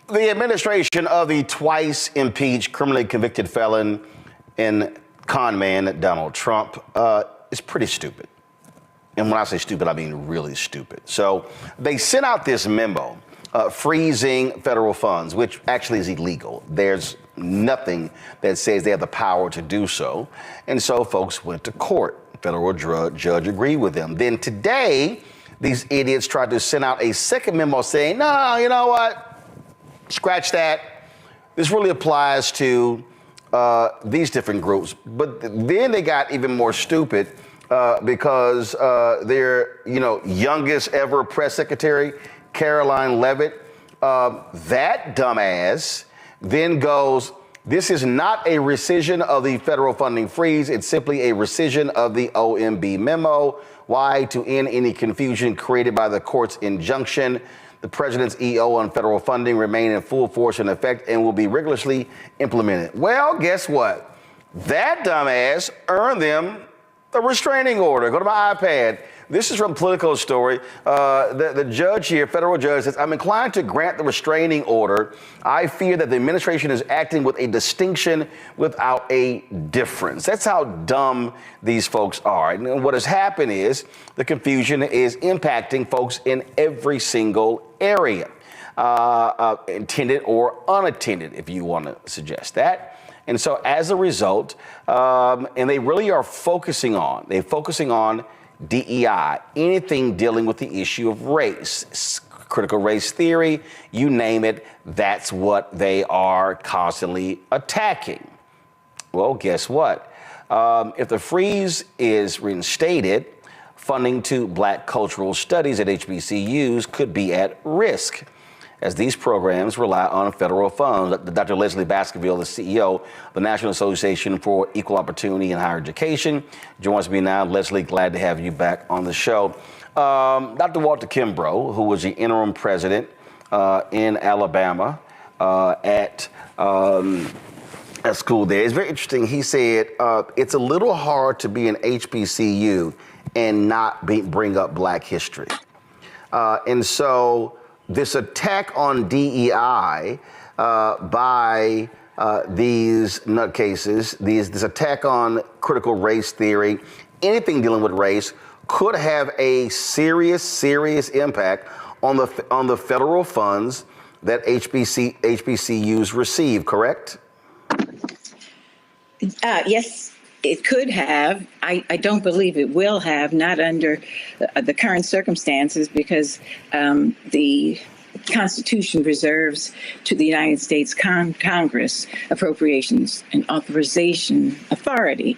The administration of the twice impeached, criminally convicted felon and con man Donald Trump is pretty stupid. And when I say stupid, I mean really stupid. So they sent out this memo freezing federal funds, which actually is illegal. There's nothing that says they have the power to do so. And so folks went to court. Federal judge agreed with them. Then today, these idiots tried to send out a second memo saying, no, you know what? Scratch that. This really applies to these different groups. But then they got even more stupid because their, youngest ever press secretary, Caroline Leavitt, that dumbass then goes, this is not a rescission of the federal funding freeze. It's simply a rescission of the OMB memo. Why? To end any confusion created by the court's injunction. The president's EO on federal funding remain in full force and effect and will be rigorously implemented. Well, guess what? That dumbass earned them a restraining order. Go to my iPad. This is from Politico Story. The judge here, federal judge, says, I'm inclined to grant the restraining order. I fear that the administration is acting with a distinction without a difference. That's how dumb these folks are. And what has happened is the confusion is impacting folks in every single area, intended or unattended, if you want to suggest that. And so as a result, and they really are focusing on DEI, anything dealing with the issue of race, critical race theory, you name it, that's what they are constantly attacking. Well, guess what? If the freeze is reinstated, funding to Black cultural studies at HBCUs could be at risk, as these programs rely on federal funds. Dr. Leslie Baskerville, the CEO of the National Association for Equal Opportunity in Higher Education, joins me now. Leslie, glad to have you back on the show. Dr. Walter Kimbrough, who was the interim president in Alabama at a school there, it's very interesting. He said it's a little hard to be an HBCU and not bring up Black history. And so this attack on DEI by these nutcases, this attack on critical race theory, anything dealing with race, could have a serious impact on the federal funds that HBCUs receive, correct? Yes, it could have. I don't believe it will have, not under the current circumstances, because the Constitution reserves to the United States Congress appropriations and authorization authority,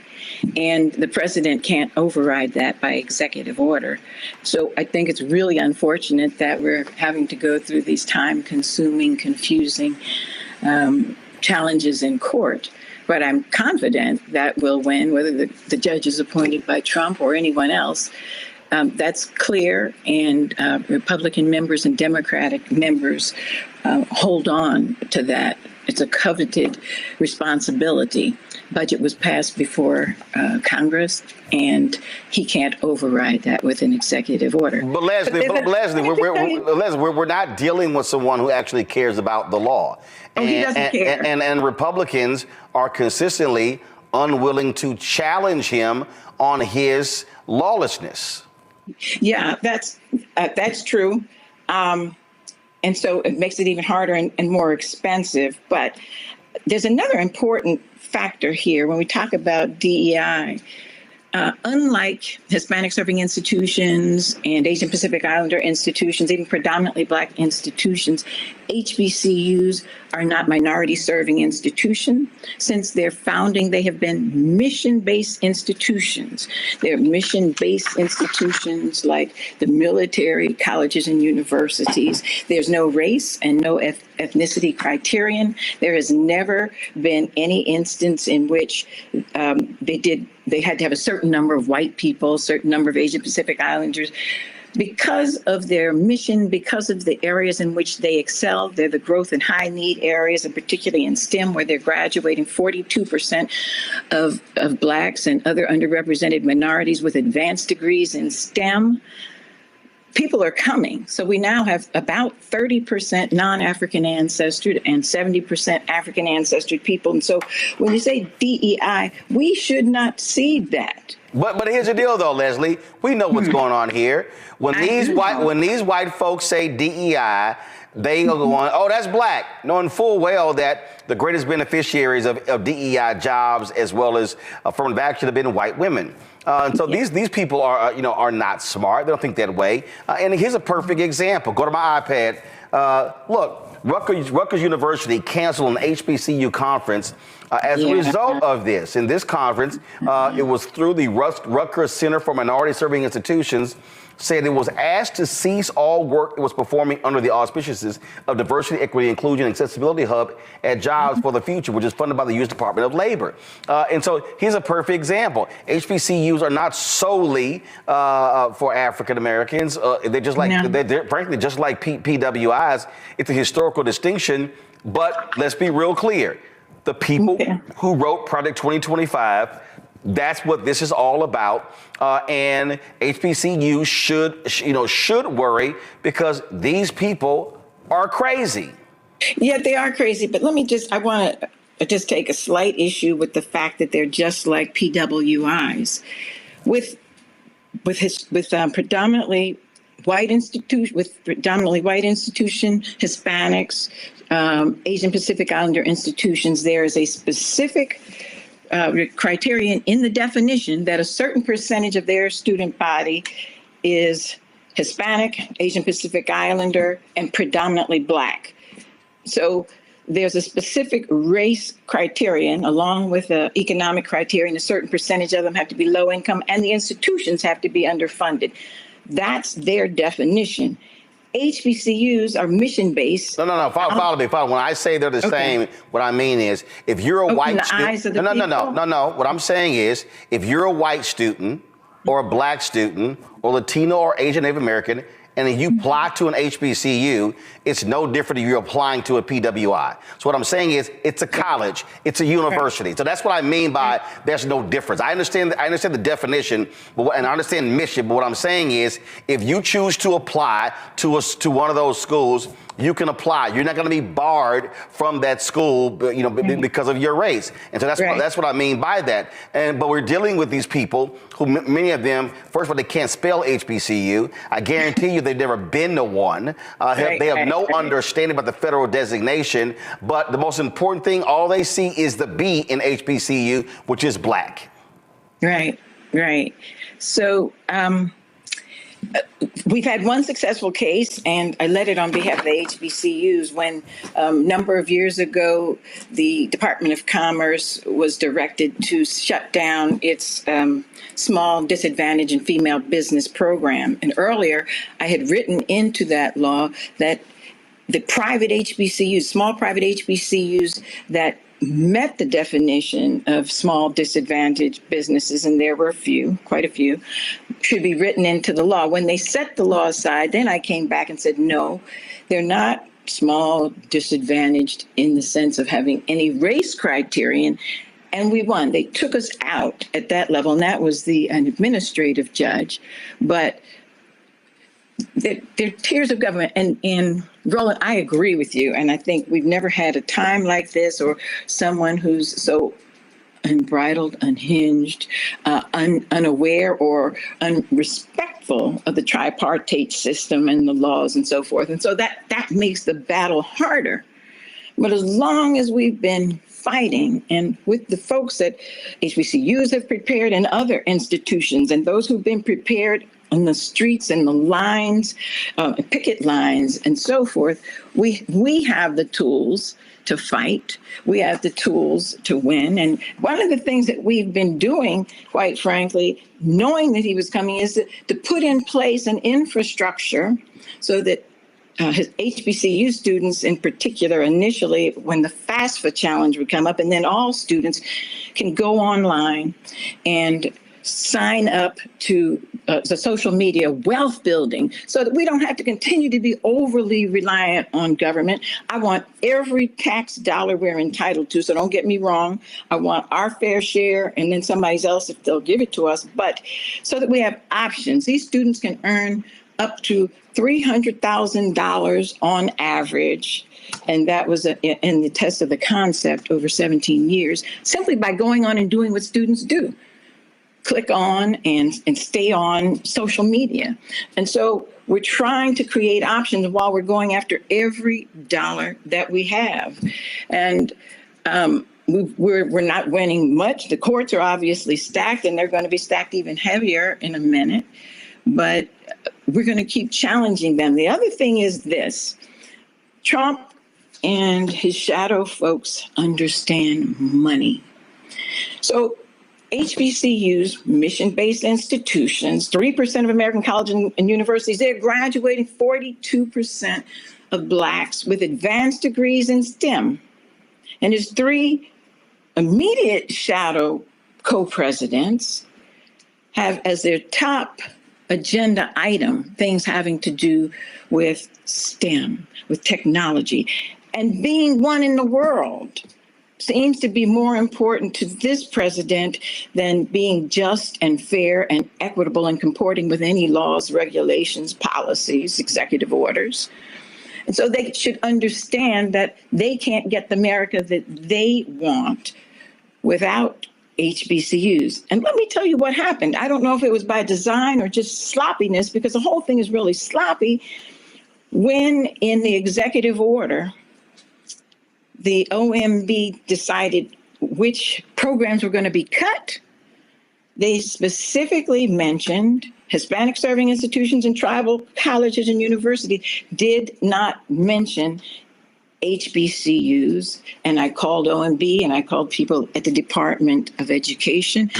and the president can't override that by executive order. So I think it's really unfortunate that we're having to go through these time-consuming, confusing challenges in court. But I'm confident that we'll win, whether the judge is appointed by Trump or anyone else. That's clear, and Republican members and Democratic members hold on to that. It's a coveted responsibility. Budget was passed before Congress, and he can't override that with an executive order. But Leslie, we're not dealing with someone who actually cares about the law. He doesn't care. And Republicans are consistently unwilling to challenge him on his lawlessness. Yeah, that's true. And so it makes it even harder and more expensive. But there's another important factor here when we talk about DEI. Unlike Hispanic serving institutions and Asian Pacific Islander institutions, even predominantly Black institutions, HBCUs are not minority serving institutions. Since their founding, they have been mission-based institutions. They're mission-based institutions like the military, colleges, and universities. There's no race and no ethnicity criterion. There has never been any instance in which they had to have a certain number of white people, a certain number of Asian Pacific Islanders. Because of their mission, because of the areas in which they excel, they're the growth and high need areas, and particularly in STEM, where they're graduating 42% of Blacks and other underrepresented minorities with advanced degrees in STEM. people are coming. So we now have about 30% non-African ancestry and 70% African ancestry people. And so when you say DEI, we should not cede that. But here's the deal, though, Leslie. We know what's going on here. When these white folks say DEI, they are going, oh, that's black, knowing full well that the greatest beneficiaries of DEI jobs as well as affirmative action have been white women. And so these people are not smart. They don't think that way. And here's a perfect example. Go to my iPad. Look. Rutgers University canceled an HBCU conference as a result of this. In this conference, it was through the Rutgers Center for Minority Serving Institutions, said it was asked to cease all work it was performing under the auspices of Diversity, Equity, Inclusion, and Accessibility Hub at Jobs for the Future, which is funded by the U.S. Department of Labor. And so here's a perfect example. HBCUs are not solely for African Americans. They're just like, they're frankly, just like PWIs. It's a historical distinction, but let's be real clear. The people who wrote Project 2025, that's what this is all about, and HBCUs should worry because these people are crazy. Yeah, they are crazy. But I want to just take a slight issue with the fact that they're just like PWIs, with predominantly white institution, Hispanics, Asian Pacific Islander institutions. There is a specific criterion in the definition that a certain percentage of their student body is Hispanic, Asian Pacific Islander, and predominantly Black. So there's a specific race criterion along with an economic criterion. A certain percentage of them have to be low income, and the institutions have to be underfunded. That's their definition. HBCUs are mission-based. No. Follow me. When I say they're the same, what I mean is if you're a white student. No. What I'm saying is if you're a white student or a Black student or Latino or Asian Native American, and then you apply to an HBCU, it's no different if you're applying to a PWI. So what I'm saying is it's a college, it's a university. So that's what I mean by there's no difference. I understand the definition, and I understand mission, but what I'm saying is if you choose to apply to one of those schools, you can apply. You're not going to be barred from that school, because of your race. And so that's what I mean by that. But we're dealing with these people who many of them, first of all, they can't spell HBCU. I guarantee you they've never been to one. They have no understanding about the federal designation. But the most important thing, all they see is the B in HBCU, which is Black. Right. So, we've had one successful case, and I led it on behalf of the HBCUs when a number of years ago, the Department of Commerce was directed to shut down its small disadvantaged and female business program. And earlier, I had written into that law that the private HBCUs, small private HBCUs that met the definition of small disadvantaged businesses, and there were quite a few, should be written into the law. When they set the law aside, then I came back and said, no, they're not small disadvantaged in the sense of having any race criterion. And we won. They took us out at that level, and that was an administrative judge. But they're tiers of government. And Roland, I agree with you. And I think we've never had a time like this, or someone who's so unbridled, unhinged, unaware, or unrespectful of the tripartite system and the laws and so forth. And so that makes the battle harder. But as long as we've been fighting, and with the folks that HBCUs have prepared and other institutions, and those who've been prepared on the streets and the lines, picket lines and so forth, we have the tools to fight. We have the tools to win. And one of the things that we've been doing, quite frankly, knowing that he was coming, is to put in place an infrastructure so that his HBCU students in particular, initially, when the FAFSA challenge would come up, and then all students can go online and sign up to the social media wealth building so that we don't have to continue to be overly reliant on government. I want every tax dollar we're entitled to. So don't get me wrong. I want our fair share and then somebody else if they'll give it to us. But so that we have options. These students can earn up to $300,000 on average. And that was in the test of the concept over 17 years, simply by going on and doing what students do. Click on and stay on social media. And so we're trying to create options while we're going after every dollar that we have. And we're not winning much. The courts are obviously stacked, and they're going to be stacked even heavier in a minute. But we're going to keep challenging them. The other thing is this: Trump and his shadow folks understand money. So HBCUs, mission-based institutions, 3% of American colleges and universities, they're graduating 42% of Blacks with advanced degrees in STEM. And his three immediate shadow co-presidents have as their top agenda item things having to do with STEM, with technology. And being one in the world seems to be more important to this president than being just and fair and equitable and comporting with any laws, regulations, policies, executive orders. And so they should understand that they can't get the America that they want without HBCUs. And let me tell you what happened. I don't know if it was by design or just sloppiness, because the whole thing is really sloppy. When in the executive order, the OMB decided which programs were going to be cut, they specifically mentioned Hispanic serving institutions and tribal colleges and universities, did not mention HBCUs. And I called OMB and I called people at the Department of Education.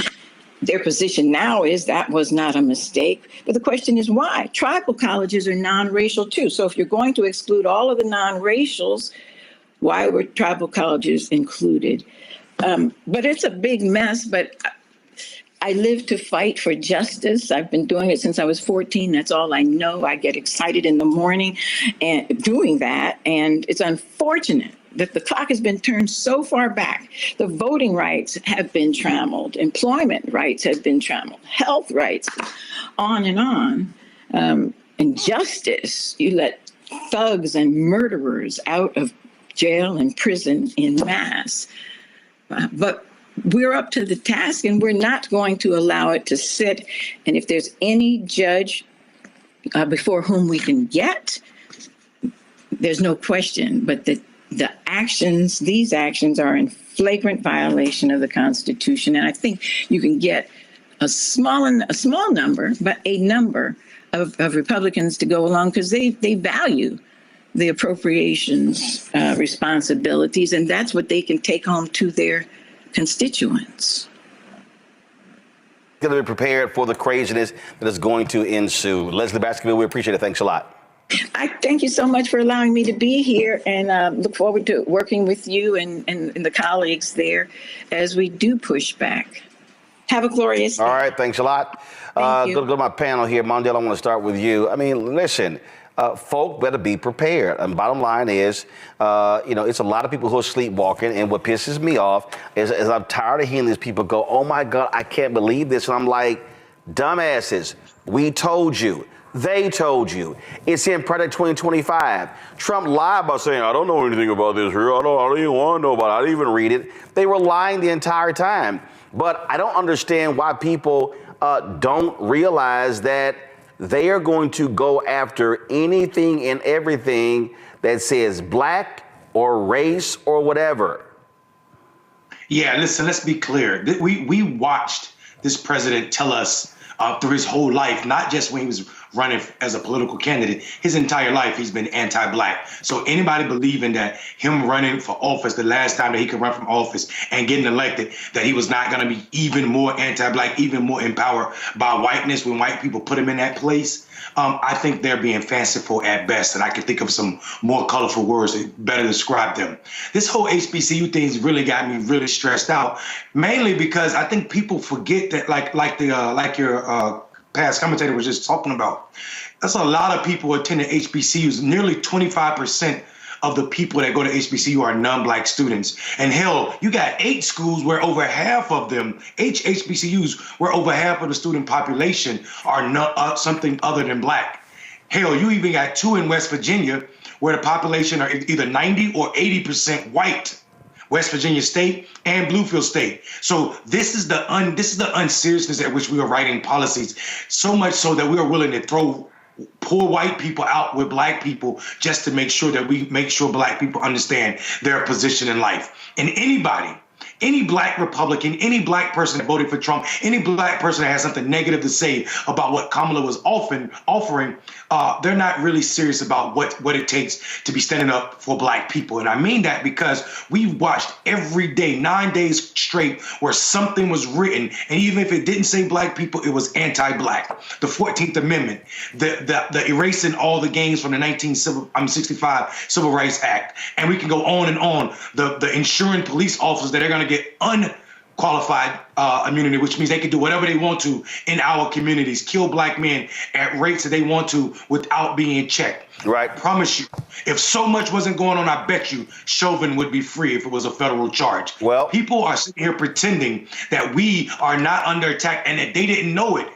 Their position now is that was not a mistake. But the question is why? Tribal colleges are non-racial too. So if you're going to exclude all of the non-racials, why were tribal colleges included? But it's a big mess, but I live to fight for justice. I've been doing it since I was 14. That's all I know. I get excited in the morning and doing that. And it's unfortunate that the clock has been turned so far back. The voting rights have been trammeled. Employment rights have been trammeled. Health rights, on and on. And justice, you let thugs and murderers out of jail and prison in mass. But we're up to the task, and we're not going to allow it to sit. And if there's any judge before whom we can get, there's no question, but the actions, these actions are in flagrant violation of the Constitution. And I think you can get a small number, but a number of Republicans to go along, because they value the appropriations responsibilities, and that's what they can take home to their constituents. Going to be prepared for the craziness that is going to ensue. Leslie Baskerville, we appreciate it. Thanks a lot. I thank you so much for allowing me to be here, and look forward to working with you and the colleagues there as we do push back. Have a glorious day. All right, thanks a lot. Thank you. Go to my panel here. Mondale, I want to start with you. I mean, listen, folk better be prepared. And bottom line is, it's a lot of people who are sleepwalking. And what pisses me off is I'm tired of hearing these people go, oh, my God, I can't believe this. And I'm like, dumbasses, we told you. They told you. It's in Project 2025. Trump lied by saying, I don't know anything about this here. I don't even want to know about it. I didn't even read it. They were lying the entire time. But I don't understand why people don't realize that they are going to go after anything and everything that says black or race or whatever. Yeah, listen, let's be clear. We watched this president tell us through his whole life, not just when he was running as a political candidate, his entire life he's been anti-black. So anybody believing that him running for office, the last time that he could run from office and getting elected, that he was not going to be even more anti-black, even more empowered by whiteness when white people put him in that place, I think they're being fanciful at best, and I can think of some more colorful words that better describe them. This whole HBCU thing's really got me really stressed out, mainly because I think people forget that, like your past commentator was just talking about, that's a lot of people attending HBCUs. Nearly 25% of the people that go to HBCU are non-black students. And hell, you got 8 schools where over half of them, HBCUs, where over half of the student population are not something other than black. Hell, you even got 2 in West Virginia where the population are either 90 or 80% white. West Virginia State and Bluefield State. So this is the unseriousness at which we are writing policies, so much so that we are willing to throw poor white people out with black people just to make sure that we make sure black people understand their position in life. And anybody, any black Republican, any black person that voted for Trump, any black person that has something negative to say about what Kamala was offering, they're not really serious about what it takes to be standing up for black people. And I mean that because we've watched every day, 9 days straight, where something was written, and even if it didn't say black people, it was anti-black. The 14th Amendment, the erasing all the gains from the 1965 Civil Rights Act, and we can go on and on. The ensuring police officers that are going to get unqualified immunity, which means they can do whatever they want to in our communities, kill black men at rates that they want to without being checked. Right. I promise you, if so much wasn't going on, I bet you Chauvin would be free if it was a federal charge. Well, people are sitting here pretending that we are not under attack and that they didn't know it.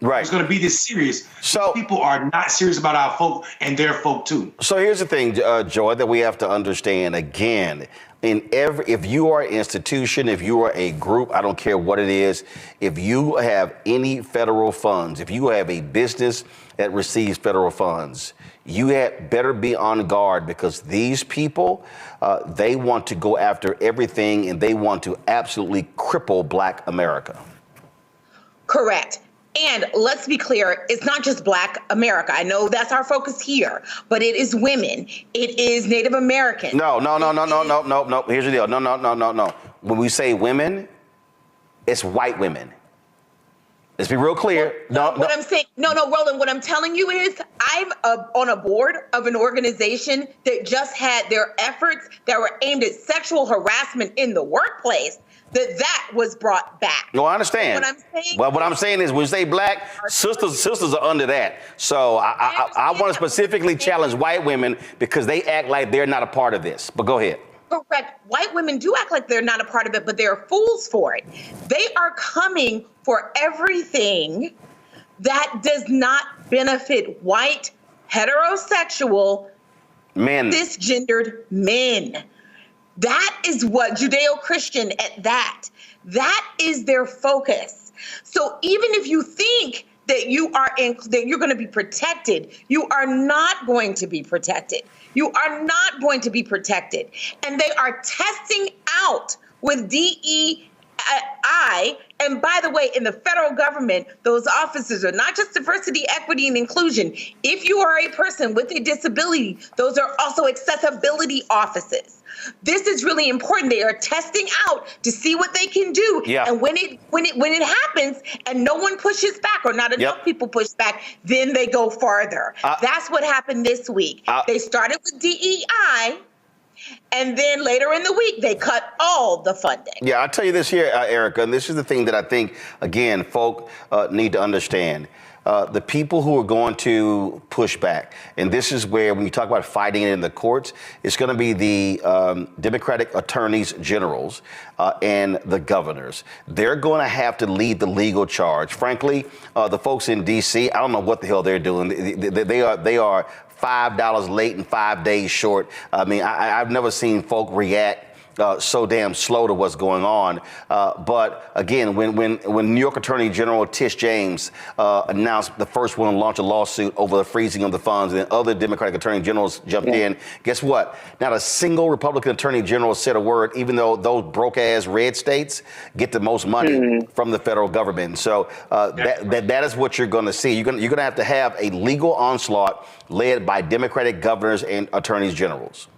Right. It's going to be this serious. So people are not serious about our folk and their folk too. So here's the thing, Joy, that we have to understand again. If you are an institution, if you are a group, I don't care what it is, if you have any federal funds, if you have a business that receives federal funds, you better be on guard, because these people, they want to go after everything, and they want to absolutely cripple Black America. Correct. And let's be clear, it's not just Black America. I know that's our focus here, but it is women. It is Native Americans. No. Here's the deal. No. When we say women, it's white women. Let's be real clear. Roland, what I'm telling you is I'm on a board of an organization that just had their efforts that were aimed at sexual harassment in the workplace. That was brought back. No, I understand. What I'm saying is, when you say black, sisters are under that. So I want to specifically challenge white women because they act like they're not a part of this. But go ahead. Correct. White women do act like they're not a part of it, but they're fools for it. They are coming for everything that does not benefit white, heterosexual, men, cisgendered men. That is what Judeo-Christian at that. That is their focus. So even if you think that that you're going to be protected, you are not going to be protected. You are not going to be protected. And they are testing out with DEI. And by the way, in the federal government, those offices are not just diversity, equity, and inclusion. If you are a person with a disability, those are also accessibility offices. This is really important. They are testing out to see what they can do. Yeah. And when it happens and no one pushes back, or not enough people push back, then they go farther. That's what happened this week. They started with DEI. And then later in the week, they cut all the funding. Yeah, I'll tell you this here, Erica, and this is the thing that I think, again, folk need to understand. The people who are going to push back, and this is where, when you talk about fighting it in the courts, it's going to be the Democratic attorneys generals and the governors. They're going to have to lead the legal charge. Frankly, the folks in D.C., I don't know what the hell they're doing. They are $5 late and 5 days short. I mean, I've never seen folk react so damn slow to what's going on. But again, when New York Attorney General Tish James announced the first one to launch a lawsuit over the freezing of the funds, and then other Democratic attorney generals jumped in, guess what? Not a single Republican attorney general said a word, even though those broke-ass red states get the most money from the federal government. So that is what you're going to see. You're going to have a legal onslaught led by Democratic governors and attorneys generals.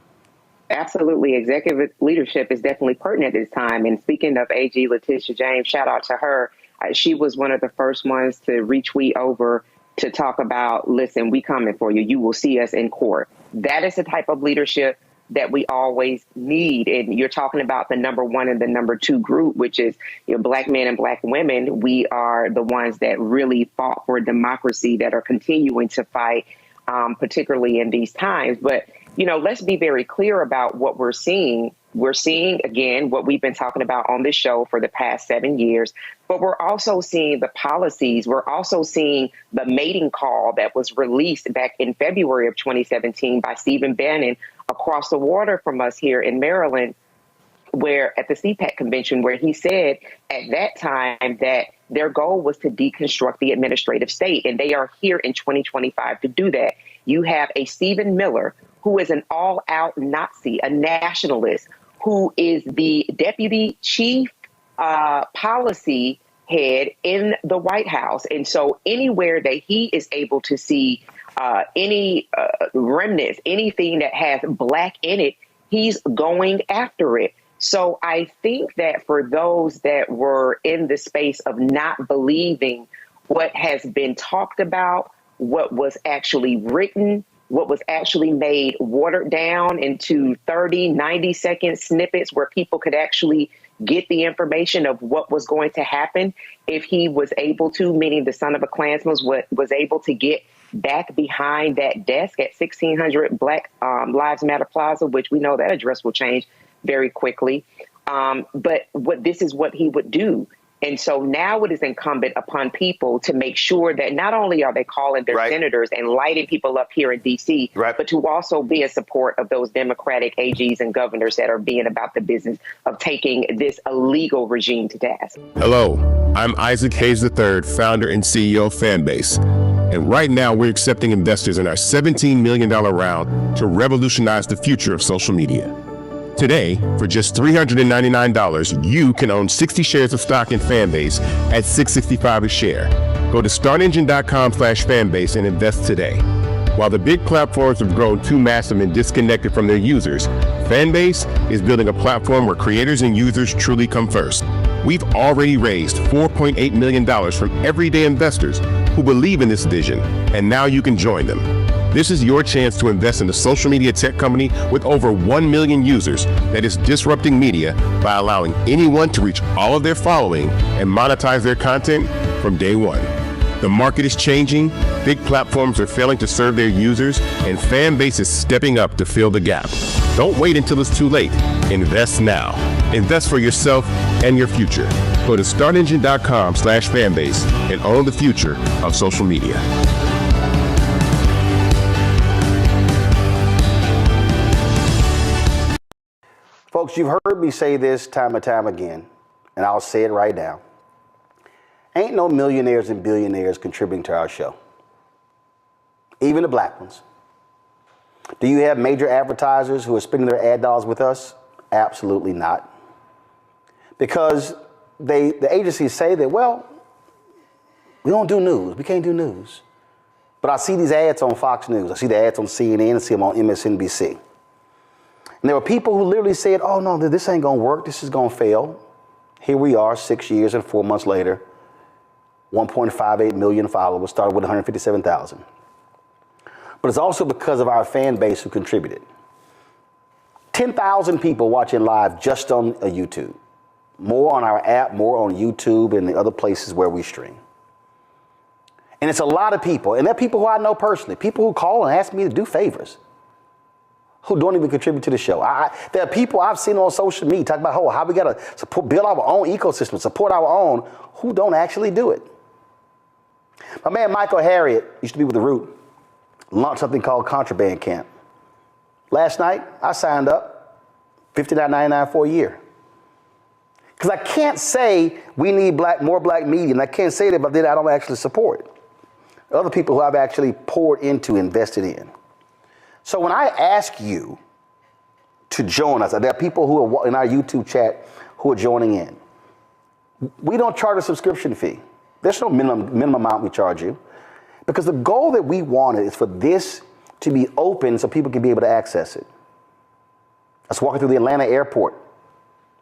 Absolutely. Executive leadership is definitely pertinent at this time. And speaking of AG Letitia James, shout out to her. She was one of the first ones to retweet over to talk about, listen, we coming for you. You will see us in court. That is the type of leadership that we always need. And you're talking about the number one and the number two group, which is Black men and Black women. We are the ones that really fought for democracy, that are continuing to fight, particularly in these times. But let's be very clear about what we're seeing. we're seeing, again, what we've been talking about on this show for the past 7 years, but we're also seeing the policies. We're also seeing the mating call that was released back in February of 2017 by Stephen Bannon across the water from us here in Maryland, where at the CPAC convention, where he said at that time that their goal was to deconstruct the administrative state. And they are here in 2025 to do that. You have a Stephen Miller, who is an all-out Nazi, a nationalist, who is the deputy chief policy head in the White House. And so anywhere that he is able to see any remnants, anything that has Black in it, he's going after it. So I think that for those that were in the space of not believing what has been talked about, what was actually written, what was actually made watered down into 30, 90-second snippets where people could actually get the information of what was going to happen if he was able to, meaning the son of a Klansman was able to get back behind that desk at 1600 Black Lives Matter Plaza, which we know that address will change very quickly. But this is what he would do. And so now it is incumbent upon people to make sure that not only are they calling their senators and lighting people up here in D.C., but to also be in support of those Democratic AGs and governors that are being about the business of taking this illegal regime to task. Hello, I'm Isaac Hayes III, founder and CEO of Fanbase. And right now we're accepting investors in our $17 million round to revolutionize the future of social media. Today, for just $399, you can own 60 shares of stock in Fanbase at $665 a share. Go to startengine.com/fanbase and invest today. While the big platforms have grown too massive and disconnected from their users, Fanbase is building a platform where creators and users truly come first. We've already raised $4.8 million from everyday investors who believe in this vision, and now you can join them. This is your chance to invest in a social media tech company with over 1 million users that is disrupting media by allowing anyone to reach all of their following and monetize their content from day one. The market is changing, big platforms are failing to serve their users, and Fanbase is stepping up to fill the gap. Don't wait until it's too late. Invest now. Invest for yourself and your future. Go to startengine.com/fanbase and own the future of social media. Folks, you've heard me say this time and time again, and I'll say it right now. Ain't no millionaires and billionaires contributing to our show. Even the Black ones. Do you have major advertisers who are spending their ad dollars with us? Absolutely not. Because the agencies say that, well, we don't do news. We can't do news. But I see these ads on Fox News. I see the ads on CNN. I see them on MSNBC. And there were people who literally said, oh, no, this ain't going to work. This is going to fail. Here we are 6 years and 4 months later, 1.58 million followers, started with 157,000. But it's also because of our fan base who contributed. 10,000 people watching live just on YouTube. More on our app, more on YouTube and the other places where we stream. And it's a lot of people. And they're people who I know personally, people who call and ask me to do favors, who don't even contribute to the show. There are people I've seen on social media talk about how we got to build our own ecosystem, support our own, who don't actually do it. My man Michael Harriot used to be with The Root, launched something called Contraband Camp. Last night, I signed up, $59.99 for a year. Because I can't say we need more black media, and I can't say that, but then I don't actually support it. Other people who I've actually poured into, invested in. So when I ask you to join us, there are people who are in our YouTube chat who are joining in. We don't charge a subscription fee. There's no minimum amount we charge you. Because the goal that we wanted is for this to be open so people can be able to access it. I was walking through the Atlanta airport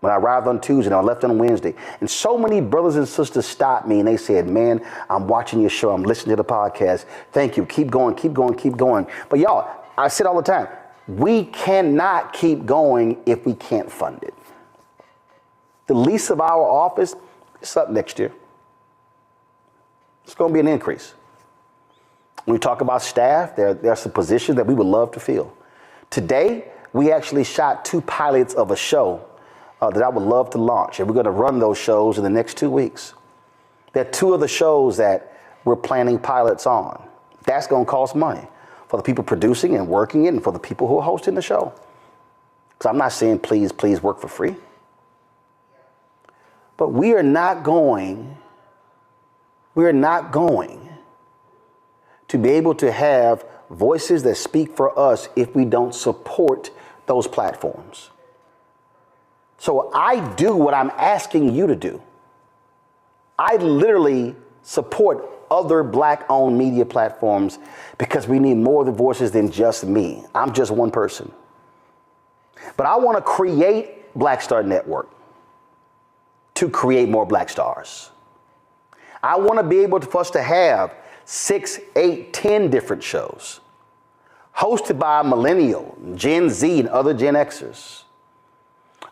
when I arrived on Tuesday and I left on Wednesday. And so many brothers and sisters stopped me and they said, man, I'm watching your show. I'm listening to the podcast. Thank you. Keep going, keep going, keep going. But y'all, I say it all the time. We cannot keep going if we can't fund it. The lease of our office is up next year. It's going to be an increase. When we talk about staff, there are some positions that we would love to fill. Today, we actually shot 2 pilots of a show that I would love to launch. And we're going to run those shows in the next 2 weeks. There are 2 of the shows that we're planning pilots on. That's going to cost money for the people producing and working it and for the people who are hosting the show. Because I'm not saying please work for free. But we are not going to be able to have voices that speak for us if we don't support those platforms. So I do what I'm asking you to do. I literally support other Black-owned media platforms because we need more of the voices than just me. I'm just one person. But I want to create Black Star Network to create more Black stars. I want to be able for us to have 6, 8, 10 different shows hosted by millennial, Gen Z, and other Gen Xers.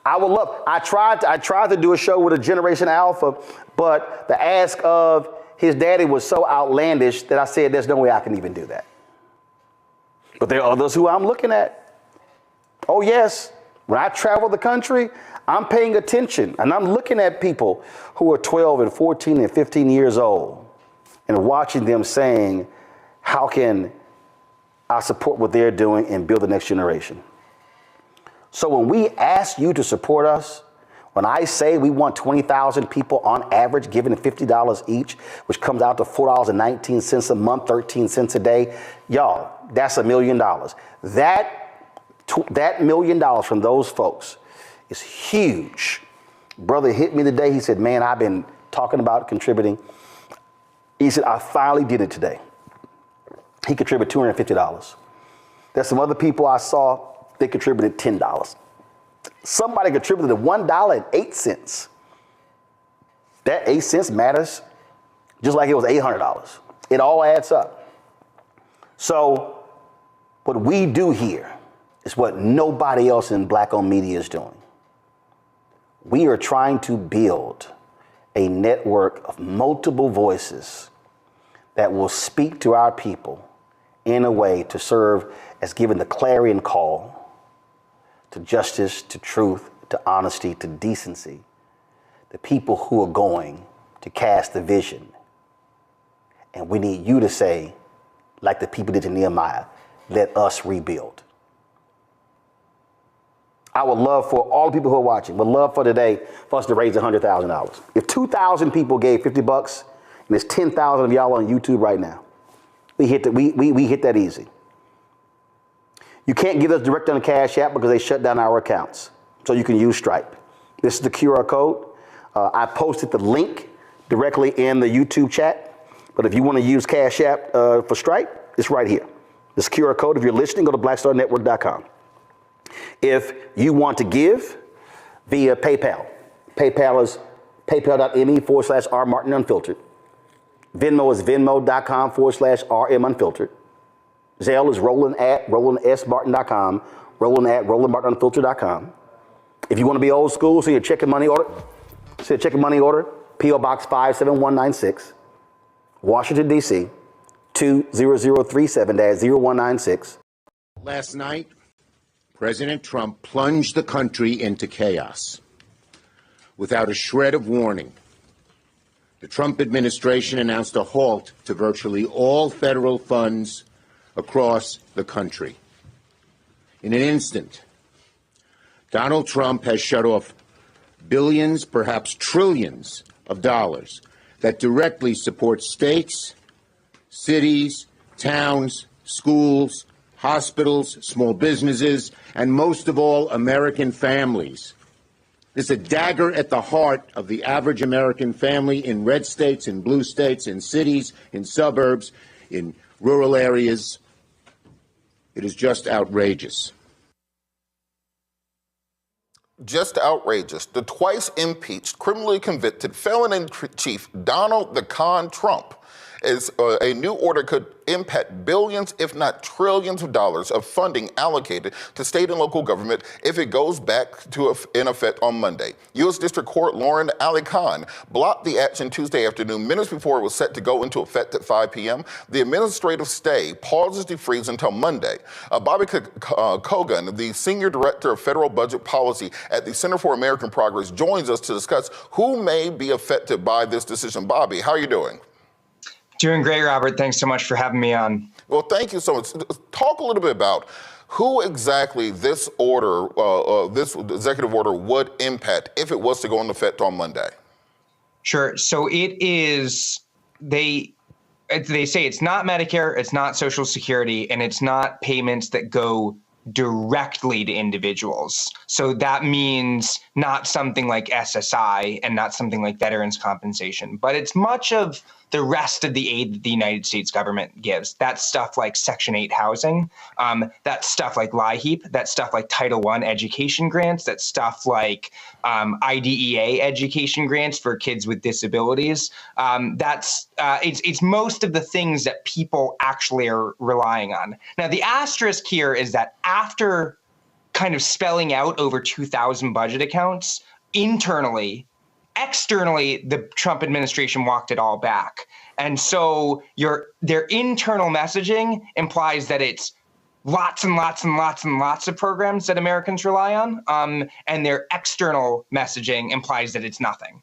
I tried to do a show with a Generation Alpha, but the ask of his daddy was so outlandish that I said, there's no way I can even do that. But there are others who I'm looking at. Oh yes, when I travel the country, I'm paying attention and I'm looking at people who are 12 and 14 and 15 years old and watching them saying, how can I support what they're doing and build the next generation? So when we ask you to support us, when I say we want 20,000 people on average giving $50 each, which comes out to $4.19 a month, 13 cents a day, y'all, that's $1 million. That $1 million from those folks is huge. Brother hit me today. He said, man, I've been talking about contributing. He said, I finally did it today. He contributed $250. There's some other people I saw, they contributed $10. Somebody contributed $1.08. That 8 cents matters just like it was $800. It all adds up. So what we do here is what nobody else in Black-owned media is doing. We are trying to build a network of multiple voices that will speak to our people in a way to serve as giving the clarion call to justice, to truth, to honesty, to decency, the people who are going to cast the vision. And we need you to say, like the people did to Nehemiah, let us rebuild. I would love for all the people who are watching, would love for today for us to raise $100,000. If 2,000 people gave $50 and there's 10,000 of y'all on YouTube right now, we hit that easy. You can't give us direct on the Cash App because they shut down our accounts. So you can use Stripe. This is the QR code. I posted the link directly in the YouTube chat. But if you want to use Cash App for Stripe, it's right here. This QR code, if you're listening, go to blackstarnetwork.com. If you want to give via PayPal, PayPal is paypal.me/rmartinunfiltered. Venmo is venmo.com/rmunfiltered. Zelle is roland@rolandsmartin.com, roland@rolandmartinunfiltered.com. If you want to be old school, so your check and money order, P.O. Box 57196, Washington, D.C., 20037-0196. Last night, President Trump plunged the country into chaos. Without a shred of warning, the Trump administration announced a halt to virtually all federal funds across the country. In an instant, Donald Trump has shut off billions, perhaps trillions of dollars that directly support states, cities, towns, schools, hospitals, small businesses, and most of all, American families. It's a dagger at the heart of the average American family in red states, in blue states, in cities, in suburbs, in rural areas. It is just outrageous. Just outrageous. The twice impeached, criminally convicted felon in chief Donald the Con Trump is a new order could impact billions, if not trillions of dollars of funding allocated to state and local government if it goes back to in effect on Monday. U.S. District Court Lauren Ali Khan blocked the action Tuesday afternoon, minutes before it was set to go into effect at 5 p.m. The administrative stay pauses the freeze until Monday. Bobby Kogan, the Senior Director of Federal Budget Policy at the Center for American Progress, joins us to discuss who may be affected by this decision. Bobby, how are you doing? Doing great, Robert. Thanks so much for having me on. Well, thank you so much. Talk a little bit about who exactly this order, this executive order would impact if it was to go into effect on Monday. Sure. So it is, they say it's not Medicare, it's not Social Security, and it's not payments that go directly to individuals. So that means not something like SSI and not something like veterans compensation, but it's much of the rest of the aid that the United States government gives. That's stuff like Section 8 housing, that's stuff like LIHEAP, that's stuff like Title I education grants, that's stuff like IDEA education grants for kids with disabilities. It's most of the things that people actually are relying on. Now, the asterisk here is that after kind of spelling out over 2,000 budget accounts internally, externally, the Trump administration walked it all back. And so their internal messaging implies that it's lots and lots and lots and lots of programs that Americans rely on. And their external messaging implies that it's nothing.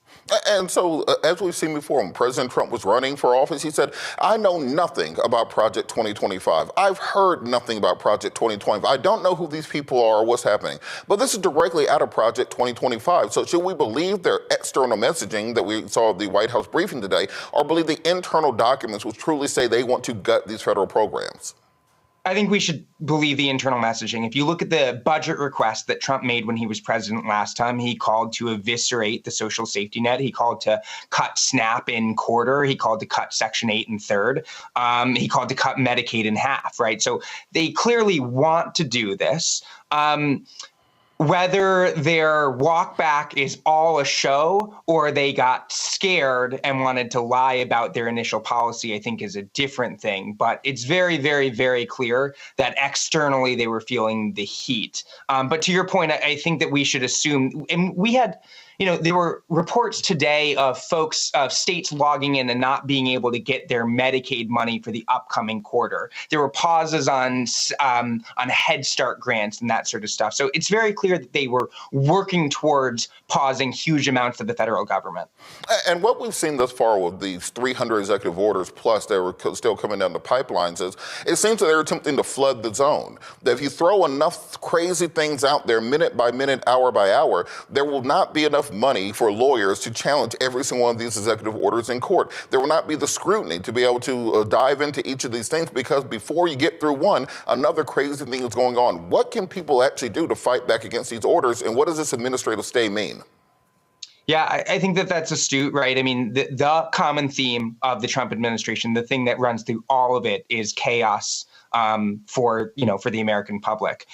And so, as we've seen before, when President Trump was running for office, he said, I know nothing about Project 2025. I've heard nothing about Project 2025. I don't know who these people are or what's happening. But this is directly out of Project 2025. So should we believe their external messaging that we saw at the White House briefing today, or believe the internal documents which truly say they want to gut these federal programs? I think we should believe the internal messaging. If you look at the budget request that Trump made when he was president last time, he called to eviscerate the social safety net. He called to cut SNAP in quarter. He called to cut Section 8 in third. He called to cut Medicaid in half, right? So they clearly want to do this. Whether their walk back is all a show or they got scared and wanted to lie about their initial policy, I think is a different thing. But it's very, very, very clear that externally they were feeling the heat. But to your point, I think that we should assume, and we had, there were reports today of states logging in and not being able to get their Medicaid money for the upcoming quarter. There were pauses on Head Start grants and that sort of stuff. So it's very clear that they were working towards pausing huge amounts of the federal government. And what we've seen thus far with these 300 executive orders plus that were still coming down the pipelines is it seems that they're attempting to flood the zone. That if you throw enough crazy things out there minute by minute, hour by hour, there will not be enough money for lawyers to challenge every single one of these executive orders in court. There will not be the scrutiny to be able to dive into each of these things, because before you get through one, another crazy thing is going on. What can people actually do to fight back against these orders, and what does this administrative stay mean? Yeah, I think that that's astute, right? I mean, the common theme of the Trump administration, the thing that runs through all of it, is chaos for the American public.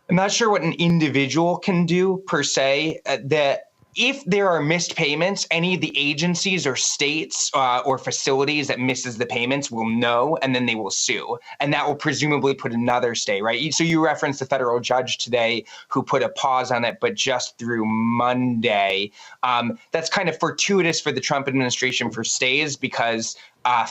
I'm not sure what an individual can do per se. That if there are missed payments, any of the agencies or states or facilities that misses the payments will know, and then they will sue. And that will presumably put another stay, right? So you referenced the federal judge today who put a pause on it, but just through Monday. That's kind of fortuitous for the Trump administration for stays, because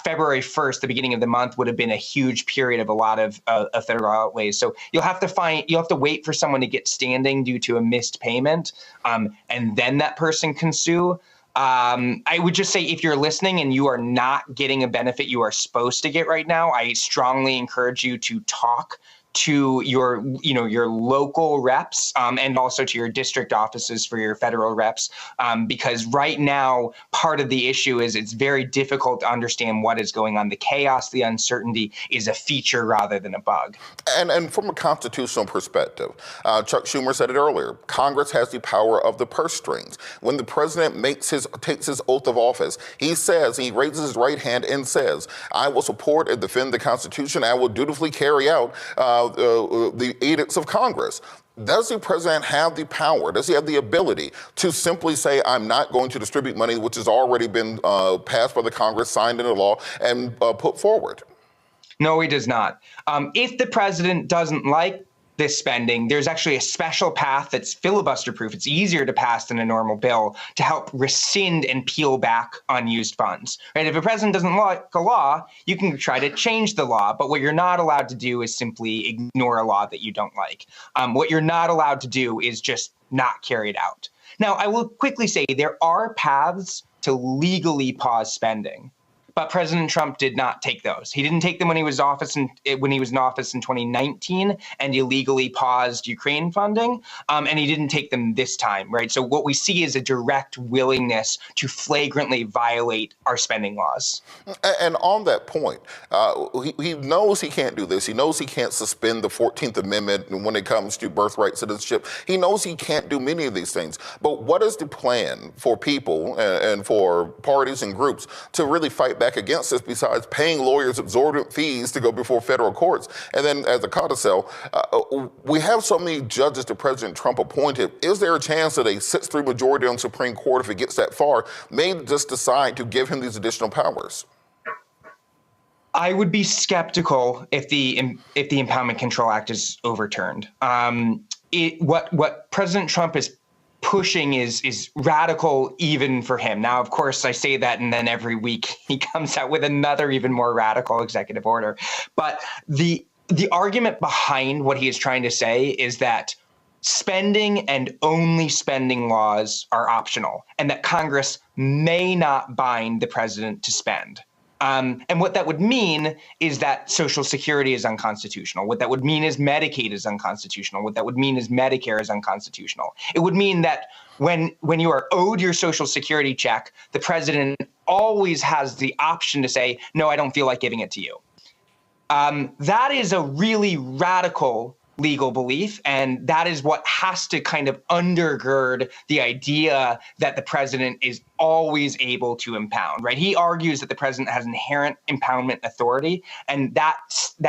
February 1st, the beginning of the month, would have been a huge period of a lot of federal outlays. So you'll have to wait for someone to get standing due to a missed payment, and then that person can sue. I would just say, if you're listening and you are not getting a benefit you are supposed to get right now, I strongly encourage you to talk to your local reps and also to your district offices for your federal reps, because right now part of the issue is it's very difficult to understand what is going on. The chaos, the uncertainty is a feature rather than a bug. And from a constitutional perspective, Chuck Schumer said it earlier, Congress has the power of the purse strings. When the president takes his oath of office, he raises his right hand and says, I will support and defend the Constitution. I will dutifully carry out the edicts of Congress. Does the president have the power? Does he have the ability to simply say, I'm not going to distribute money which has already been passed by the Congress, signed into law, and put forward? No, he does not. If the president doesn't like this spending, there's actually a special path that's filibuster proof. It's easier to pass than a normal bill to help rescind and peel back unused funds. Right? If a president doesn't like a law, you can try to change the law. But what you're not allowed to do is simply ignore a law that you don't like. What you're not allowed to do is just not carry it out. Now, I will quickly say there are paths to legally pause spending. But President Trump did not take those. He didn't take them when he was in office in 2019 and illegally paused Ukraine funding, and he didn't take them this time, right? So what we see is a direct willingness to flagrantly violate our spending laws. And on that point, he knows he can't do this. He knows he can't suspend the 14th Amendment when it comes to birthright citizenship. He knows he can't do many of these things. But what is the plan for people and for parties and groups to really fight back against this besides paying lawyers exorbitant fees to go before federal courts? And then as a codicil, we have so many judges that President Trump appointed. Is there a chance that a 6-3 majority on the Supreme Court, if it gets that far, may just decide to give him these additional powers? I would be skeptical if the Impoundment Control Act is overturned. What President Trump is pushing is radical even for him. Now, of course, I say that, and then every week he comes out with another even more radical executive order. But the argument behind what he is trying to say is that spending and only spending laws are optional, and that Congress may not bind the president to spend. And what that would mean is that Social Security is unconstitutional. What that would mean is Medicaid is unconstitutional. What that would mean is Medicare is unconstitutional. It would mean that when you are owed your Social Security check, the president always has the option to say, no, I don't feel like giving it to you. That is a really radical legal belief, and that is what has to kind of undergird the idea that the president is always able to impound, right? He argues that the president has inherent impoundment authority, and that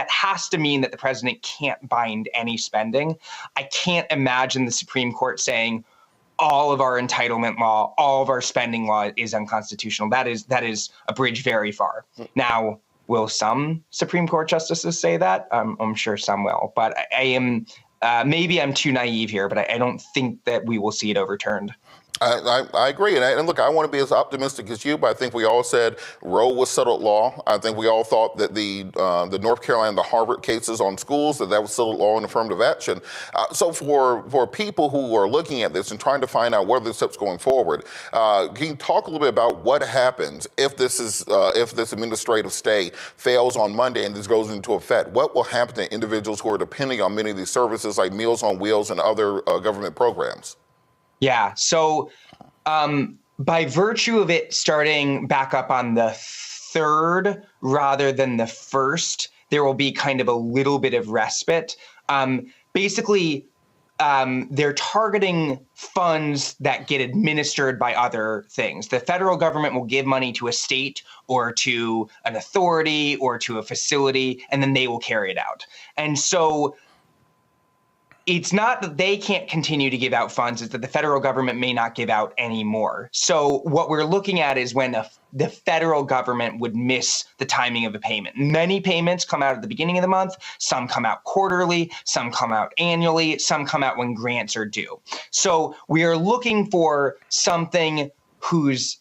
has to mean that the president can't bind any spending. I can't imagine the Supreme Court saying all of our entitlement law, all of our spending law is unconstitutional. That is a bridge very far. Now, will some Supreme Court justices say that? I'm sure some will, but I am maybe I'm too naive here, but I don't think that we will see it overturned. I agree. And look, I want to be as optimistic as you, but I think we all said Roe was settled law. I think we all thought that the North Carolina, the Harvard cases on schools, that was settled law and affirmative action. So for people who are looking at this and trying to find out what are the steps going forward, can you talk a little bit about what happens if this administrative stay fails on Monday and this goes into effect? What will happen to individuals who are depending on many of these services like Meals on Wheels and other government programs? Yeah. So by virtue of it starting back up on the 3rd rather than the 1st, there will be kind of a little bit of respite. Basically, they're targeting funds that get administered by other things. The federal government will give money to a state or to an authority or to a facility, and then they will carry it out. And so it's not that they can't continue to give out funds, it's that the federal government may not give out any more. So what we're looking at is when the federal government would miss the timing of a payment. Many payments come out at the beginning of the month, some come out quarterly, some come out annually, some come out when grants are due. So we are looking for something whose,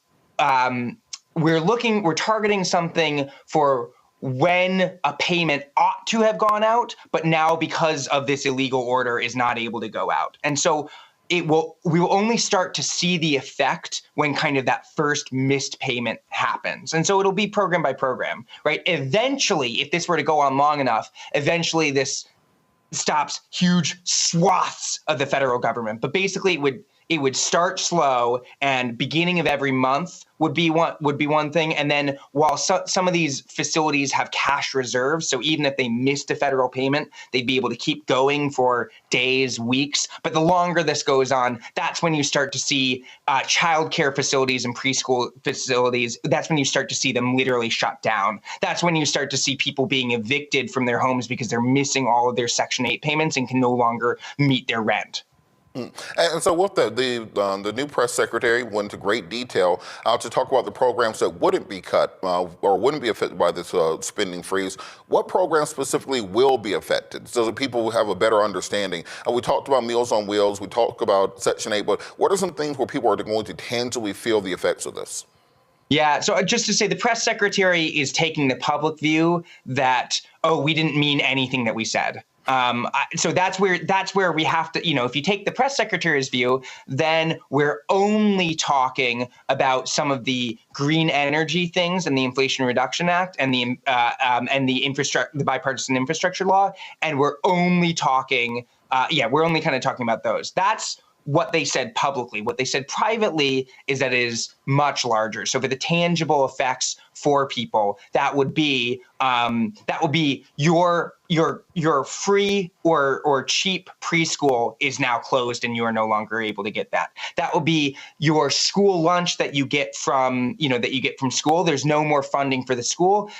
we're targeting something for when a payment ought to have gone out, but now because of this illegal order is not able to go out. And so we will only start to see the effect when kind of that first missed payment happens. And so it'll be program by program, right? Eventually, if this were to go on long enough, eventually this stops huge swaths of the federal government. But basically it would start slow, and beginning of every month would be one thing. And then while some of these facilities have cash reserves, so even if they missed a federal payment, they'd be able to keep going for days, weeks. But the longer this goes on, that's when you start to see childcare facilities and preschool facilities. That's when you start to see them literally shut down. That's when you start to see people being evicted from their homes because they're missing all of their Section 8 payments and can no longer meet their rent. And so with the new press secretary went into great detail to talk about the programs that wouldn't be cut or wouldn't be affected by this spending freeze. What programs specifically will be affected so that people will have a better understanding? We talked about Meals on Wheels, we talked about Section 8, but what are some things where people are going to tangibly feel the effects of this? Yeah, so just to say, the press secretary is taking the public view that, oh, we didn't mean anything that we said. So that's where we have to, if you take the press secretary's view, then we're only talking about some of the green energy things and the Inflation Reduction Act and the bipartisan infrastructure law, and we're only talking, we're only kind of talking about those. That's what they said publicly. What they said privately is that it is much larger. So for the tangible effects for people, that would be your free or cheap preschool is now closed and you are no longer able to get that. That will be your school lunch that you get from school. There's no more funding for the school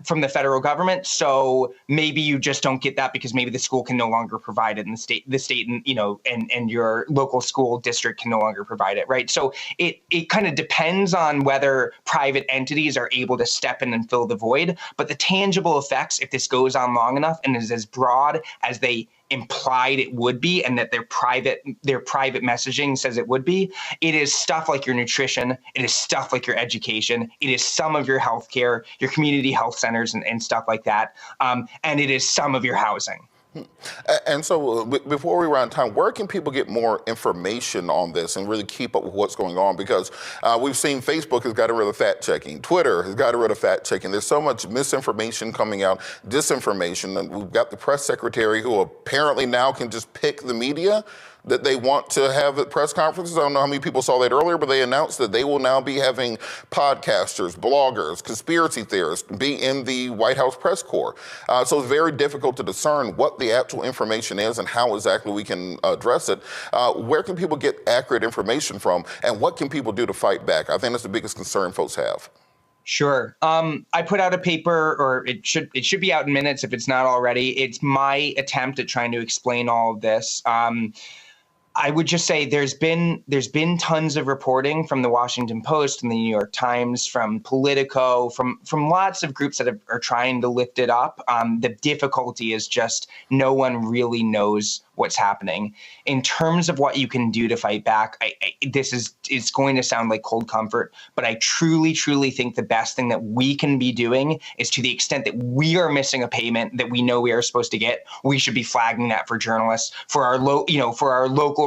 from the federal government. So maybe you just don't get that because maybe the school can no longer provide it, and the state and your local school district can no longer provide it, right? So it kind of depends on whether private entities are able to step in and fill the void. But the tangible effects, if this goes on long enough and is as broad as they implied it would be, and that their private messaging says it would be, it is stuff like your nutrition, it is stuff like your education, it is some of your healthcare, your community health centers and stuff like that, and it is some of your housing. And so before we run out of time, where can people get more information on this and really keep up with what's going on? Because we've seen Facebook has gotten rid of fact checking. Twitter has gotten rid of fact checking. There's so much misinformation coming out, disinformation. And we've got the press secretary who apparently now can just pick the media that they want to have at press conferences. I don't know how many people saw that earlier, but they announced that they will now be having podcasters, bloggers, conspiracy theorists be in the White House press corps. So it's very difficult to discern what the actual information is and how exactly we can address it. Where can people get accurate information from, and what can people do to fight back? I think that's the biggest concern folks have. Sure. I put out a paper, or it should be out in minutes if it's not already. It's my attempt at trying to explain all of this. I would just say there's been tons of reporting from the Washington Post and the New York Times, from Politico, from lots of groups that are trying to lift it up. The difficulty is just no one really knows what's happening. In terms of what you can do to fight back, it's going to sound like cold comfort, but I truly, truly think the best thing that we can be doing is, to the extent that we are missing a payment that we know we are supposed to get, we should be flagging that for journalists, for our local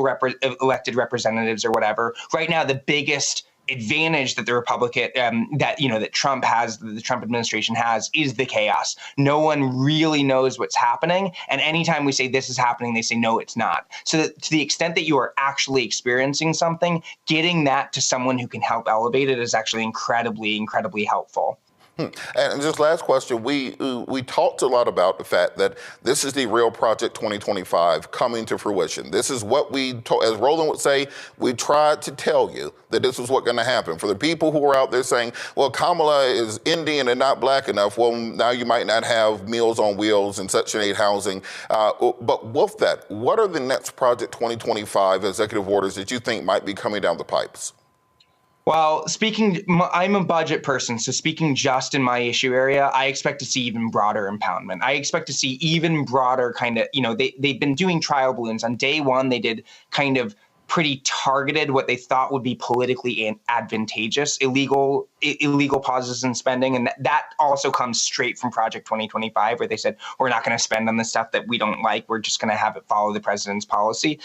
elected representatives or whatever. Right now, the biggest advantage that the Republican that Trump has, the Trump administration has, is the chaos. No one really knows what's happening, and anytime we say this is happening, they say no, it's not. So that to the extent that you are actually experiencing something, getting that to someone who can help elevate it is actually incredibly, incredibly helpful. And just last question, we talked a lot about the fact that this is the real Project 2025 coming to fruition. This is what as Roland would say, we tried to tell you that this was what's going to happen. For the people who are out there saying, well, Kamala is Indian and not black enough, well, now you might not have Meals on Wheels and Section 8 housing. But with that, what are the next Project 2025 executive orders that you think might be coming down the pipes? Well, I'm a budget person, so speaking just in my issue area, I expect to see even broader impoundment. I expect to see even broader kind of, they've been doing trial balloons. On day one, they did kind of pretty targeted, what they thought would be politically advantageous, illegal pauses in spending. And that also comes straight from Project 2025, where they said, we're not going to spend on the stuff that we don't like. We're just going to have it follow the president's policy.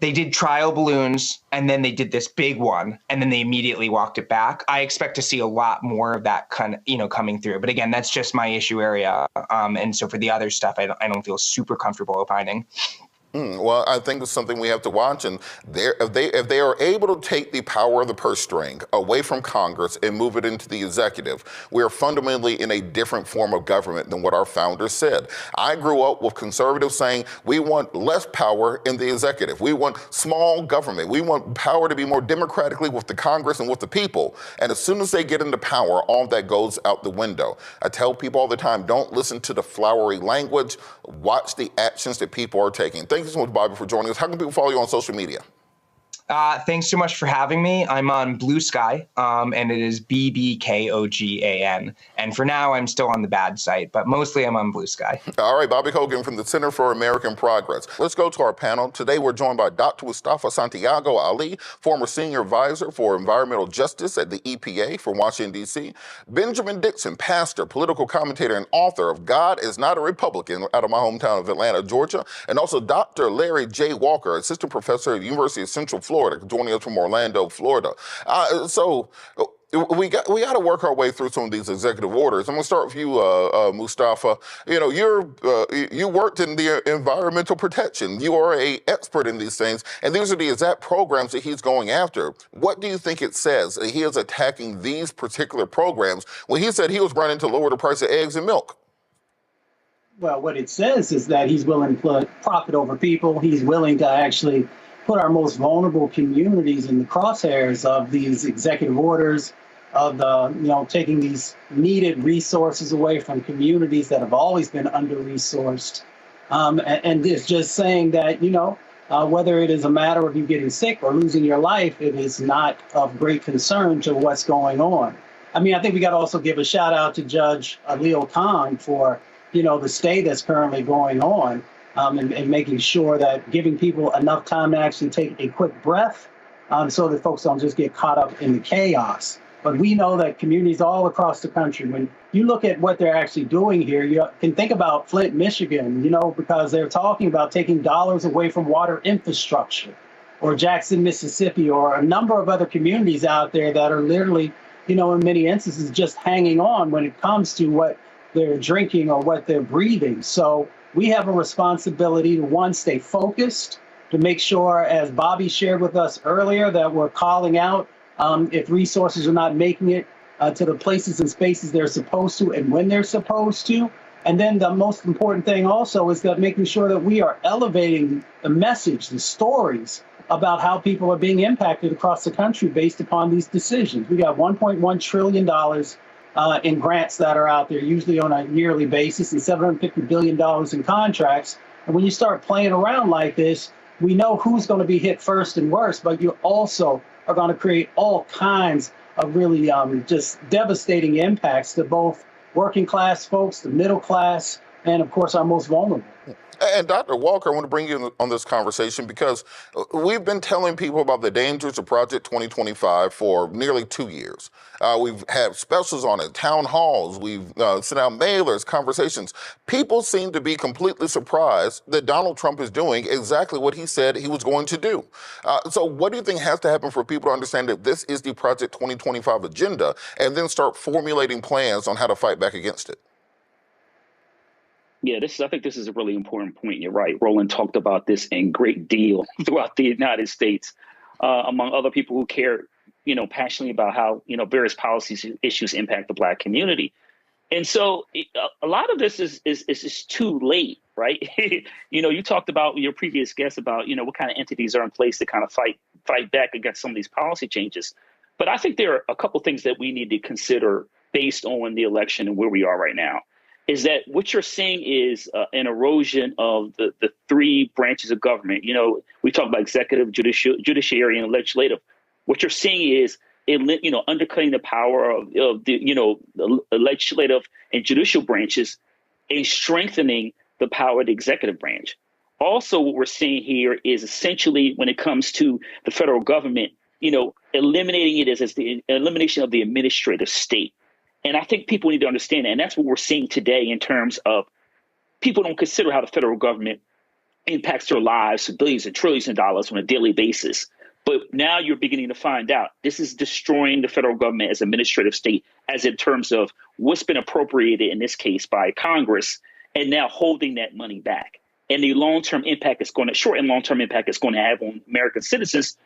They did trial balloons, and then they did this big one, and then they immediately walked it back. I expect to see a lot more of that kind of, coming through. But again, that's just my issue area. And so for the other stuff, I don't feel super comfortable opining. Well, I think it's something we have to watch, and if they are able to take the power of the purse string away from Congress and move it into the executive, we are fundamentally in a different form of government than what our founders said. I grew up with conservatives saying we want less power in the executive. We want small government. We want power to be more democratically with the Congress and with the people. And as soon as they get into power, all that goes out the window. I tell people all the time, don't listen to the flowery language. Watch the actions that people are taking. Thank you so much, Bobby, for joining us. How can people follow you on social media? Thanks so much for having me. I'm on Blue Sky, and it is BBKOGAN. And for now, I'm still on the bad site, but mostly I'm on Blue Sky. All right, Bobby Kogan from the Center for American Progress. Let's go to our panel. Today, we're joined by Dr. Mustafa Santiago Ali, former senior advisor for environmental justice at the EPA from Washington, D.C. Benjamin Dixon, pastor, political commentator, and author of God is Not a Republican out of my hometown of Atlanta, Georgia. And also Dr. Larry J. Walker, assistant professor at the University of Central Florida, joining us from Orlando, Florida. So we got to work our way through some of these executive orders. I'm going to start with you, Mustafa. You know, you worked in the environmental protection. You are an expert in these things, and these are the exact programs that he's going after. What do you think it says that he is attacking these particular programs when he said he was running to lower the price of eggs and milk? Well, what it says is that he's willing to put profit over people. He's willing to actually put our most vulnerable communities in the crosshairs of these executive orders, of the, taking these needed resources away from communities that have always been under-resourced. And it's just saying that, whether it is a matter of you getting sick or losing your life, it is not of great concern to what's going on. I mean, I think we got to also give a shout out to Judge Leo Khan for, the stay that's currently going on. And making sure that giving people enough time to actually take a quick breath so that folks don't just get caught up in the chaos. But we know that communities all across the country, when you look at what they're actually doing here, you can think about Flint, Michigan, because they're talking about taking dollars away from water infrastructure, or Jackson, Mississippi, or a number of other communities out there that are literally, in many instances, just hanging on when it comes to what they're drinking or what they're breathing. So we have a responsibility to, one, stay focused, to make sure, as Bobby shared with us earlier, that we're calling out if resources are not making it to the places and spaces they're supposed to and when they're supposed to. And then the most important thing also is that making sure that we are elevating the message, the stories about how people are being impacted across the country based upon these decisions. We got $1.1 trillion in grants that are out there, usually on a yearly basis, and $750 billion in contracts. And when you start playing around like this, we know who's going to be hit first and worst, but you also are going to create all kinds of really just devastating impacts to both working class folks, the middle class, and of course our most vulnerable. And Dr. Walker, I want to bring you on this conversation because we've been telling people about the dangers of Project 2025 for nearly 2 years. We've had specials on it, town halls, we've sent out mailers, conversations. People seem to be completely surprised that Donald Trump is doing exactly what he said he was going to do. So what do you think has to happen for people to understand that this is the Project 2025 agenda and then start formulating plans on how to fight back against it? Yeah, I think this is a really important point. You're right. Roland talked about this in great deal throughout the United States, among other people who care, passionately about how, various policies and issues impact the Black community. And so a lot of this is just too late, right? You talked about your previous guest about, what kind of entities are in place to kind of fight back against some of these policy changes. But I think there are a couple things that we need to consider based on the election and where we are right now. Is that what you're seeing is an erosion of the three branches of government. We talk about executive, judiciary, and legislative. What you're seeing is, undercutting the power of the legislative and judicial branches and strengthening the power of the executive branch. Also, what we're seeing here is essentially when it comes to the federal government, eliminating it as the elimination of the administrative state. And I think people need to understand that. And that's what we're seeing today in terms of people don't consider how the federal government impacts their lives, billions and trillions of dollars on a daily basis. But now you're beginning to find out this is destroying the federal government as administrative state, as in terms of what's been appropriated in this case by Congress, and now holding that money back. and the long-term impact it's going to, short and long-term impact it's going to have on American citizens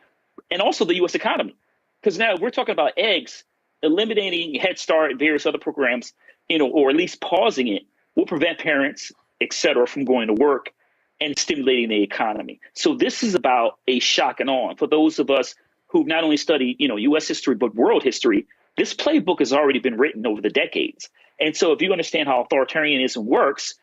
and also the U.S. economy. Because now we're talking about eggs, eliminating Head Start and various other programs, or at least pausing it, will prevent parents, et cetera, from going to work and stimulating the economy. So this is about a shock and awe. For those of us who not only study, U.S. history, but world history, this playbook has already been written over the decades. And so if you understand how authoritarianism works,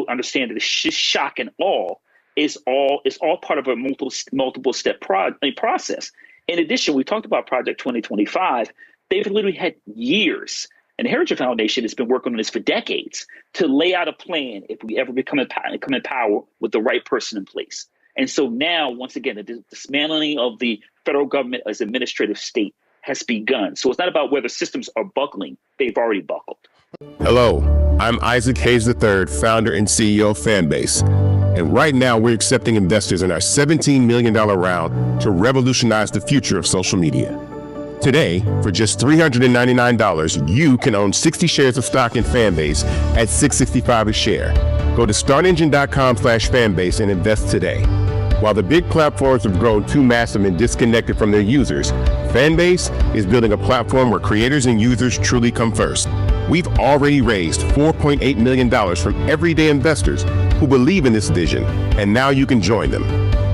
understand that the shock and awe is all part of a multiple step process. In addition, we talked about Project 2025. They've literally had years, and the Heritage Foundation has been working on this for decades, to lay out a plan if we ever come in power with the right person in place. And so now, once again, the dismantling of the federal government as administrative state has begun. So it's not about whether systems are buckling. They've already buckled. Hello, I'm Isaac Hayes III, founder and CEO of Fanbase. And right now we're accepting investors in our $17 million round to revolutionize the future of social media. Today, for just $399, you can own 60 shares of stock in Fanbase at $6.65 a share. Go to startengine.com/fanbase and invest today. While the big platforms have grown too massive and disconnected from their users, Fanbase is building a platform where creators and users truly come first. We've already raised $4.8 million from everyday investors who believe in this vision, and now you can join them.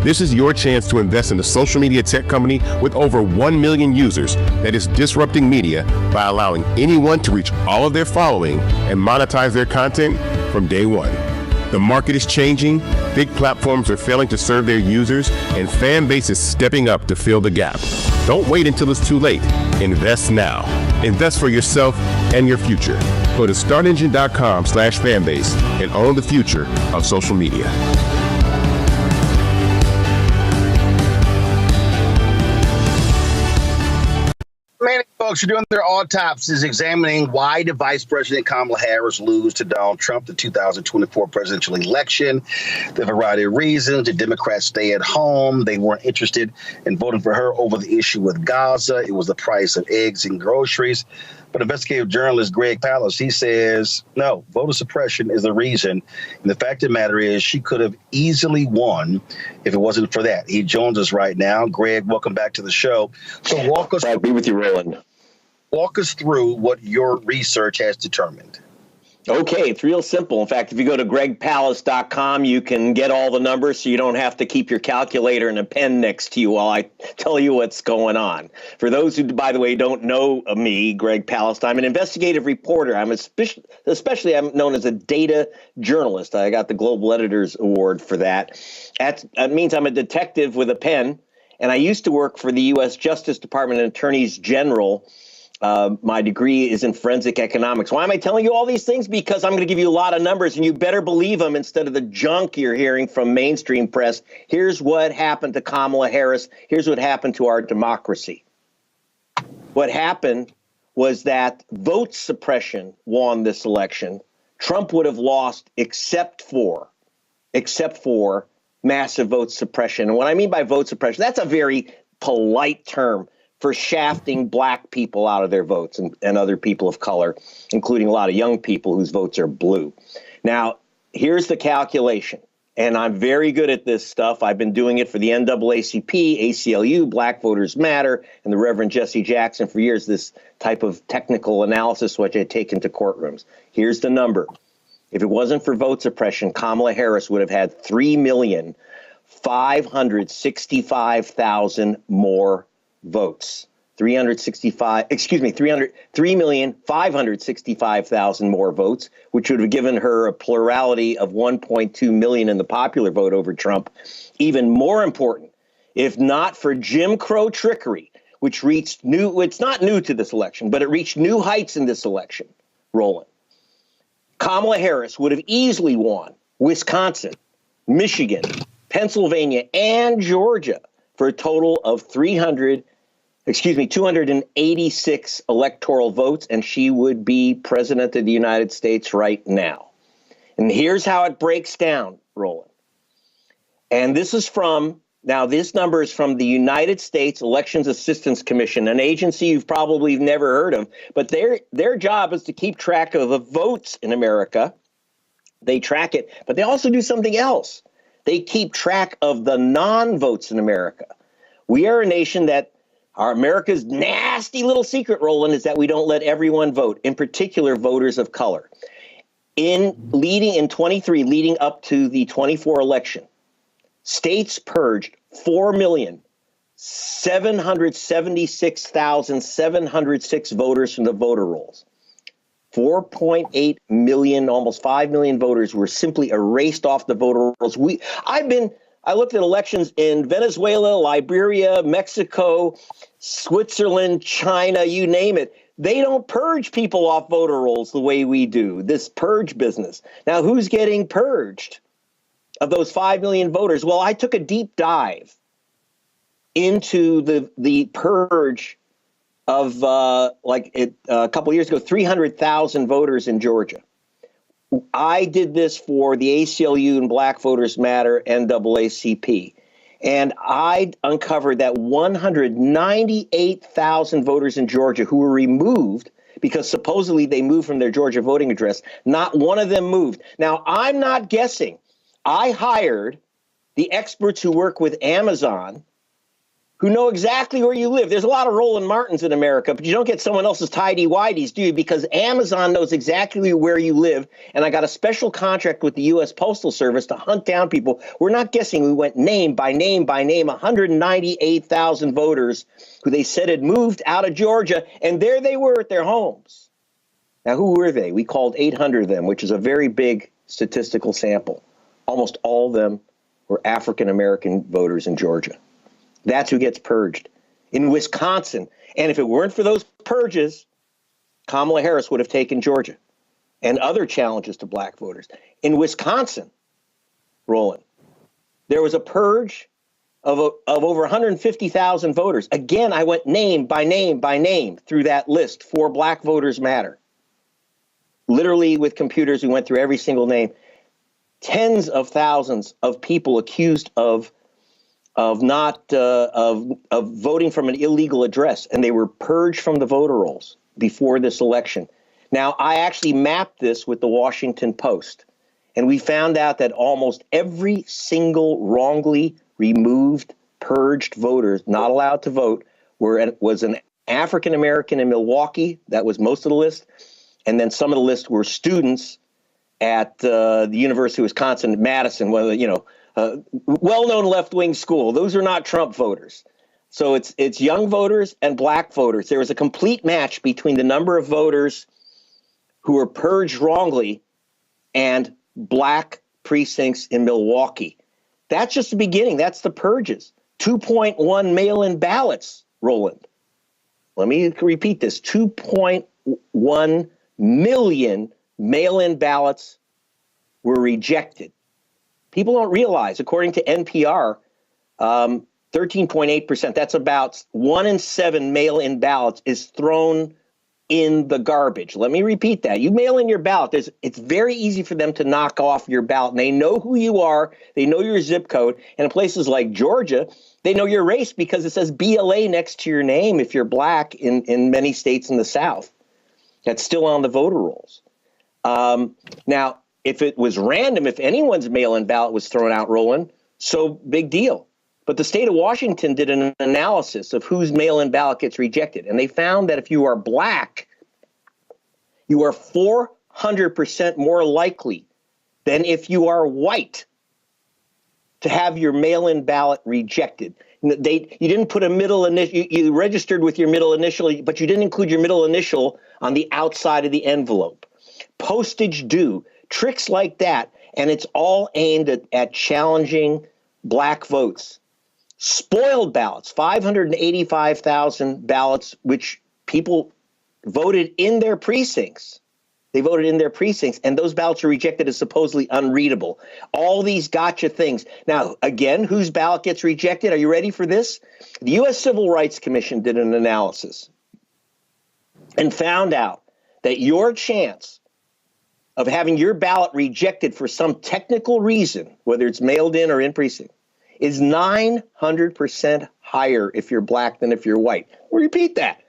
This is your chance to invest in a social media tech company with over 1 million users that is disrupting media by allowing anyone to reach all of their following and monetize their content from day one. The market is changing, big platforms are failing to serve their users, and Fanbase is stepping up to fill the gap. Don't wait until it's too late. Invest now. Invest for yourself and your future. Go to startengine.com/fanbase and own the future of social media. Many folks are doing their autopsies examining why did Vice President Kamala Harris lose to Donald Trump the 2024 presidential election. There are a variety of reasons. The Democrats stay at home. They weren't interested in voting for her over the issue with Gaza. It was the price of eggs and groceries. But investigative journalist Greg Palast, he says, no, voter suppression is the reason. And the fact of the matter is she could have easily won if it wasn't for that. He joins us right now. Greg, welcome back to the show. So walk us. I'll be with you, Roland. Walk us through what your research has determined. Okay, it's real simple. In fact, if you go to gregpalast.com, you can get all the numbers so you don't have to keep your calculator and a pen next to you while I tell you what's going on. For those who, by the way, don't know me, Greg Palast, I'm an investigative reporter. I'm especially I'm known as a data journalist. I got the Global Editors Award for that. That means I'm a detective with a pen, and I used to work for the U.S. Justice Department and Attorneys General. My degree is in forensic economics. Why am I telling you all these things? Because I'm going to give you a lot of numbers, and you better believe them instead of the junk you're hearing from mainstream press. Here's what happened to Kamala Harris. Here's what happened to our democracy. What happened was that vote suppression won this election. Trump would have lost except for massive vote suppression. And what I mean by vote suppression, that's a very polite term for shafting black people out of their votes and other people of color, including a lot of young people whose votes are blue. Now, here's the calculation, and I'm very good at this stuff. I've been doing it for the NAACP, ACLU, Black Voters Matter, and the Reverend Jesse Jackson for years, this type of technical analysis which I take into courtrooms. Here's the number. If it wasn't for vote suppression, Kamala Harris would have had 3,565,000 more votes. 3,565,000 more votes, which would have given her a plurality of 1.2 million in the popular vote over Trump. Even more important, if not for Jim Crow trickery, which reached it's not new to this election, but it reached new heights in this election, Roland. Kamala Harris would have easily won Wisconsin, Michigan, Pennsylvania, and Georgia for a total of 286 electoral votes, and she would be president of the United States right now. And here's how it breaks down, Roland. And this number is from the United States Elections Assistance Commission, an agency you've probably never heard of, but their job is to keep track of the votes in America They track it, but they also do something else. They keep track of the non-votes in America. We are a nation that America's nasty little secret, Roland, is that we don't let everyone vote, in particular voters of color. In 23, leading up to the 24 election, states purged 4,776,706 voters from the voter rolls. 4.8 million, almost 5 million voters were simply erased off the voter rolls. I looked at elections in Venezuela, Liberia, Mexico, Switzerland, China, you name it. They don't purge people off voter rolls the way we do, this purge business. Now, who's getting purged of those 5 million voters? Well, I took a deep dive into the purge of a couple of years ago, 300,000 voters in Georgia. I did this for the ACLU and Black Voters Matter, NAACP, and I uncovered that 198,000 voters in Georgia who were removed because supposedly they moved from their Georgia voting address. Not one of them moved. Now, I'm not guessing. I hired the experts who work with Amazon who know exactly where you live. There's a lot of Roland Martins in America, but you don't get someone else's tidy-whities, do you? Because Amazon knows exactly where you live, and I got a special contract with the U.S. Postal Service to hunt down people. We're not guessing. We went name by name by name, 198,000 voters who they said had moved out of Georgia, and there they were at their homes. Now, who were they? We called 800 of them, which is a very big statistical sample. Almost all of them were African-American voters in Georgia. That's who gets purged. In Wisconsin, and if it weren't for those purges, Kamala Harris would have taken Georgia and other challenges to black voters. In Wisconsin, Roland, there was a purge of over 150,000 voters. Again, I went name by name by name through that list for Black Voters Matter. Literally with computers, we went through every single name. Tens of thousands of people accused of voting from an illegal address, and they were purged from the voter rolls before this election. Now, I actually mapped this with the Washington Post, and we found out that almost every single wrongly removed, purged voter not allowed to vote was an African American in Milwaukee. That was most of the list, and then some of the list were students at the University of Wisconsin, Madison, well-known left-wing school. Those are not Trump voters. So it's young voters and black voters. There was a complete match between the number of voters who were purged wrongly and black precincts in Milwaukee. That's just the beginning. That's the purges. 2.1 mail-in ballots, Roland. Let me repeat this. 2.1 million mail-in ballots were rejected. People don't realize, according to NPR, 13.8%, that's about 1 in 7 mail-in ballots is thrown in the garbage. Let me repeat that. You mail in your ballot, it's very easy for them to knock off your ballot. And they know who you are. They know your zip code. And in places like Georgia, they know your race because it says BLA next to your name if you're black in many states in the South. That's still on the voter rolls. Now, if it was random, if anyone's mail-in ballot was thrown out, Roland, so big deal. But the state of Washington did an analysis of whose mail-in ballot gets rejected. And they found that if you are black, you are 400% more likely than if you are white to have your mail-in ballot rejected. You didn't put a middle initial, you registered with your middle initial, but you didn't include your middle initial on the outside of the envelope. Postage due. Tricks like that, and it's all aimed at challenging black votes. Spoiled ballots, 585,000 ballots, which people voted in their precincts. They voted in their precincts, and those ballots are rejected as supposedly unreadable. All these gotcha things. Now, again, whose ballot gets rejected? Are you ready for this? The U.S. Civil Rights Commission did an analysis and found out that your chance of having your ballot rejected for some technical reason, whether it's mailed in or in precinct, is 900% higher if you're black than if you're white. Repeat that.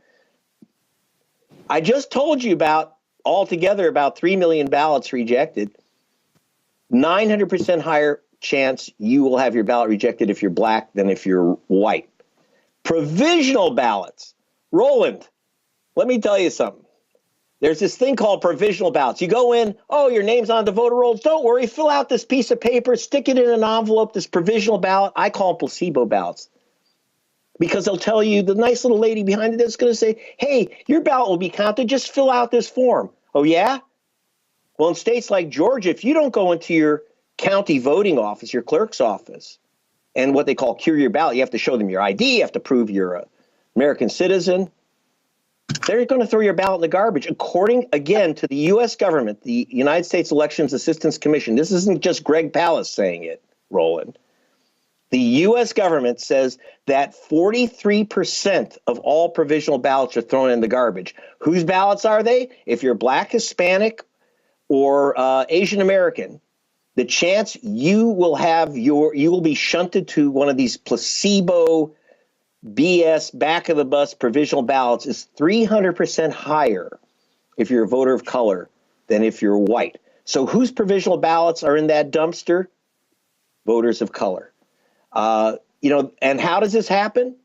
I just told you about altogether about 3 million ballots rejected. 900% higher chance you will have your ballot rejected if you're black than if you're white. Provisional ballots. Roland, let me tell you something. There's this thing called provisional ballots. You go in, oh, your name's on the voter rolls. Don't worry, fill out this piece of paper, stick it in an envelope, this provisional ballot. I call them placebo ballots. Because they'll tell you, the nice little lady behind it is going to say, hey, your ballot will be counted, just fill out this form. Oh, yeah? Well, in states like Georgia, if you don't go into your county voting office, your clerk's office, and what they call cure your ballot, you have to show them your ID, you have to prove you're an American citizen. They're going to throw your ballot in the garbage, according, again, to the U.S. government, the United States Elections Assistance Commission. This isn't just Greg Palast saying it, Roland. The U.S. government says that 43% of all provisional ballots are thrown in the garbage. Whose ballots are they? If you're black, Hispanic, or Asian American, the chance you will be shunted to one of these placebo BS back of the bus provisional ballots is 300% higher if you're a voter of color than if you're white. So whose provisional ballots are in that dumpster? Voters of color. And how does this happen?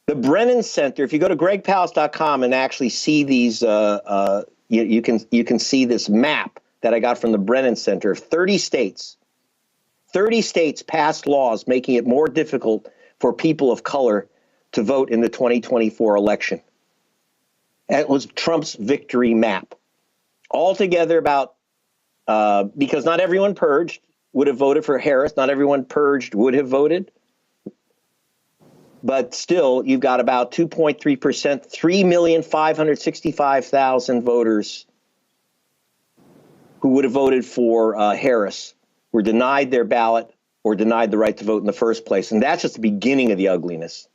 The Brennan Center, if you go to gregpalast.com and actually see these, you can see this map that I got from the Brennan Center. 30 states passed laws making it more difficult for people of color to vote in the 2024 election. That was Trump's victory map. Altogether about, because not everyone purged would have voted for Harris, not everyone purged would have voted, but still you've got about 2.3%, 3,565,000 voters who would have voted for Harris were denied their ballot or denied the right to vote in the first place. And that's just the beginning of the ugliness.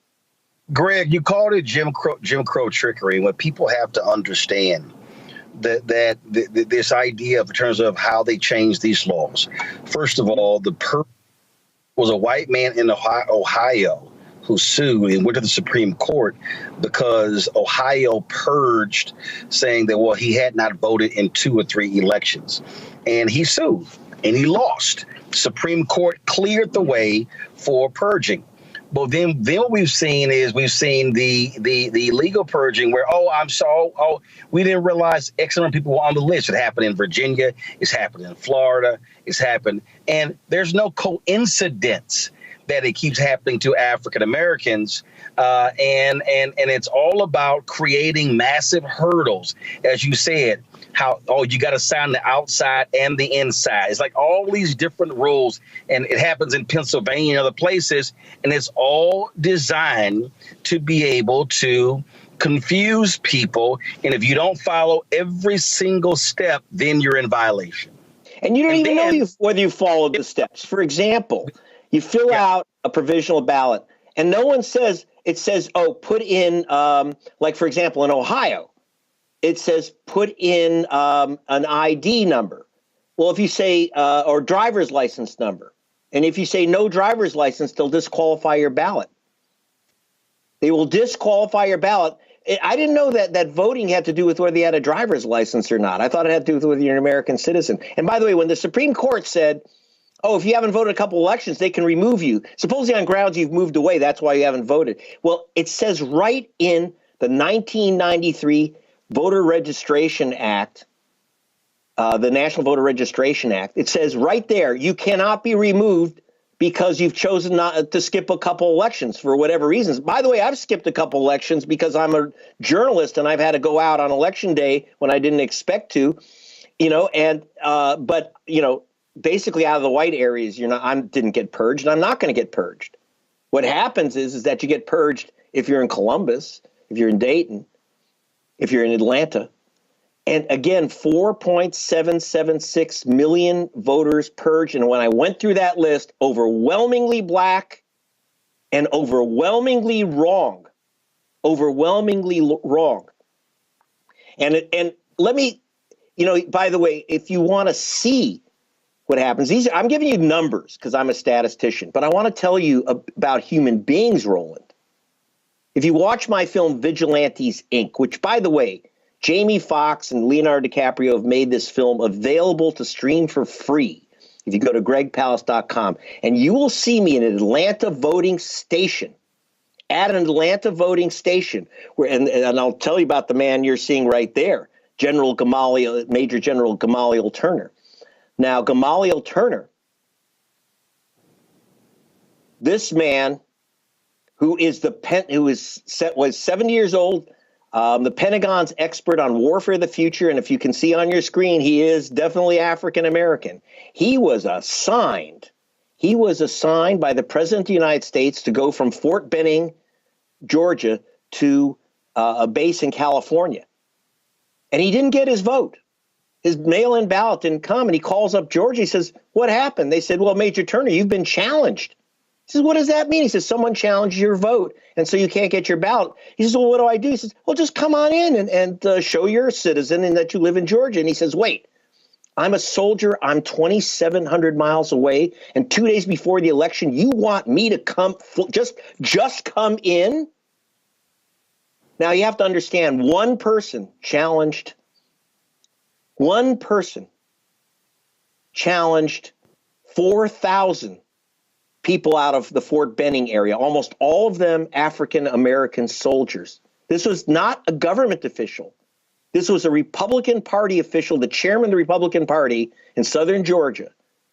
Greg, you called it Jim Crow trickery. When people have to understand that this idea in terms of how they changed these laws. First of all, was a white man in Ohio who sued and went to the Supreme Court because Ohio purged, saying that, well, he had not voted in 2 or 3 elections. And he sued and he lost. Supreme Court cleared the way for purging. But then what we've seen the legal purging where, we didn't realize X number of people were on the list. It happened in Virginia. It's happened in Florida. It's happened. And there's no coincidence that it keeps happening to African Americans. And it's all about creating massive hurdles. As you said, you got to sign the outside and the inside. It's like all these different rules, and it happens in Pennsylvania and other places, and it's all designed to be able to confuse people. And if you don't follow every single step, then you're in violation. And you don't even know whether you followed the steps. For example, you fill out a provisional ballot, and no one says, put in, like, for example, in Ohio, it says put in an ID number. Well, if you say, or driver's license number, and if you say no driver's license, they'll disqualify your ballot. They will disqualify your ballot. I didn't know that voting had to do with whether you had a driver's license or not. I thought it had to do with whether you're an American citizen. And by the way, when the Supreme Court said, if you haven't voted a couple elections, they can remove you, supposedly on grounds you've moved away, that's why you haven't voted. Well, it says right in the 1993 Voter Registration Act, the National Voter Registration Act, it says right there, you cannot be removed because you've chosen not to skip a couple elections for whatever reasons. By the way, I've skipped a couple elections because I'm a journalist and I've had to go out on election day when I didn't expect to, but basically out of the white areas, I didn't get purged and I'm not going to get purged. What happens is that you get purged if you're in Columbus, if you're in Dayton, if you're in Atlanta. And again, 4.776 million voters purged. And when I went through that list, overwhelmingly black and overwhelmingly wrong. Overwhelmingly wrong. And let me, by the way, if you want to see what happens, I'm giving you numbers because I'm a statistician, but I want to tell you about human beings, Roland. If you watch my film Vigilantes, Inc., which, by the way, Jamie Foxx and Leonardo DiCaprio have made this film available to stream for free if you go to gregpalast.com, and you will see me in an Atlanta voting station, at an Atlanta voting station, where, and I'll tell you about the man you're seeing right there, Major General Gamaliel Turner. Now, Gamaliel Turner, this man who was 70 years old, the Pentagon's expert on warfare of the future, and if you can see on your screen, he is definitely African American. He was assigned by the President of the United States to go from Fort Benning, Georgia, to a base in California. And he didn't get his vote. His mail-in ballot didn't come, and he calls up Georgia. He says, what happened? They said, well, Major Turner, you've been challenged. He says, what does that mean? He says, someone challenged your vote, and so you can't get your ballot. He says, well, what do I do? He says, well, just come on in and show you're a citizen and that you live in Georgia. And he says, wait, I'm a soldier. I'm 2,700 miles away, and 2 days before the election, you want me to come, just come in? Now, you have to understand, one person challenged 4,000 people out of the Fort Benning area, almost all of them African-American soldiers. This was not a government official. This was a Republican Party official, the chairman of the Republican Party in southern Georgia.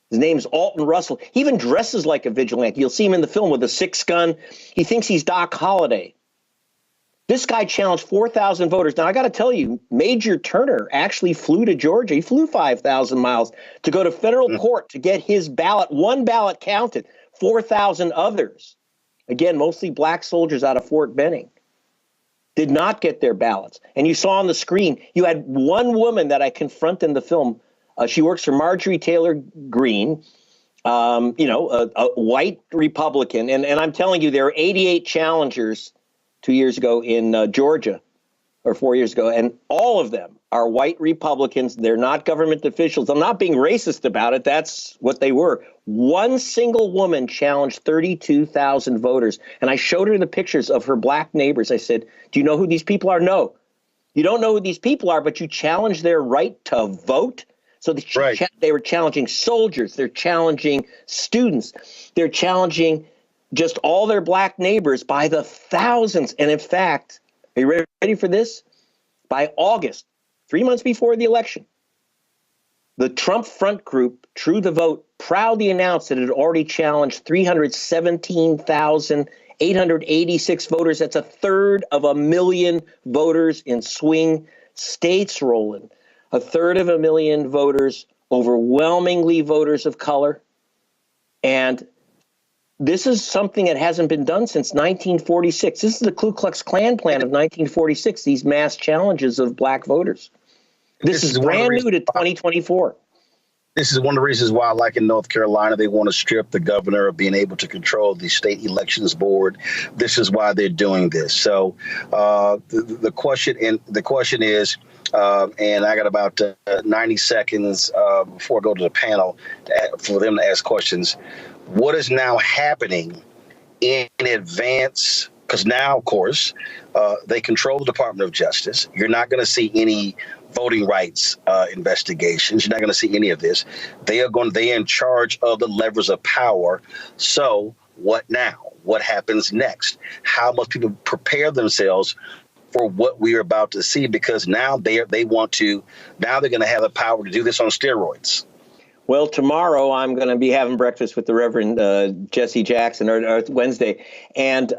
His name's Alton Russell. He even dresses like a vigilante. You'll see him in the film with a 6-gun. He thinks he's Doc Holliday. This guy challenged 4,000 voters. Now, I got to tell you, Major Turner actually flew to Georgia. He flew 5,000 miles to go to federal court to get his ballot, one ballot counted. 4,000 others, again, mostly black soldiers out of Fort Benning, did not get their ballots. And you saw on the screen, you had one woman that I confront in the film. She works for Marjorie Taylor Greene, a white Republican. And I'm telling you, there were 88 challengers 2 years ago in Georgia, or 4 years ago, and all of them are white Republicans. They're not government officials. I'm not being racist about it. That's what they were. One single woman challenged 32,000 voters, and I showed her the pictures of her black neighbors. I said, do you know who these people are? No, you don't know who these people are, but you challenge their right to vote. So they were challenging soldiers. They're challenging students. They're challenging just all their black neighbors by the thousands. And in fact, are you ready for this? By August, 3 months before the election, the Trump front group, True the Vote, proudly announced that it had already challenged 317,886 voters. That's 1/3 of a million voters in swing states, Roland. 1/3 of a million voters, overwhelmingly voters of color. And this is something that hasn't been done since 1946. This is the Ku Klux Klan plan of 1946, these mass challenges of black voters. This is brand new to 2024. This is one of the reasons why, like in North Carolina, they want to strip the governor of being able to control the state elections board. This is why they're doing this. So the question is, and I got about 90 seconds before I go to the panel for them to ask questions. What is now happening in advance? Because now, of course, they control the Department of Justice. You're not going to see any voting rights investigations. You're not going to see any of this. They're in charge of the levers of power. So what now? What happens next? How must people prepare themselves for what we are about to see? Because now they're going to have the power to do this on steroids. Well, tomorrow I'm going to be having breakfast with the Reverend Jesse Jackson, or Wednesday, and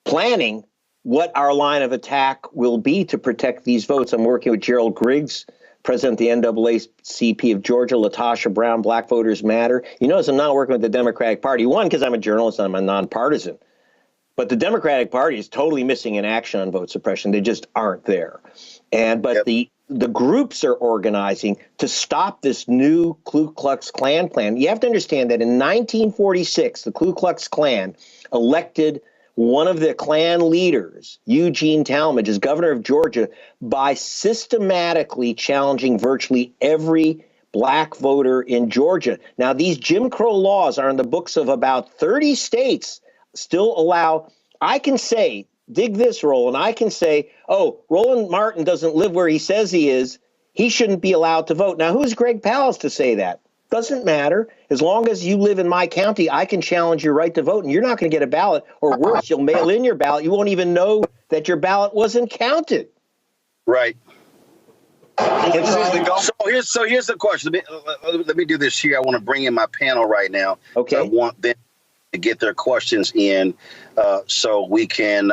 planning what our line of attack will be to protect these votes. I'm working with Gerald Griggs, president of the NAACP of Georgia, Latasha Brown, Black Voters Matter. You notice I'm not working with the Democratic Party. One, because I'm a journalist and I'm a nonpartisan. But the Democratic Party is totally missing in action on vote suppression. They just aren't there. But the groups are organizing to stop this new Ku Klux Klan plan. You have to understand that in 1946, the Ku Klux Klan elected one of the Klan leaders, Eugene Talmadge, as governor of Georgia by systematically challenging virtually every black voter in Georgia. Now, these Jim Crow laws are in the books of about 30 states, still allow, I can say, dig this, Roland, I can say, oh, Roland Martin doesn't live where he says he is. He shouldn't be allowed to vote. Now, who's Greg Palast to say that? Doesn't matter. As long as you live in my county, I can challenge your right to vote, and you're not going to get a ballot. Or worse, you'll mail in your ballot. You won't even know that your ballot wasn't counted. Right. So here's the question. Let me do this here. I want to bring in my panel right now. Okay. I want them to get their questions in, so we can,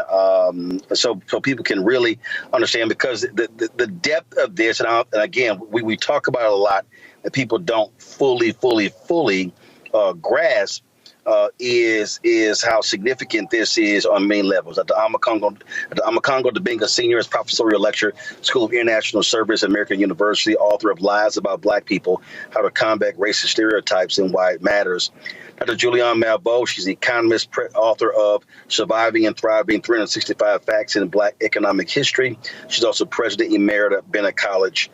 so people can really understand, because the depth of this, and again, we talk about it a lot, that people don't fully grasp. Is how significant this is on many levels. At the Amakongo Dibinga Senior Professorial Lecturer, School of International Service, American University, author of Lies About Black People, How to Combat Racist Stereotypes and Why It Matters. Dr. Julianne Malveaux, she's an economist, author of Surviving and Thriving, 365 Facts in Black Economic History. She's also President Emerita at Bennett College.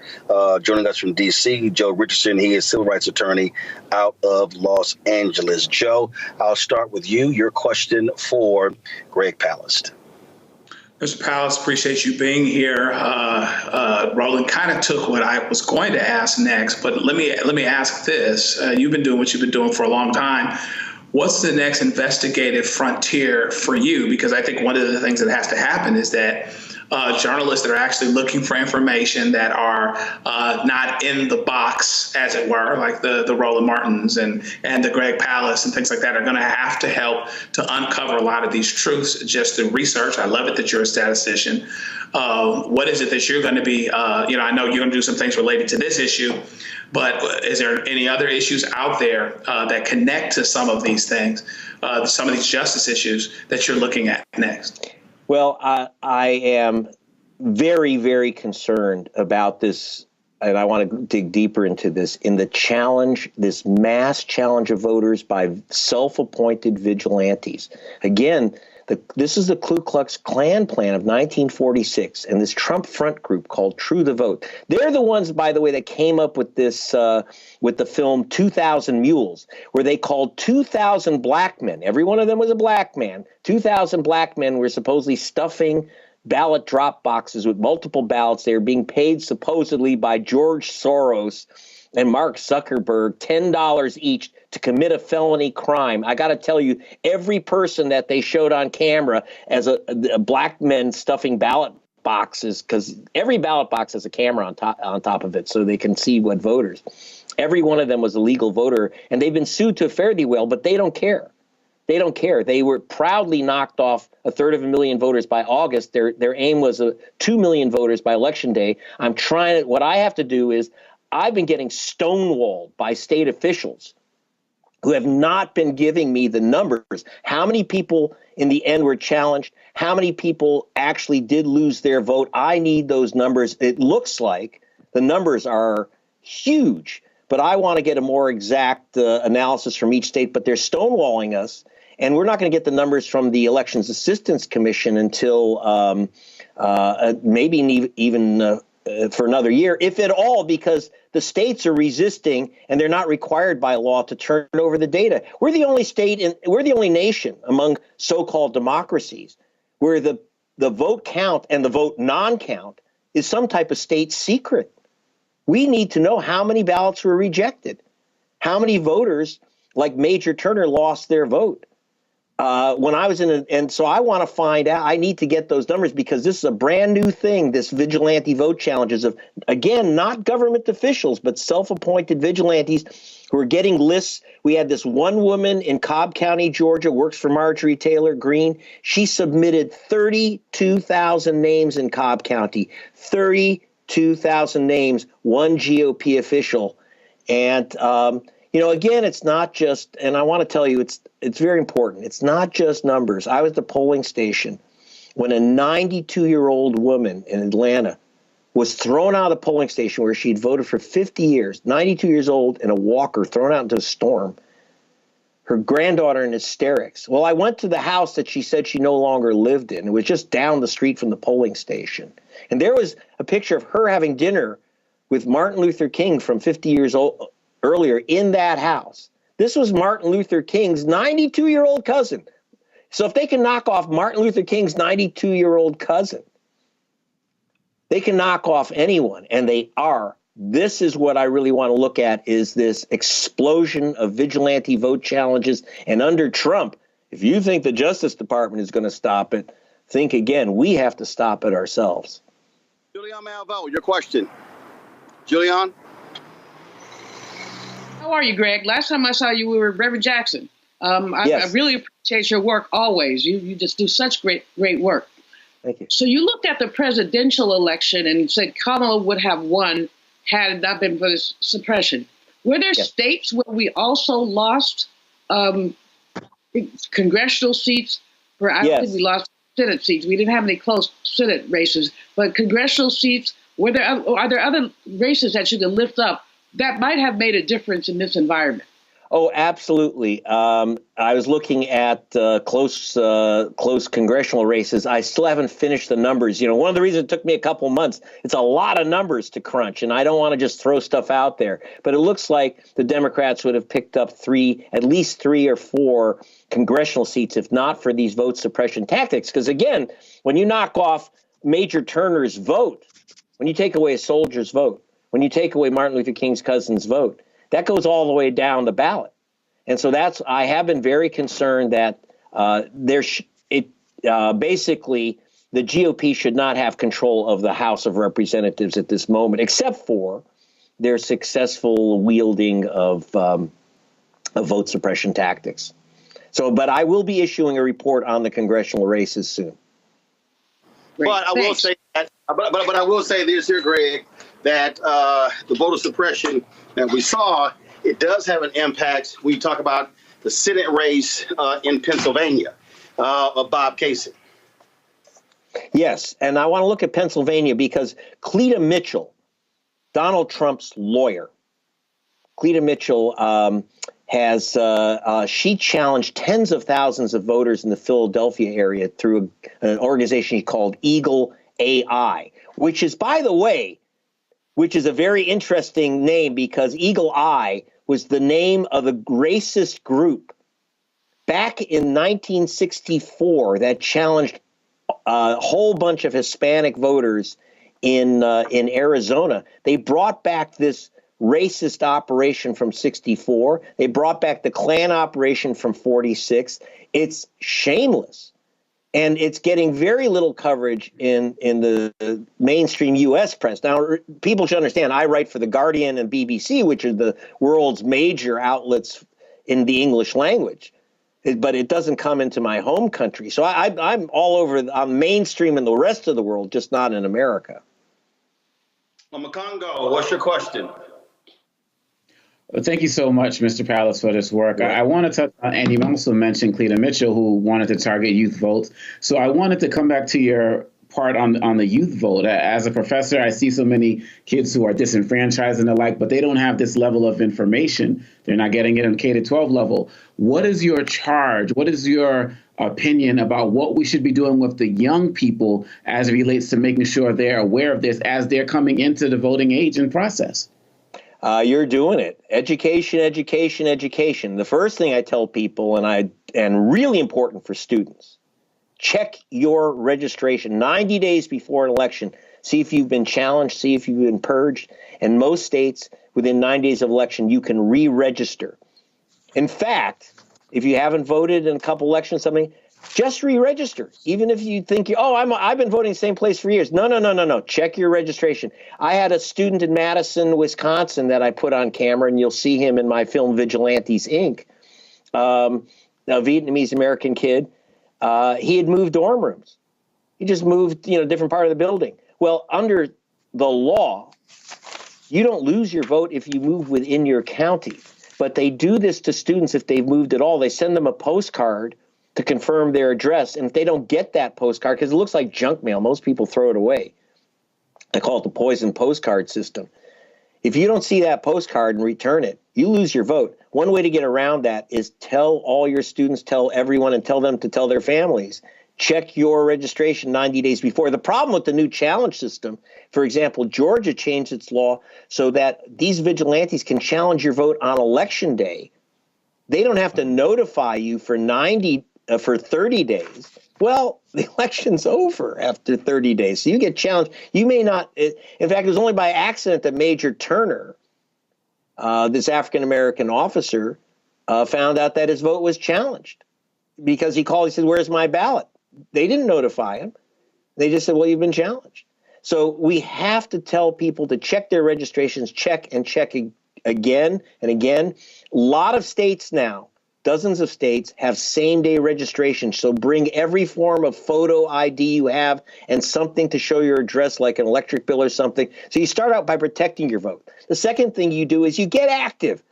Joining us from D.C., Joe Richardson. He is civil rights attorney out of Los Angeles. Joe, I'll start with you. Your question for Greg Palast. Mr. Palast, appreciate you being here. Roland kind of took what I was going to ask next, but let me ask this. You've been doing what you've been doing for a long time. What's the next investigative frontier for you? Because I think one of the things that has to happen is that journalists that are actually looking for information that are not in the box, as it were, like the Roland Martins and the Greg Palast and things like that, are going to have to help to uncover a lot of these truths just through research. I love it that you're a statistician. What is it that you're going to be, I know you're going to do some things related to this issue, but is there any other issues out there that connect to some of these things, some of these justice issues that you're looking at next? Well, I am very, very concerned about this, and I want to dig deeper into this, in the challenge, this mass challenge of voters by self-appointed vigilantes. Again, this is the Ku Klux Klan plan of 1946 and this Trump front group called True the Vote. They're the ones, by the way, that came up with this, with the film 2,000 Mules, where they called 2,000 black men. Every one of them was a black man. 2,000 black men were supposedly stuffing ballot drop boxes with multiple ballots. They were being paid supposedly by George Soros and Mark Zuckerberg $10 each to commit a felony crime. I got to tell you, every person that they showed on camera as a black men stuffing ballot boxes, because every ballot box has a camera on top of it so they can see what voters. Every one of them was a legal voter, and they've been sued to fare thee well, but they don't care. They don't care. They were proudly knocked off 1/3 voters by August. Their aim was 2 million voters by Election Day. What I have to do is, I've been getting stonewalled by state officials who have not been giving me the numbers. How many people in the end were challenged? How many people actually did lose their vote? I need those numbers. It looks like the numbers are huge, but I want to get a more exact analysis from each state. But they're stonewalling us, and we're not going to get the numbers from the Elections Assistance Commission until maybe even for another year, if at all, because the states are resisting and they're not required by law to turn over the data. We're the only we're the only nation among so-called democracies where the vote count and the vote non-count is some type of state secret. We need to know how many ballots were rejected, how many voters like Major Turner lost their vote. When I was and so I want to find out. I need to get those numbers, because this is a brand new thing, this vigilante vote challenges of, again, not government officials, but self-appointed vigilantes who are getting lists. We had this one woman in Cobb County, Georgia, works for Marjorie Taylor Greene. She submitted 32,000 names in Cobb County, 32,000 names, one GOP official. And, again, it's not just, and I want to tell you, it's very important. It's not just numbers. I was at the polling station when a 92-year-old woman in Atlanta was thrown out of the polling station where she'd voted for 50 years, 92 years old, in a walker, thrown out into a storm. Her granddaughter in hysterics. Well, I went to the house that she said she no longer lived in. It was just down the street from the polling station. And there was a picture of her having dinner with Martin Luther King from 50 years old earlier in that house. This was Martin Luther King's 92-year-old cousin. So if they can knock off Martin Luther King's 92-year-old cousin, they can knock off anyone, and they are this is what I really want to look at, is this explosion of vigilante vote challenges. And under Trump, if you think the Justice Department is going to stop it, think again. We have to stop it ourselves. Julian Malvo, your question. Julian? How are you, Greg? Last time I saw you, we were Reverend Jackson. Yes. I really appreciate your work always. You just do such great work. Thank you. So you looked at the presidential election and said Kamala would have won had it not been for this suppression. Were there states where we also lost congressional seats? I don't think we lost Senate seats. We didn't have any close Senate races, but congressional seats. Are there other races that you can lift up that might have made a difference in this environment? Oh, absolutely. I was looking at close congressional races. I still haven't finished the numbers. One of the reasons it took me a couple months, it's a lot of numbers to crunch, and I don't want to just throw stuff out there. But it looks like the Democrats would have picked up at least 3 or 4 congressional seats, if not for these vote suppression tactics. Because again, when you knock off Major Turner's vote, when you take away a soldier's vote, when you take away Martin Luther King's cousin's vote, that goes all the way down the ballot. And so I have been very concerned that basically the GOP should not have control of the House of Representatives at this moment, except for their successful wielding of vote suppression tactics. But I will be issuing a report on the congressional races soon. But I will say that, but I will say this here, Greg, that the voter suppression that we saw, it does have an impact when you talk about the Senate race in Pennsylvania of Bob Casey. Yes, and I want to look at Pennsylvania because Cleta Mitchell, Donald Trump's lawyer, Cleta Mitchell she challenged tens of thousands of voters in the Philadelphia area through an organization called Eagle AI, which is, by the way, a very interesting name because Eagle Eye was the name of a racist group back in 1964 that challenged a whole bunch of Hispanic voters in Arizona. They brought back this racist operation from 64. They brought back the Klan operation from 46. It's shameless. And it's getting very little coverage in the mainstream U.S. press. Now, people should understand, I write for The Guardian and BBC, which are the world's major outlets in the English language. But it doesn't come into my home country. So I'm all over, I'm mainstream in the rest of the world, just not in America. Congo, what's your question? Well, thank you so much, Mr. Palace, for this work. I want to touch on, and you also mentioned Cleta Mitchell, who wanted to target youth votes. So I wanted to come back to your part on the youth vote. As a professor, I see so many kids who are disenfranchised and the like, but they don't have this level of information. They're not getting it on K-12 level. What is your charge? What is your opinion about what we should be doing with the young people as it relates to making sure they're aware of this as they're coming into the voting age and process? You're doing it. Education, education, education. The first thing I tell people, and really important for students, check your registration 90 days before an election. See if you've been challenged, see if you've been purged. In most states, within 9 days of election, you can re-register. In fact, if you haven't voted in a couple elections, just re-register. Even if you think, I've been voting the same place for years. No. Check your registration. I had a student in Madison, Wisconsin that I put on camera, and you'll see him in my film Vigilantes, Inc., a Vietnamese-American kid. He had moved dorm rooms. He just moved, different part of the building. Well, under the law, you don't lose your vote if you move within your county. But they do this to students if they've moved at all. They send them a postcard to confirm their address. And if they don't get that postcard, because it looks like junk mail, most people throw it away. I call it the poison postcard system. If you don't see that postcard and return it, you lose your vote. One way to get around that is tell all your students, tell everyone, and tell them to tell their families. Check your registration 90 days before. The problem with the new challenge system, for example, Georgia changed its law so that these vigilantes can challenge your vote on election day. They don't have to notify you for 30 days. Well, The election's over after 30 days. So you get challenged. You may not. In fact, it was only by accident that Major Turner, this African-American officer, found out that his vote was challenged because he called. He said, "Where's my ballot?" They didn't notify him. They just said, "Well, you've been challenged." So we have to tell people to check their registrations, check and check again and again. A lot of states now, dozens of states, have same-day registration. So bring every form of photo ID you have and something to show your address, like an electric bill or something. So you start out by protecting your vote. The second thing you do is you get active.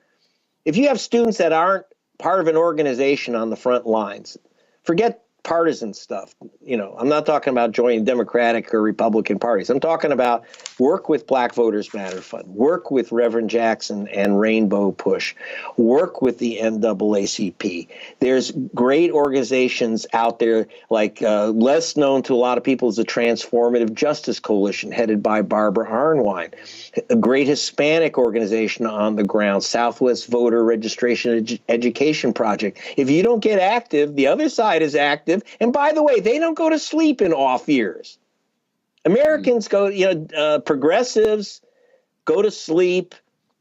If you have students that aren't part of an organization on the front lines, forget partisan stuff. I'm not talking about joining Democratic or Republican parties. I'm talking about work with Black Voters Matter Fund, work with Reverend Jackson and Rainbow Push, work with the NAACP. There's great organizations out there, like less known to a lot of people is the Transformative Justice Coalition, headed by Barbara Arnwine. A great Hispanic organization on the ground, Southwest Voter Registration Education Project. If you don't get active, the other side is active. And by the way, they don't go to sleep in off years. Americans go, progressives go to sleep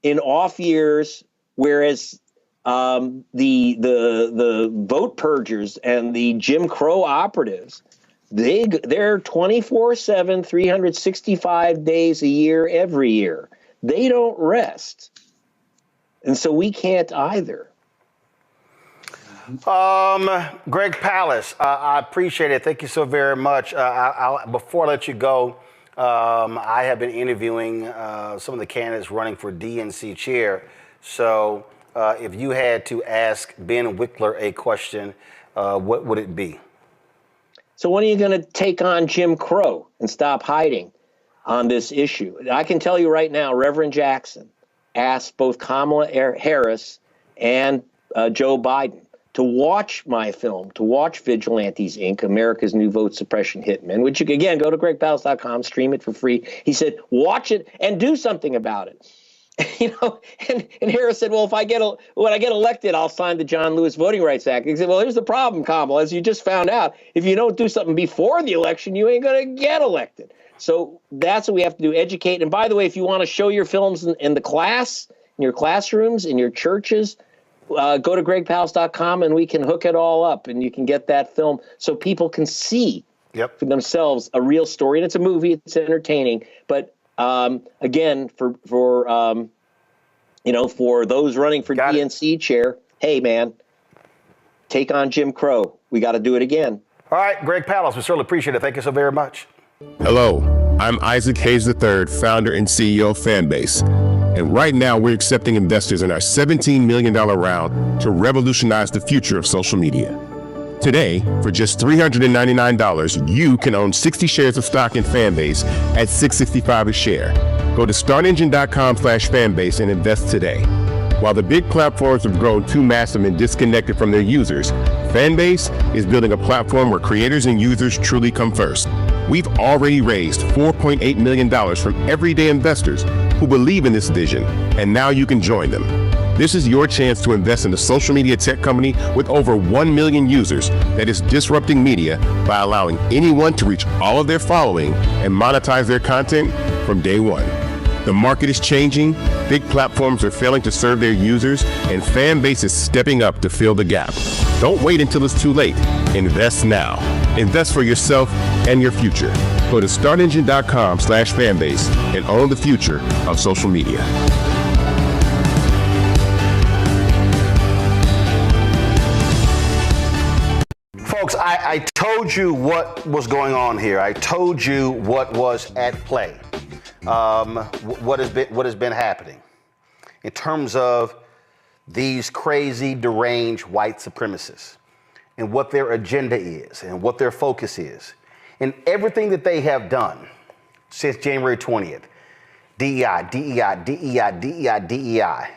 in off years, whereas the vote purgers and the Jim Crow operatives, they're 24/7, 365 days a year, every year. They don't rest. And so we can't either. Greg Palast, I appreciate it. Thank you so very much. Before I let you go, I have been interviewing some of the candidates running for DNC chair. So if you had to ask Ben Wickler a question, what would it be? So when are you going to take on Jim Crow and stop hiding on this issue? I can tell you right now, Reverend Jackson asked both Kamala Harris and Joe Biden to watch my film, to watch Vigilantes, Inc., America's New Vote Suppression Hitmen, which you can, again, go to gregpalast.com, stream it for free. He said, watch it and do something about it. And Harris said, well, when I get elected, I'll sign the John Lewis Voting Rights Act. He said, well, here's the problem, Kamala, as you just found out. If you don't do something before the election, you ain't going to get elected. So that's what we have to do, educate. And by the way, if you want to show your films in the class, in your classrooms, in your churches, go to gregpalast.com and we can hook it all up and you can get that film so people can see for themselves a real story. And it's a movie, it's entertaining. But again, for those running for DNC chair, hey, man, take on Jim Crow. We got to do it again. All right, Greg Palast, we certainly appreciate it. Thank you so very much. Hello, I'm Isaac Hayes III, founder and CEO of Fanbase. And right now, we're accepting investors in our $17 million round to revolutionize the future of social media. Today, for just $399, you can own 60 shares of stock in Fanbase at $665 a share. Go to startengine.com/fanbase and invest today. While the big platforms have grown too massive and disconnected from their users, Fanbase is building a platform where creators and users truly come first. We've already raised $4.8 million from everyday investors who believe in this vision, and now you can join them. This is your chance to invest in a social media tech company with over 1 million users that is disrupting media by allowing anyone to reach all of their following and monetize their content from day one. The market is changing, big platforms are failing to serve their users, and Fanbase is stepping up to fill the gap. Don't wait until it's too late. Invest now. Invest for yourself and your future. Go to startengine.com/fanbase and own the future of social media. Folks, I told you what was going on here. I told you what was at play. What has been happening in terms of these crazy, deranged white supremacists and what their agenda is and what their focus is and everything that they have done since January 20th. DEI, DEI, DEI, DEI, DEI.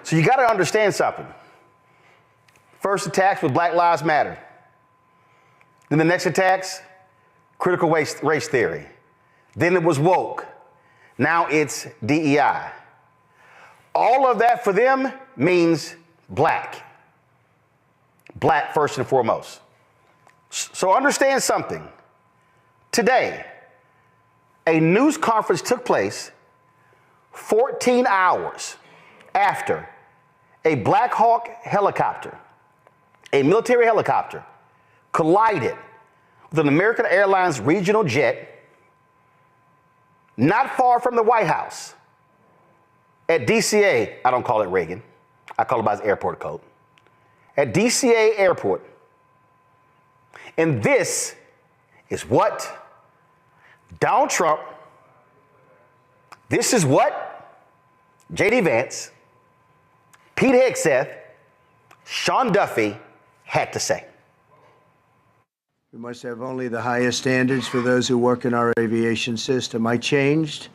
So you got to understand something. First attacks with Black Lives Matter. Then the next attacks, critical race theory. Then it was woke. Now it's DEI. All of that for them means black. Black first and foremost. So understand something. Today, a news conference took place 14 hours after a Black Hawk helicopter, a military helicopter, collided with an American Airlines regional jet not far from the White House at DCA. I don't call it Reagan. I call it by its airport code. At DCA Airport. And this is what Donald Trump, this is what J.D. Vance, Pete Hegseth, Sean Duffy had to say. We must have only the highest standards for those who work in our aviation system. I changed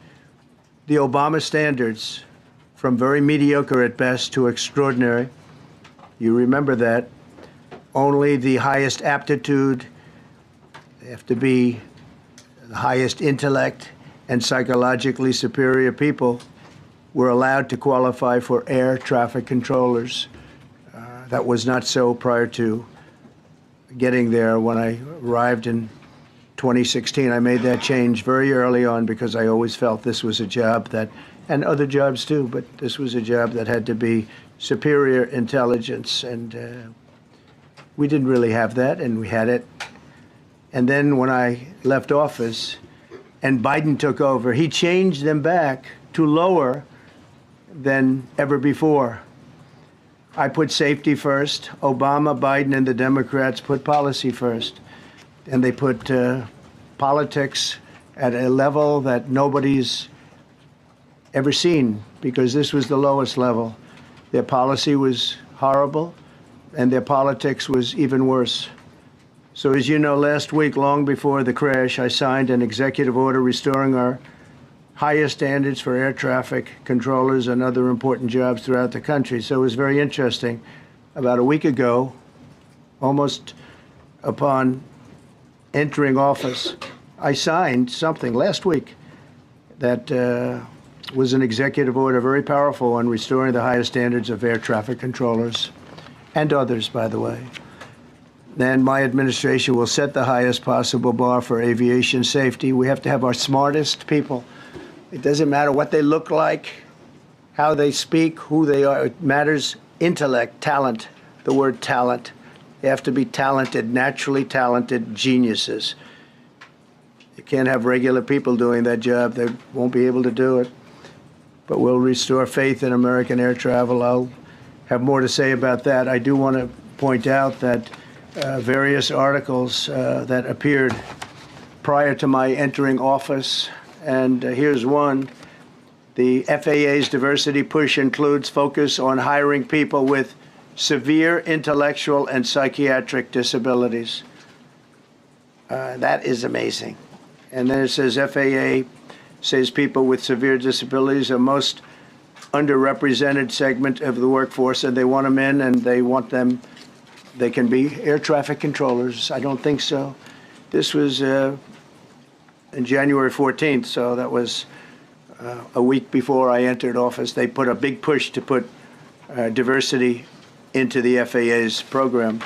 the Obama standards from very mediocre at best to extraordinary. You remember that. Only the highest aptitude, they have to be the highest intellect and psychologically superior people were allowed to qualify for air traffic controllers. That was not so prior to getting there. When I arrived in 2016, I made that change very early on because I always felt this was a job that, and other jobs too, but this was a job that had to be superior intelligence, and we didn't really have that, and we had it. And then when I left office and Biden took over, he changed them back to lower than ever before. I put safety first. Obama, Biden, and the Democrats put policy first. And they put politics at a level that nobody's ever seen, because this was the lowest level. Their policy was horrible, and their politics was even worse. So as you know, last week, long before the crash, I signed an executive order restoring our highest standards for air traffic controllers and other important jobs throughout the country. So it was very interesting. About a week ago, almost upon entering office, I signed something last week that was an executive order, very powerful, on restoring the highest standards of air traffic controllers and others, by the way. Then my administration will set the highest possible bar for aviation safety. We have to have our smartest people. It doesn't matter what they look like, how they speak, who they are. It matters intellect, talent, the word talent. They have to be talented, naturally talented geniuses. You can't have regular people doing that job. They won't be able to do it. But we'll restore faith in American air travel. I'll have more to say about that. I do want to point out that various articles that appeared prior to my entering office, and here's one. The FAA's diversity push includes focus on hiring people with severe intellectual and psychiatric disabilities. That is amazing. And then it says FAA says people with severe disabilities are most underrepresented segment of the workforce, and they want them in, and they want them, they can be air traffic controllers. I don't think so. This was in January 14th, so that was a week before I entered office. They put a big push to put diversity into the FAA's program.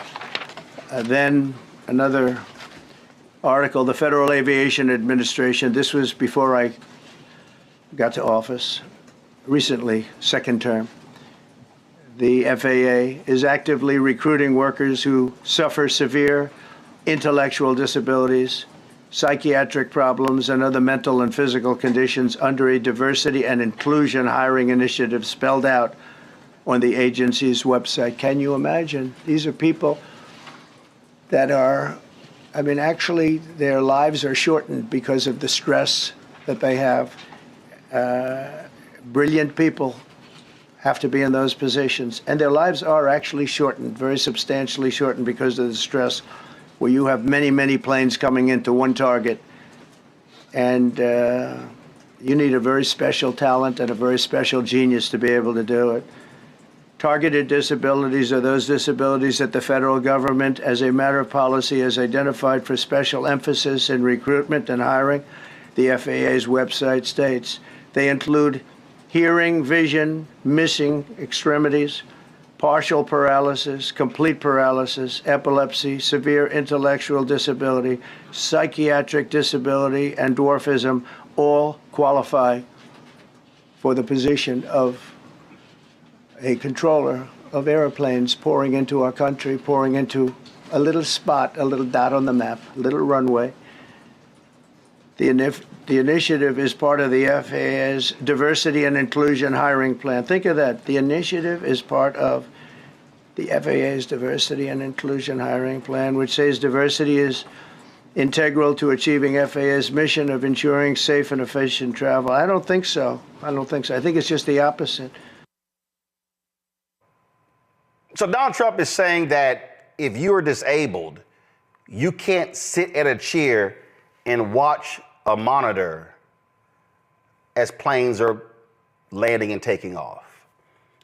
Then another article, the Federal Aviation Administration, this was before I got to office, recently, second term. The FAA is actively recruiting workers who suffer severe intellectual disabilities, psychiatric problems, and other mental and physical conditions under a diversity and inclusion hiring initiative spelled out on the agency's website. Can you imagine? These are people that are, I mean, actually, their lives are shortened because of the stress that they have. Brilliant people have to be in those positions, and their lives are actually shortened, very substantially shortened, because of the stress, where you have many, many planes coming into one target, and you need a very special talent and a very special genius to be able to do it. Targeted disabilities are those disabilities that the federal government, as a matter of policy, has identified for special emphasis in recruitment and hiring. The FAA's website states they include hearing, vision, missing extremities, partial paralysis, complete paralysis, epilepsy, severe intellectual disability, psychiatric disability, and dwarfism all qualify for the position of a controller of airplanes pouring into our country, pouring into a little spot, a little dot on the map, a little runway. The initiative is part of the FAA's diversity and inclusion hiring plan. Think of that. The initiative is part of the FAA's diversity and inclusion hiring plan, which says diversity is integral to achieving FAA's mission of ensuring safe and efficient travel. I don't think so. I don't think so. I think it's just the opposite. So Donald Trump is saying that if you are disabled, you can't sit at a chair and watch a monitor as planes are landing and taking off.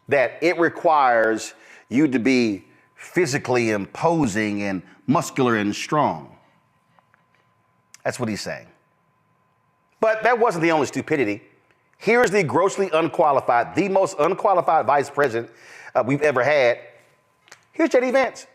That it requires you to be physically imposing and muscular and strong. That's what he's saying. But that wasn't the only stupidity. Here's the grossly unqualified, the most unqualified vice president we've ever had. Here's J.D. Vance.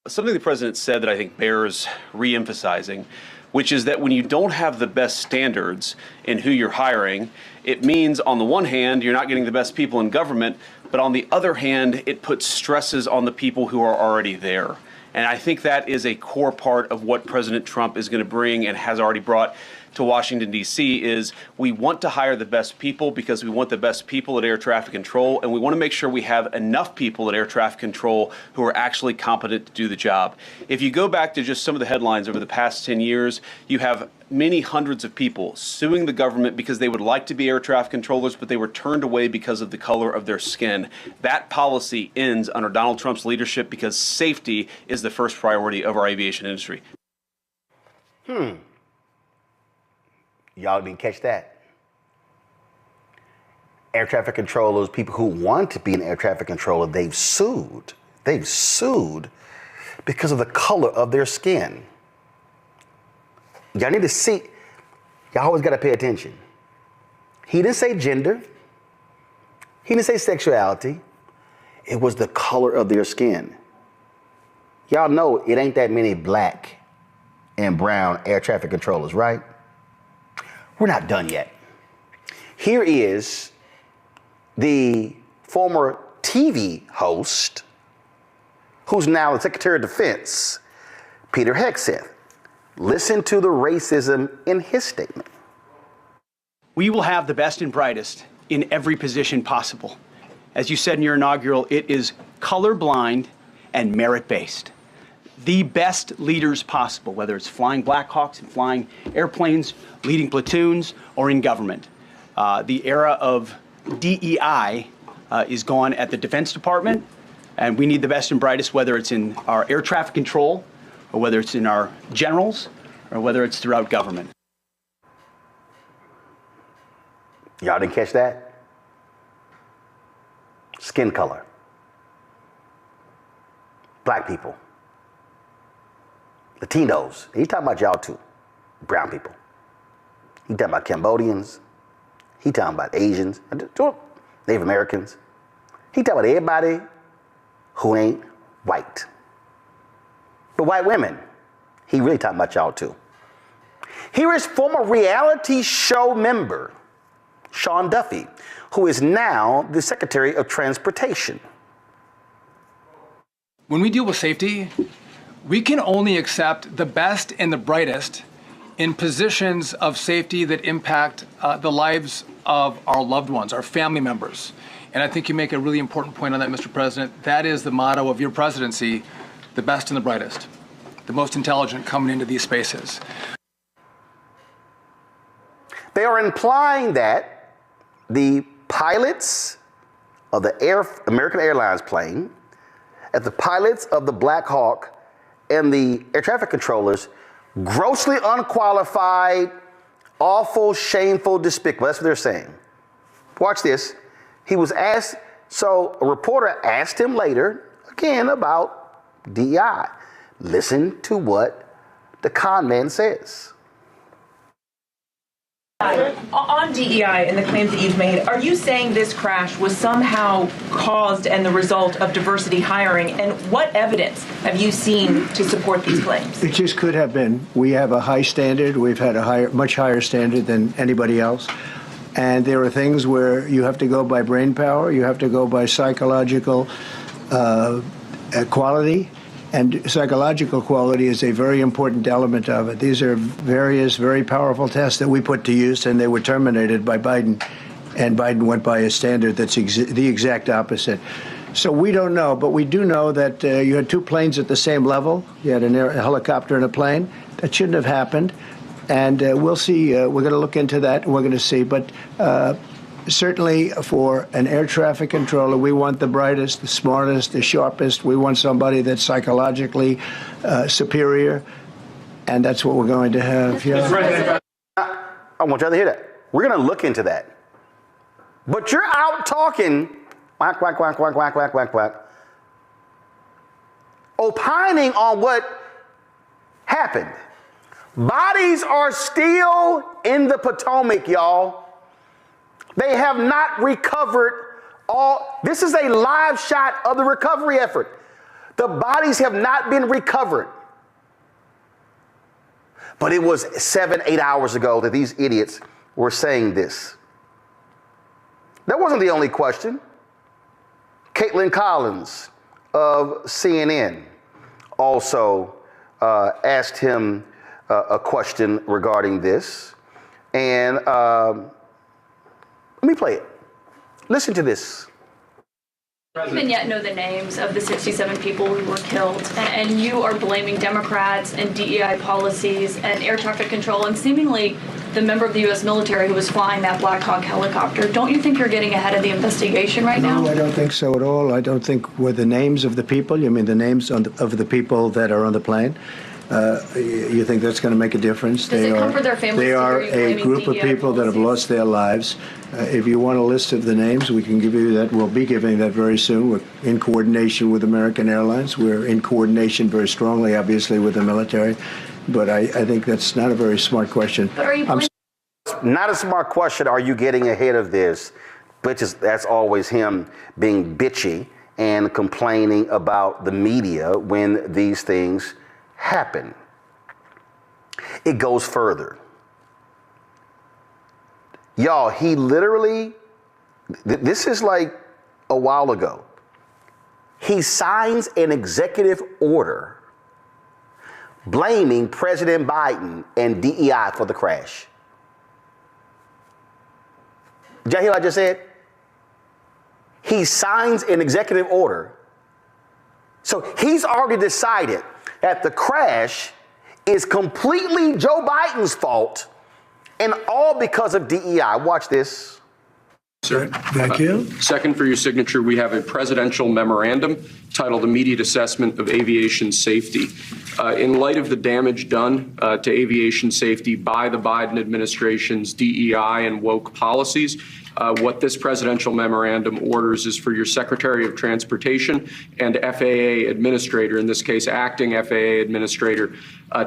Something the president said that I think bears re-emphasizing, which is that when you don't have the best standards in who you're hiring, it means on the one hand, you're not getting the best people in government, but on the other hand, it puts stresses on the people who are already there. And I think that is a core part of what President Trump is going to bring and has already brought to Washington, D.C. is we want to hire the best people because we want the best people at air traffic control, and we want to make sure we have enough people at air traffic control who are actually competent to do the job. If you go back to just some of the headlines over the past 10 years, you have many hundreds of people suing the government because they would like to be air traffic controllers, but they were turned away because of the color of their skin. That policy ends under Donald Trump's leadership because safety is the first priority of our aviation industry. Y'all didn't catch that. Air traffic controllers, people who want to be an air traffic controller, they've sued. They've sued because of the color of their skin. Y'all need to see, y'all always got to pay attention. He didn't say gender. He didn't say sexuality. It was the color of their skin. Y'all know it ain't that many black and brown air traffic controllers, right? We're not done yet. Here is the former TV host, who's now the Secretary of Defense, Peter Hegseth. Listen to the racism in his statement. We will have the best and brightest in every position possible. As you said in your inaugural, it is colorblind and merit-based. The best leaders possible, whether it's flying Black Hawks and flying airplanes, leading platoons, or in government. The era of DEI is gone at the Defense Department, and we need the best and brightest, whether it's in our air traffic control, or whether it's in our generals, or whether it's throughout government. Y'all didn't catch that? Skin color. Black people. Latinos. He's talking about y'all too. Brown people. He's talking about Cambodians. He's talking about Asians. Native Americans. He's talking about everybody who ain't white. But white women, he really talking about y'all too. Here is former reality show member, Sean Duffy, who is now the Secretary of Transportation. When we deal with safety, we can only accept the best and the brightest in positions of safety that impact the lives of our loved ones, our family members. And I think you make a really important point on that, Mr. President. That is the motto of your presidency, the best and the brightest, the most intelligent coming into these spaces. They are implying that the pilots of the American Airlines plane, and the pilots of the Black Hawk, and the air traffic controllers, grossly unqualified, awful, shameful, despicable. That's what they're saying. Watch this. He was asked, so a reporter asked him later, again, about DEI. Listen to what the con man says. On DEI and the claims that you've made, are you saying this crash was somehow caused and the result of diversity hiring? And what evidence have you seen to support these claims? It just could have been. We have a high standard. We've had a much higher standard than anybody else. And there are things where you have to go by brain power. You have to go by psychological quality. And psychological quality is a very important element of it. These are various very powerful tests that we put to use, and they were terminated by Biden. And Biden went by a standard that's the exact opposite. So we don't know, but we do know that you had two planes at the same level. You had a helicopter and a plane. That shouldn't have happened. And we'll see. We're going to look into that, and we're going to see. But certainly for an air traffic controller, we want the brightest, the smartest, the sharpest. We want somebody that's psychologically superior, and that's what we're going to have. Yeah. I want y'all to hear that. We're going to look into that. But you're out talking, whack, whack, whack, whack, whack, whack, whack, whack, opining on what happened. Bodies are still in the Potomac, y'all. They have not recovered all. This is a live shot of the recovery effort. The bodies have not been recovered. But it was 7-8 hours ago that these idiots were saying this. That wasn't the only question. Caitlin Collins of CNN also asked him a question regarding this. And let me play it. Listen to this. We don't even yet know the names of the 67 people who were killed, and you are blaming Democrats and DEI policies and air traffic control and seemingly the member of the U.S. military who was flying that Black Hawk helicopter. Don't you think you're getting ahead of the investigation right now? No, I don't think so at all. I don't think were the names of the people. You mean the names of the people that are on the plane? You think that's going to make a difference? Does it comfort their families? They are a group of people that have lost their lives. If you want a list of the names, we can give you that. We'll be giving that very soon. We're in coordination with American Airlines. We're in coordination very strongly, obviously, with the military. But I think that's not a very smart question. But are you not a smart question. Are you getting ahead of this? Bitches, that's always him being bitchy and complaining about the media when these things happen. It goes further. Y'all, he literally, this is like a while ago. He signs an executive order blaming President Biden and DEI for the crash. Did y'all hear what I just said? He signs an executive order. So he's already decided that the crash is completely Joe Biden's fault and all because of DEI. Watch this. Sir, thank you. Second, for your signature, we have a presidential memorandum titled Immediate Assessment of Aviation Safety. In light of the damage done to aviation safety by the Biden administration's DEI and woke policies, what this presidential memorandum orders is for your Secretary of Transportation and FAA administrator, in this case, acting FAA administrator,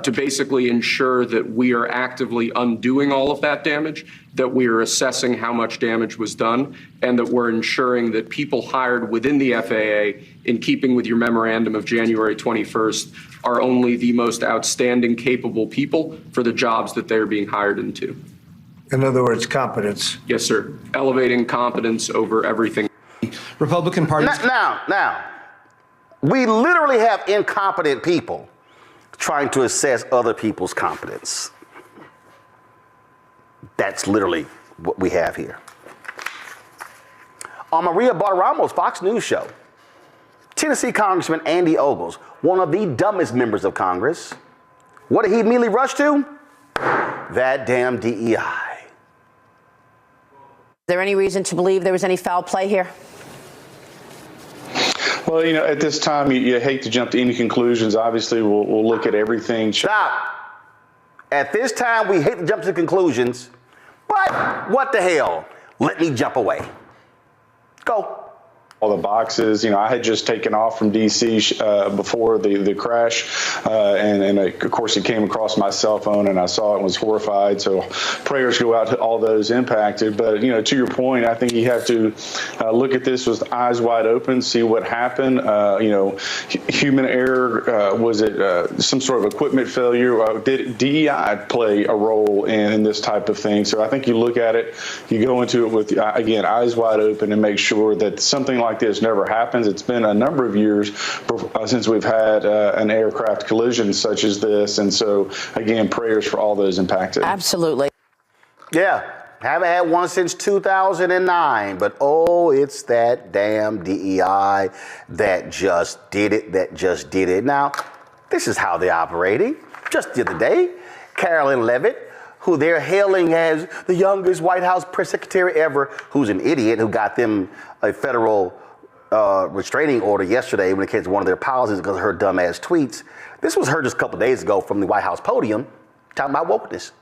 to basically ensure that we are actively undoing all of that damage, that we are assessing how much damage was done, and that we're ensuring that people hired within the FAA, in keeping with your memorandum of January 21st, are only the most outstanding, capable people for the jobs that they're being hired into. In other words, competence. Yes, sir. Elevating competence over everything. Republican Party. Now, we literally have incompetent people trying to assess other people's competence. That's literally what we have here. On Maria Bartiramo's Fox News show, Tennessee Congressman Andy Ogles, one of the dumbest members of Congress, what did he immediately rush to? That damn DEI. Is there any reason to believe there was any foul play here? Well, you know, at this time, you hate to jump to any conclusions. Obviously, we'll look at everything. Stop. At this time, we hate to jump to conclusions, but what the hell? Let me jump away. Go. all the boxes. You know, I had just taken off from D.C. Before the crash, and of course it came across my cell phone, and I saw it and was horrified. So prayers go out to all those impacted. But, you know, to your point, I think you have to look at this with eyes wide open, see what happened. You know, human error, was it some sort of equipment failure? Did DEI play a role in this type of thing? So I think you look at it, you go into it with, again, eyes wide open, and make sure that something like this never happens. It's been a number of years since we've had an aircraft collision such as this. And so, again, prayers for all those impacted. Absolutely. Yeah, haven't had one since 2009, but oh, it's that damn DEI that just did it, Now, this is how they're operating. Just the other day, Carolyn Levitt, who they're hailing as the youngest White House press secretary ever, who's an idiot, who got them a federal restraining order yesterday when it came to one of their policies because of her dumbass tweets. This was her just a couple days ago from the White House podium talking about wokeness.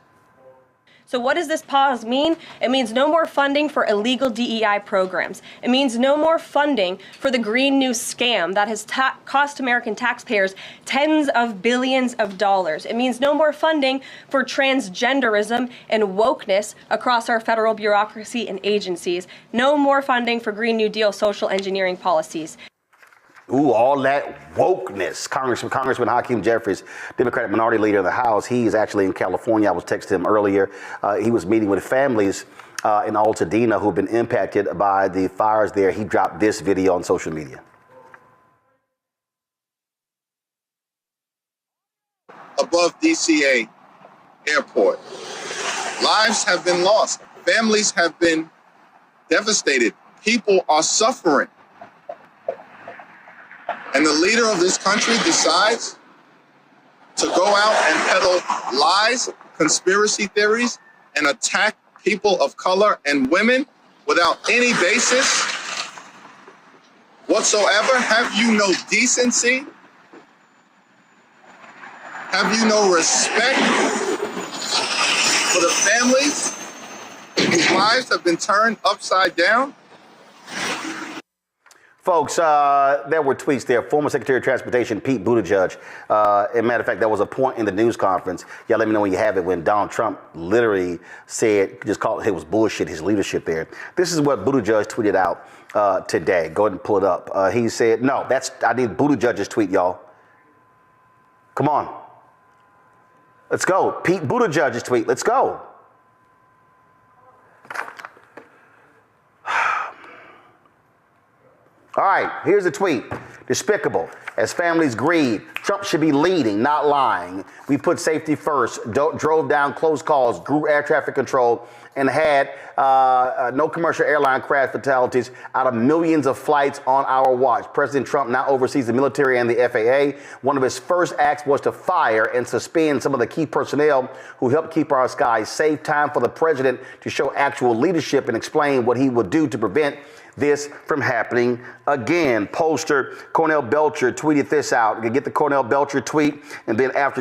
So what does this pause mean? It means no more funding for illegal DEI programs. It means no more funding for the Green New scam that has cost American taxpayers tens of billions of dollars. It means no more funding for transgenderism and wokeness across our federal bureaucracy and agencies. No more funding for Green New Deal social engineering policies. Ooh, all that wokeness. Congressman Hakeem Jeffries, Democratic minority leader of the House, he is actually in California. I was texting him earlier. He was meeting with families in Altadena who've been impacted by the fires there. He dropped this video on social media. Above DCA airport. Lives have been lost. Families have been devastated. People are suffering. And the leader of this country decides to go out and peddle lies, conspiracy theories, and attack people of color and women without any basis whatsoever. Have you no decency? Have you no respect for the families whose lives have been turned upside down? Folks, there were tweets there. Former Secretary of Transportation Pete Buttigieg. As a matter of fact, there was a point in the news conference. Y'all let me know when you have it, when Donald Trump literally said, just called it was bullshit, his leadership there. This is what Buttigieg tweeted out today. Go ahead and pull it up. He said, no, I need Buttigieg's tweet, y'all. Come on. Let's go. Pete Buttigieg's tweet. Let's go. All right, here's a tweet. Despicable. As families grieve, Trump should be leading, not lying. We put safety first, drove down close calls, grew air traffic control, and had no commercial airline crash fatalities out of millions of flights on our watch. President Trump now oversees the military and the FAA. One of his first acts was to fire and suspend some of the key personnel who helped keep our skies safe. Time for the president to show actual leadership and explain what he would do to prevent this from happening again. Pollster Cornell Belcher tweeted this out. You can get the Cornell Belcher tweet, and then after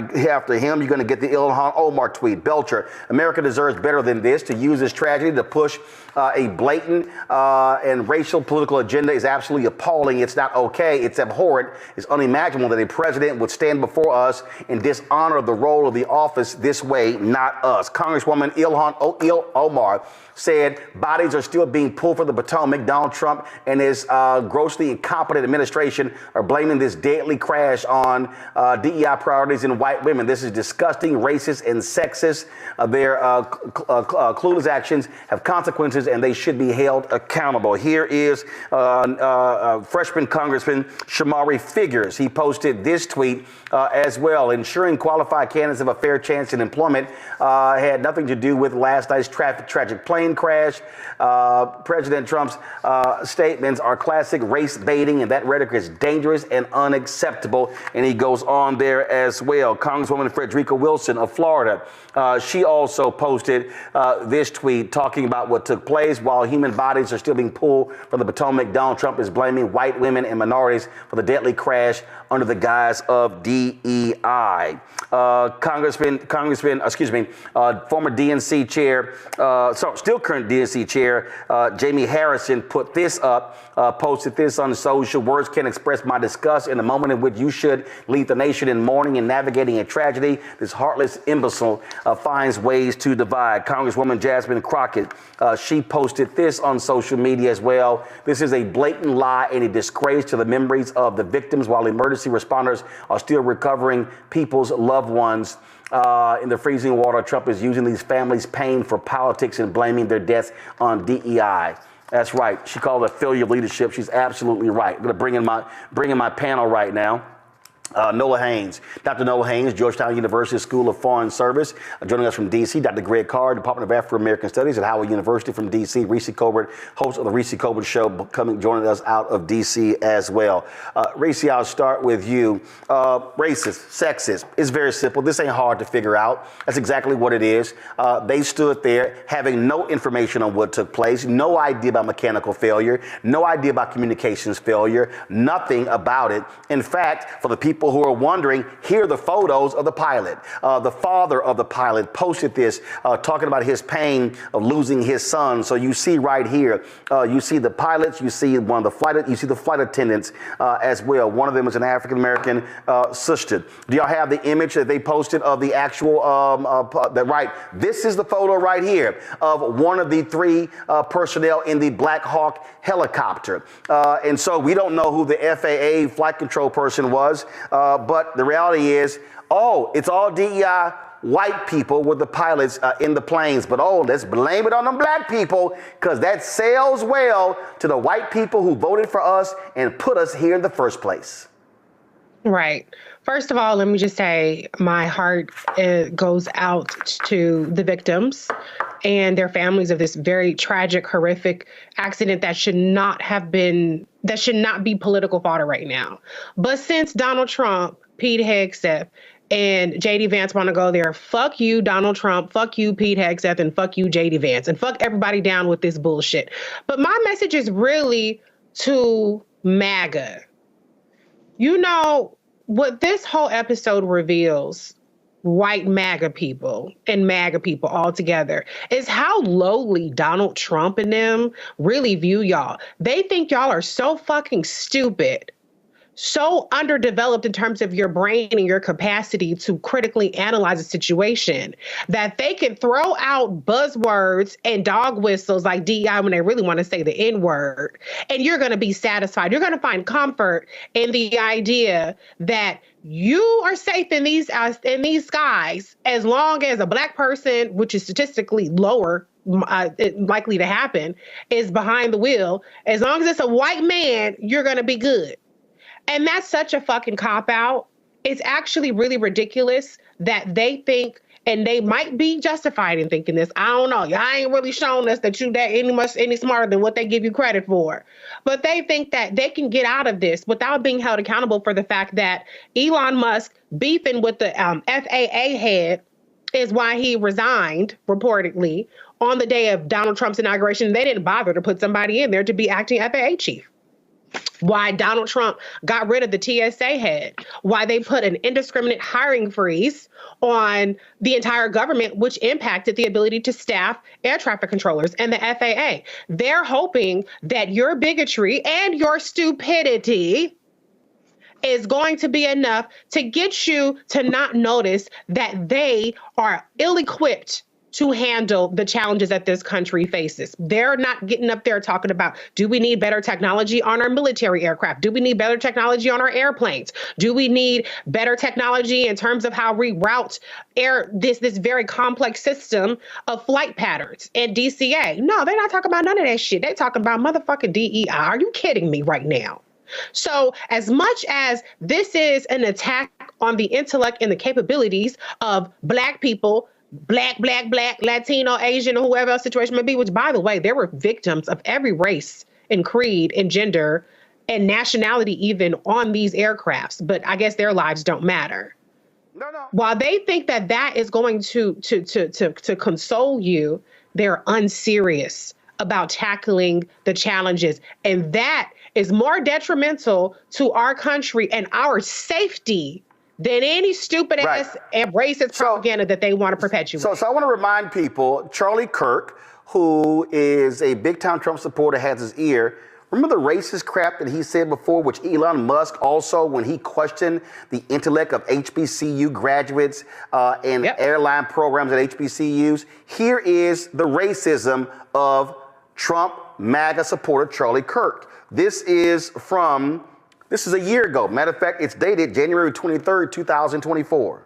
him, you're going to get the Ilhan Omar tweet. Belcher, America deserves better than this. To use this tragedy to push a blatant and racial political agenda is absolutely appalling. It's not okay. It's abhorrent. It's unimaginable that a president would stand before us and dishonor the role of the office this way, not us. Congresswoman Ilhan Omar said bodies are still being pulled from the Potomac. Donald Trump and his grossly incompetent administration are blaming this deadly crash on DEI priorities in white women. This is disgusting, racist, and sexist. Their clueless actions have consequences, and they should be held accountable. Here is freshman Congressman Shamari Figures. He posted this tweet as well. Ensuring qualified candidates have a fair chance in employment had nothing to do with last night's tragic plane crash. President Trump's statements are classic race baiting, and that rhetoric is dangerous and unacceptable. And he goes on there as well. Congresswoman Frederica Wilson of Florida, she also posted this tweet talking about what took place. While human bodies are still being pulled from the Potomac, Donald Trump is blaming white women and minorities for the deadly crash under the guise of DEI. Former DNC chair, still current DNC chair, Jamie Harrison put this up, posted this on social. Words can't express my disgust in a moment in which you should lead the nation in mourning and navigating a tragedy. This heartless imbecile finds ways to divide. Congresswoman Jasmine Crockett, she posted this on social media as well. This is a blatant lie and a disgrace to the memories of the victims while emergency responders are still recovering people's loved ones. In the freezing water, Trump is using these families' pain for politics and blaming their deaths on DEI. That's right. She called it a failure of leadership. She's absolutely right. I'm going to bring in my panel right now. Noah Haynes, Dr. Noah Haynes, Georgetown University School of Foreign Service. Joining us from D.C., Dr. Greg Carr, Department of Afro-American Studies at Howard University from D.C. Reese Colbert, host of the Reese Colbert Show, joining us out of D.C. as well. Reese, I'll start with you. Racist, sexist, it's very simple. This ain't hard to figure out. That's exactly what it is. They stood there having no information on what took place, no idea about mechanical failure, no idea about communications failure, nothing about it. In fact, for the people who are wondering, here are the photos of the pilot. The father of the pilot posted this, talking about his pain of losing his son. So you see right here, you see the pilots, you see you see the flight attendants as well. One of them is an African-American sister. Do y'all have the image that they posted of the actual, right? This is the photo right here of one of the three personnel in the Black Hawk helicopter. And so we don't know who the FAA flight control person was. But the reality is, it's all DEI white people with the pilots in the planes. But let's blame it on them black people, because that sells well to the white people who voted for us and put us here in the first place. Right. First of all, let me just say my heart goes out to the victims and their families of this very tragic, horrific accident that should not be political fodder right now. But since Donald Trump, Pete Hegseth, and JD Vance want to go there, fuck you, Donald Trump, fuck you, Pete Hegseth, and fuck you, JD Vance, and fuck everybody down with this bullshit. But my message is really to MAGA. You know, what this whole episode reveals, white MAGA people and MAGA people all together, is how lowly Donald Trump and them really view y'all. They think y'all are so fucking stupid, so underdeveloped in terms of your brain and your capacity to critically analyze a situation, that they can throw out buzzwords and dog whistles like DEI when they really want to say the N-word, and you're going to be satisfied. You're going to find comfort in the idea that you are safe in these skies as long as a black person, which is statistically lower, likely to happen, is behind the wheel. As long as it's a white man, you're going to be good. And that's such a fucking cop-out. It's actually really ridiculous that they think, and they might be justified in thinking this. I don't know. Y'all ain't really shown us that you that any smarter than what they give you credit for. But they think that they can get out of this without being held accountable for the fact that Elon Musk beefing with the FAA head is why he resigned, reportedly, on the day of Donald Trump's inauguration. They didn't bother to put somebody in there to be acting FAA chief. Why Donald Trump got rid of the TSA head, why they put an indiscriminate hiring freeze on the entire government, which impacted the ability to staff air traffic controllers and the FAA. They're hoping that your bigotry and your stupidity is going to be enough to get you to not notice that they are ill-equipped to handle the challenges that this country faces. They're not getting up there talking about, do we need better technology on our military aircraft? Do we need better technology on our airplanes? Do we need better technology in terms of how we route this very complex system of flight patterns and DCA? No, they're not talking about none of that shit. They're talking about motherfucking DEI. Are you kidding me right now? So as much as this is an attack on the intellect and the capabilities of black people, black, Latino, Asian, or whoever else situation may be, which, by the way, there were victims of every race and creed and gender and nationality even on these aircrafts, but I guess their lives don't matter. No. While they think that is going to console you, they're unserious about tackling the challenges. And that is more detrimental to our country and our safety than any stupid ass and racist propaganda that they want to perpetuate. So I want to remind people, Charlie Kirk, who is a big-time Trump supporter, has his ear. Remember the racist crap that he said before, which Elon Musk also, when he questioned the intellect of HBCU graduates and airline programs at HBCUs? Here is the racism of Trump MAGA supporter Charlie Kirk. This is a year ago. Matter of fact, it's dated January 23rd, 2024.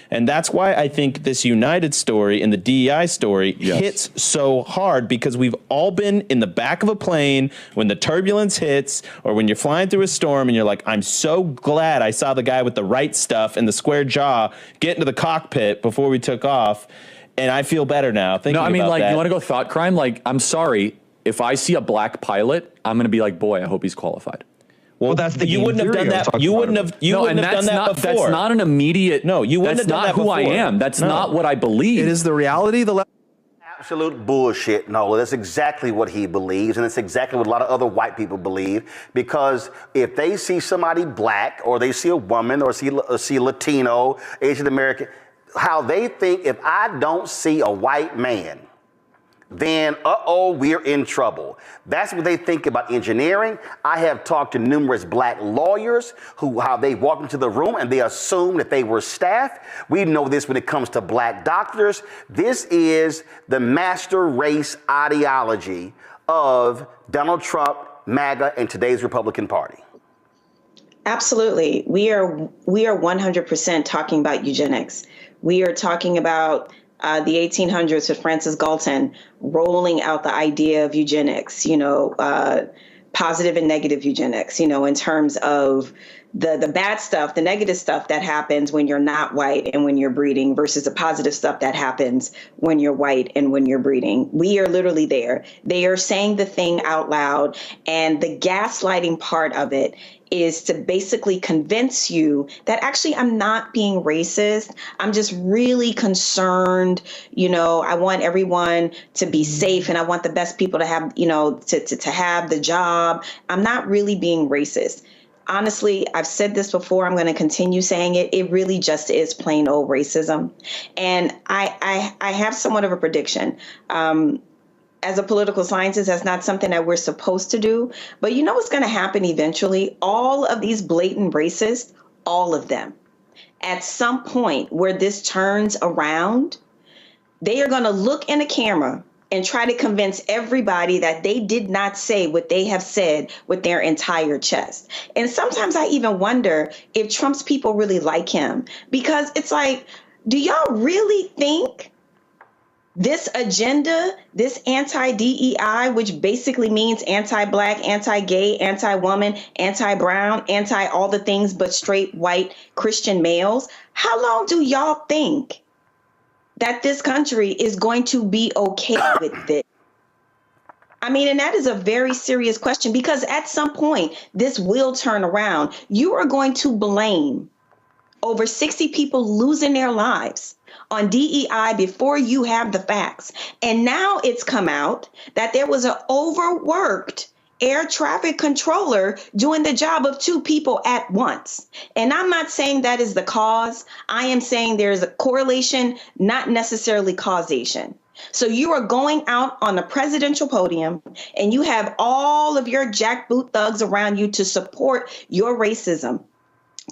And that's why I think this United story and the DEI story hits so hard, because we've all been in the back of a plane when the turbulence hits, or when you're flying through a storm and you're like, I'm so glad I saw the guy with the right stuff and the square jaw get into the cockpit before we took off. And I feel better now. No, I mean, like, you want to go thought crime? Like, I'm sorry, if I see a black pilot, I'm going to be like, boy, I hope he's qualified. Well, that's the you wouldn't have done that. You wouldn't have. You wouldn't have done that before. That's not an immediate. No, you wouldn't have done that That's not who before. I am. That's not what I believe. It is the reality. Absolute bullshit, Nola. That's exactly what he believes, and it's exactly what a lot of other white people believe. Because if they see somebody black, or they see a woman, or see Latino, Asian American, how they think, if I don't see a white man, then, we're in trouble. That's what they think about engineering. I have talked to numerous black lawyers how they walk into the room and they assume that they were staff. We know this when it comes to black doctors. This is the master race ideology of Donald Trump, MAGA, and today's Republican Party. Absolutely. We are 100% talking about eugenics. We are talking about the 1800s with Francis Galton rolling out the idea of eugenics, positive and negative eugenics, in terms of the bad stuff, the negative stuff that happens when you're not white and when you're breeding versus the positive stuff that happens when you're white and when you're breeding. We are literally there. They are saying the thing out loud, and the gaslighting part of it is to basically convince you that actually I'm not being racist. I'm just really concerned. I want everyone to be safe, and I want the best people to have, to have the job. I'm not really being racist. Honestly, I've said this before. I'm going to continue saying it. It really just is plain old racism. And I have somewhat of a prediction. As a political scientist, that's not something that we're supposed to do. But you know what's going to happen eventually? All of these blatant racists, all of them, at some point where this turns around, they are going to look in a camera and try to convince everybody that they did not say what they have said with their entire chest. And sometimes I even wonder if Trump's people really like him, because it's like, do y'all really think this agenda, this anti-DEI, which basically means anti-black, anti-gay, anti-woman, anti-brown, anti-all the things but straight white Christian males, how long do y'all think that this country is going to be okay with this? I mean, and that is a very serious question, because at some point this will turn around. You are going to blame over 60 people losing their lives on DEI before you have the facts. And now it's come out that there was an overworked air traffic controller doing the job of two people at once. And I'm not saying that is the cause. I am saying there's a correlation, not necessarily causation. So you are going out on the presidential podium and you have all of your jackboot thugs around you to support your racism,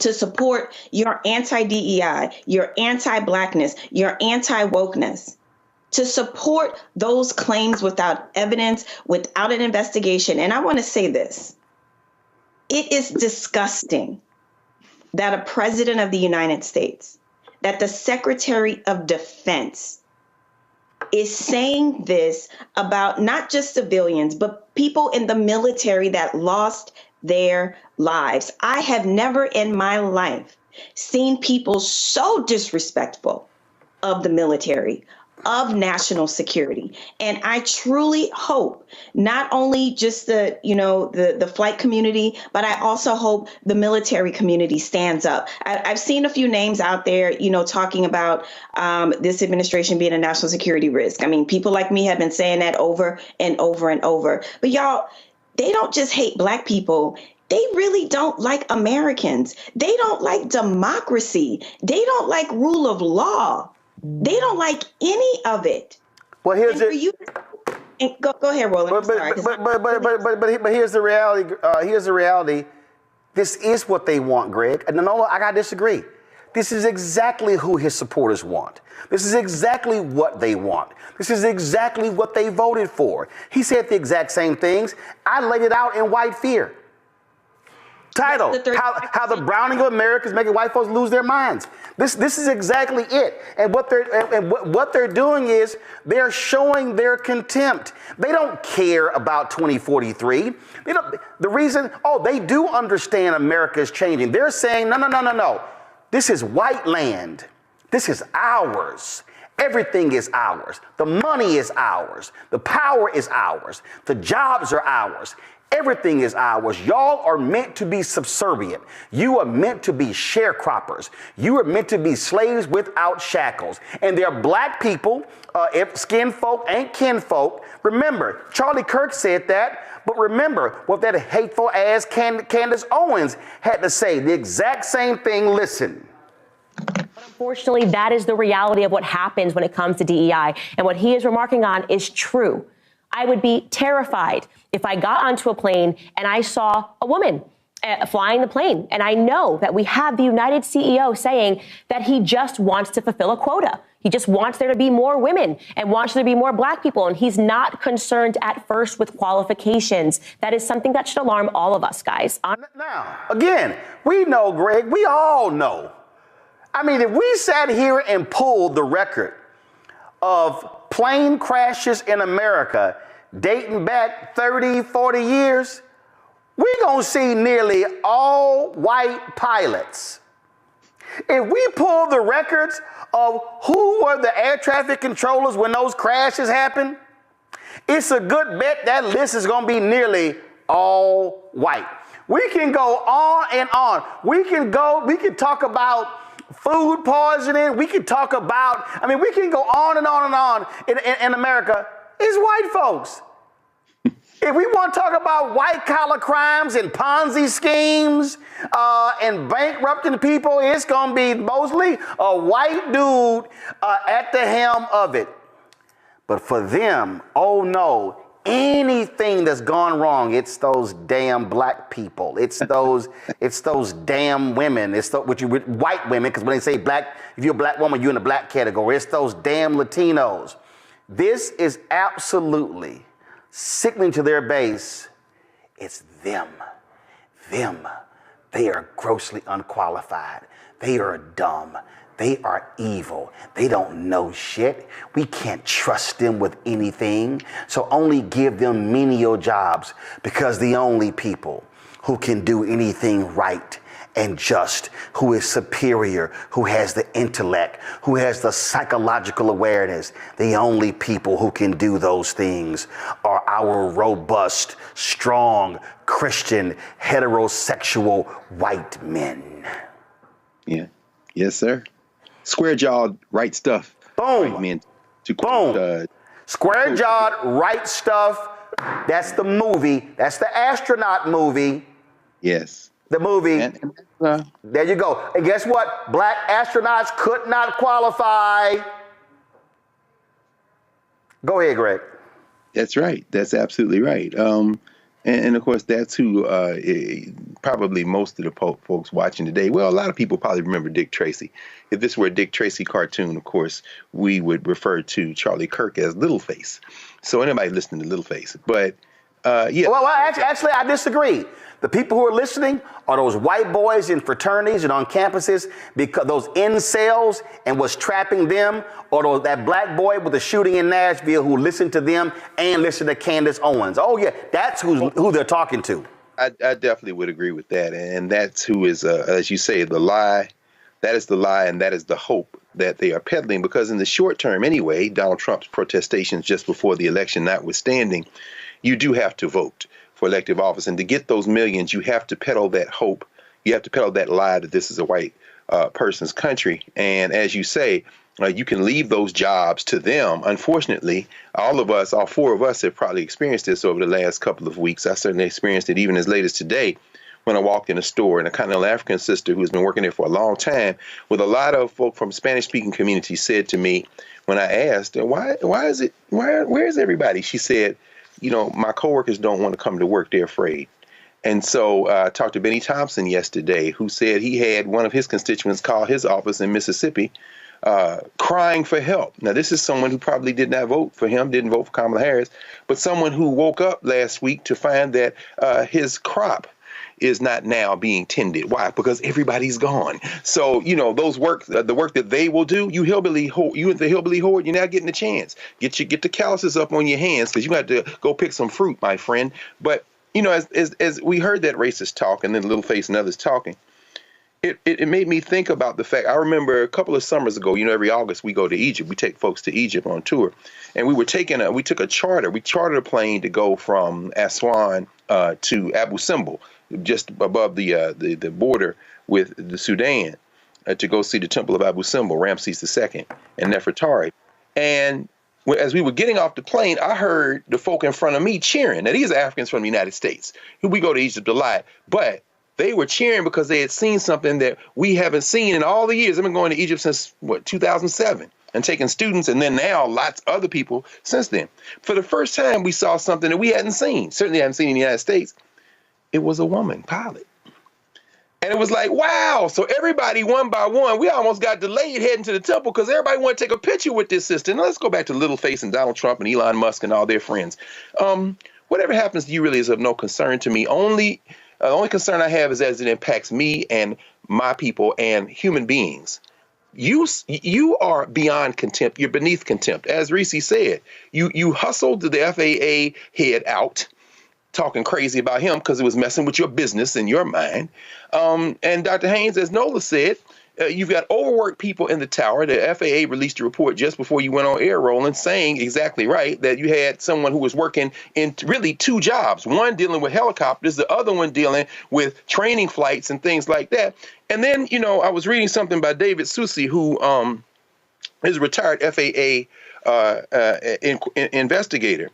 to support your anti-DEI, your anti-blackness, your anti-wokeness, to support those claims without evidence, without an investigation. And I want to say this. It is disgusting that a president of the United States, that the Secretary of Defense is saying this about not just civilians, but people in the military that lost their lives. I have never in my life seen people so disrespectful of the military, of national security. And I truly hope not only just the flight community, but I also hope the military community stands up. I've seen a few names out there, talking about this administration being a national security risk. I mean, people like me have been saying that over and over and over. But y'all, they don't just hate Black people. They really don't like Americans. They don't like democracy. They don't like rule of law. They don't like any of it. Well, here's go ahead, Roland. But here's the reality. Here's the reality. This is what they want, Greg. And no, I gotta disagree. This is exactly who his supporters want. This is exactly what they want. This is exactly what they voted for. He said the exact same things. I laid it out in White Fear. Title, how the browning of America is making white folks lose their minds. This is exactly it. And what they're doing is they're showing their contempt. They don't care about 2043. They do understand America is changing. They're saying, no. This is white land. This is ours. Everything is ours. The money is ours. The power is ours. The jobs are ours. Everything is ours. Y'all are meant to be subservient. You are meant to be sharecroppers. You are meant to be slaves without shackles. And there are Black people, if skin folk ain't kinfolk. Remember, Charlie Kirk said that, but remember what that hateful ass Candace Owens had to say. The exact same thing. Listen. Unfortunately, that is the reality of what happens when it comes to DEI. And what he is remarking on is true. I would be terrified if I got onto a plane and I saw a woman flying the plane. And I know that we have the United CEO saying that he just wants to fulfill a quota. He just wants there to be more women and wants there to be more Black people. And he's not concerned at first with qualifications. That is something that should alarm all of us, guys. Now, again, we know, Greg, we all know. I mean, if we sat here and pulled the record of plane crashes in America dating back 30, 40 years, we're going to see nearly all white pilots. If we pull the records of who were the air traffic controllers when those crashes happened, it's a good bet that list is going to be nearly all white. We can go on and on. We can talk about food poisoning. We can talk about, we can go on and on and on in America. It's white folks. If we want to talk about white collar crimes and Ponzi schemes and bankrupting people, it's going to be mostly a white dude at the helm of it. But for them, oh no, anything that's gone wrong, it's those damn Black people. It's those damn women. It's white women, because when they say Black, if you're a Black woman, you're in the Black category. It's those damn Latinos. This is absolutely sickening to their base. It's them. They are grossly unqualified. They are dumb. They are evil. They don't know shit. We can't trust them with anything. So only give them menial jobs, because the only people who can do anything right and just, who is superior, who has the intellect, who has the psychological awareness, the only people who can do those things are our robust, strong, Christian, heterosexual white men. Yeah. Yes, sir. Square-jawed, right stuff. Boom. Right, man. Boom. Square-jawed, right stuff. That's the movie. That's the astronaut movie. Yes. The movie. There you go. And guess what? Black astronauts could not qualify. Go ahead, Greg. That's right. That's absolutely right. And of course, that's who probably most of the folks watching today. Well, a lot of people probably remember Dick Tracy. If this were a Dick Tracy cartoon, of course, we would refer to Charlie Kirk as Littleface. So anybody listening to Littleface. But yeah. Well, actually, I disagree. The people who are listening are those white boys in fraternities and on campuses, because those incels and what's trapping them, or that Black boy with the shooting in Nashville who listened to them and listened to Candace Owens. Oh yeah, that's who they're talking to. I definitely would agree with that, and that's who is, as you say, the lie. That is the lie, and that is the hope that they are peddling, because in the short term anyway, Donald Trump's protestations just before the election notwithstanding, you do have to vote for elective office. And to get those millions, you have to peddle that hope. You have to peddle that lie that this is a white person's country. And as you say, you can leave those jobs to them. Unfortunately, all four of us have probably experienced this over the last couple of weeks. I certainly experienced it even as late as today when I walked in a store, and a Continental African sister who's been working there for a long time with a lot of folk from Spanish-speaking communities said to me when I asked, where is everybody? She said, my coworkers don't want to come to work. They're afraid. And so I talked to Benny Thompson yesterday, who said he had one of his constituents call his office in Mississippi crying for help. Now, this is someone who probably did not vote for him, didn't vote for Kamala Harris, but someone who woke up last week to find that his crop is not now being tended. Why? Because everybody's gone. So, the work that they will do, you at the hillbilly horde, you're not getting a chance. Get the calluses up on your hands, because you got to go pick some fruit, my friend. But, as we heard that racist talk, and then Littleface and others talking, it made me think about the fact, I remember a couple of summers ago, every August we go to Egypt. We take folks to Egypt on tour. And we chartered a plane to go from Aswan to Abu Simbel, just above the border with the Sudan, to go see the Temple of Abu Simbel, Ramses II, and Nefertari. And as we were getting off the plane, I heard the folk in front of me cheering. Now, these are Africans from the United States. We go to Egypt a lot, but they were cheering because they had seen something that we haven't seen in all the years. I've been going to Egypt since, 2007, and taking students, and then now lots of other people since then. For the first time, we saw something that we hadn't seen, certainly hadn't seen in the United States. It was a woman pilot. And it was like, wow. So everybody, one by one, we almost got delayed heading to the temple because everybody wanted to take a picture with this sister. Now let's go back to Littleface and Donald Trump and Elon Musk and all their friends. Whatever happens to you really is of no concern to me. The only concern I have is as it impacts me and my people and human beings. You are beyond contempt. You're beneath contempt. As Reese said, you hustled the FAA head out, talking crazy about him because it was messing with your business and your mind. And Dr. Haynes, as Nola said, you've got overworked people in the tower. The FAA released a report just before you went on air, Roland, saying exactly right, that you had someone who was working in really two jobs, one dealing with helicopters, the other one dealing with training flights and things like that. And then, I was reading something by David Susi, who is a retired FAA investigator.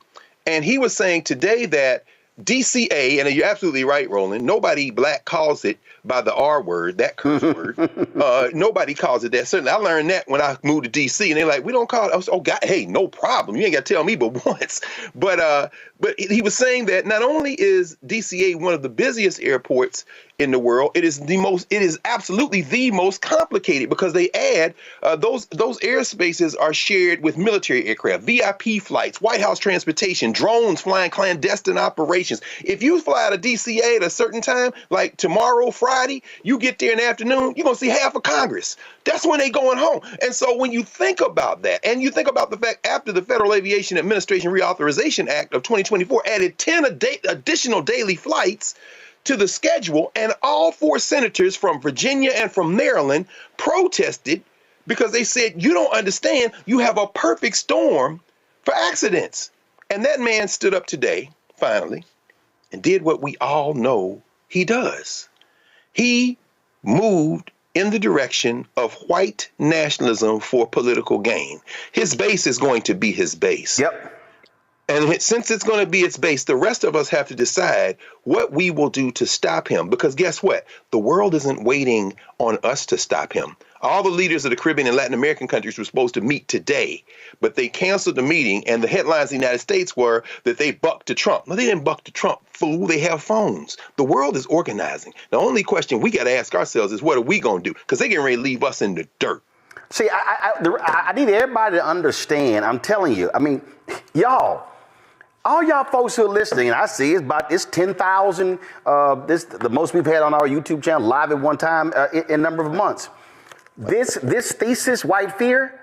And he was saying today that DCA, and you're absolutely right, Roland, nobody black calls it by the R word, that curse word. Nobody calls it that. Certainly, I learned that when I moved to DC, and they're like, we don't call it. I was, oh, God, hey, no problem. You ain't got to tell me but once. But he was saying that not only is DCA one of the busiest airports in the world, it is absolutely the most complicated, because they add those airspaces are shared with military aircraft, VIP flights, White House transportation, drones flying clandestine operations. If you fly to DCA at a certain time, like tomorrow, Friday, you get there in the afternoon, you're going to see half of Congress. That's when they going home. And so when you think about that, and you think about the fact after the Federal Aviation Administration Reauthorization Act of 2024 added 10 additional daily flights to the schedule, and all four senators from Virginia and from Maryland protested because they said, you don't understand, you have a perfect storm for accidents. And that man stood up today, finally, and did what we all know he does. He moved in the direction of white nationalism for political gain. His base is going to be his base. Yep. And since it's going to be its base, the rest of us have to decide what we will do to stop him. Because guess what? The world isn't waiting on us to stop him. All the leaders of the Caribbean and Latin American countries were supposed to meet today, but they canceled the meeting, and the headlines in the United States were that they bucked to Trump. No, they didn't buck to Trump, fool. They have phones. The world is organizing. The only question we got to ask ourselves is, what are we going to do? Because they're getting ready to leave us in the dirt. See, I need everybody to understand. I'm telling you, I mean, all y'all folks who are listening, and I see it's 10,000, the most we've had on our YouTube channel live at one time in a number of months. This thesis, white fear,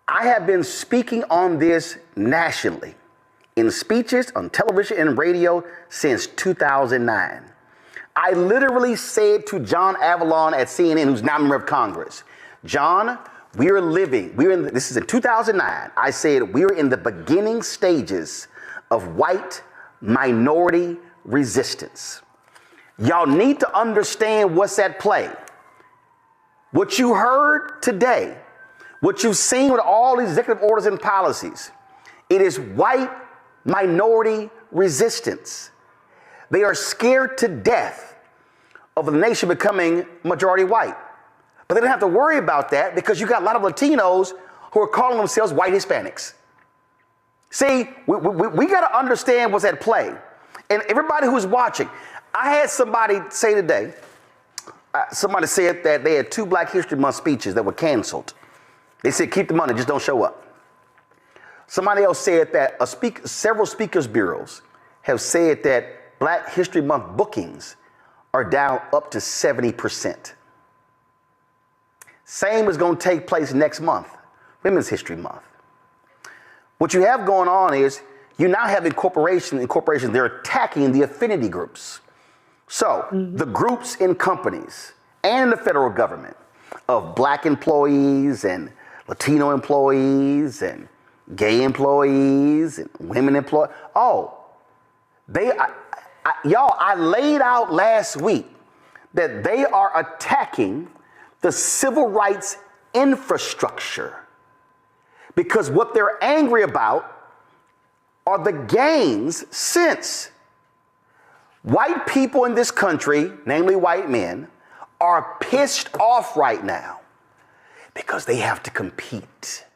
I have been speaking on this nationally in speeches, on television and radio since 2009. I literally said to John Avalon at CNN, who's now a member of Congress, John, this is in 2009. I said we are in the beginning stages of white minority resistance. Y'all need to understand what's at play. What you heard today, what you've seen with all these executive orders and policies, it is white minority resistance. They are scared to death of the nation becoming majority white. But they don't have to worry about that because you got a lot of Latinos who are calling themselves white Hispanics. See, we got to understand what's at play. And everybody who's watching, I had somebody say today, somebody said that they had 2 Black History Month speeches that were canceled. They said, keep the money, just don't show up. Somebody else said that several speakers bureaus have said that Black History Month bookings are down up to 70%. Same is going to take place next month, Women's History Month. What you have going on is you now have corporations, they're attacking the affinity groups. So the groups in companies and the federal government of Black employees and Latino employees and gay employees and women employees. I laid out last week that they are attacking the civil rights infrastructure because what they're angry about are the gains since white people in this country, namely white men, are pissed off right now because they have to compete.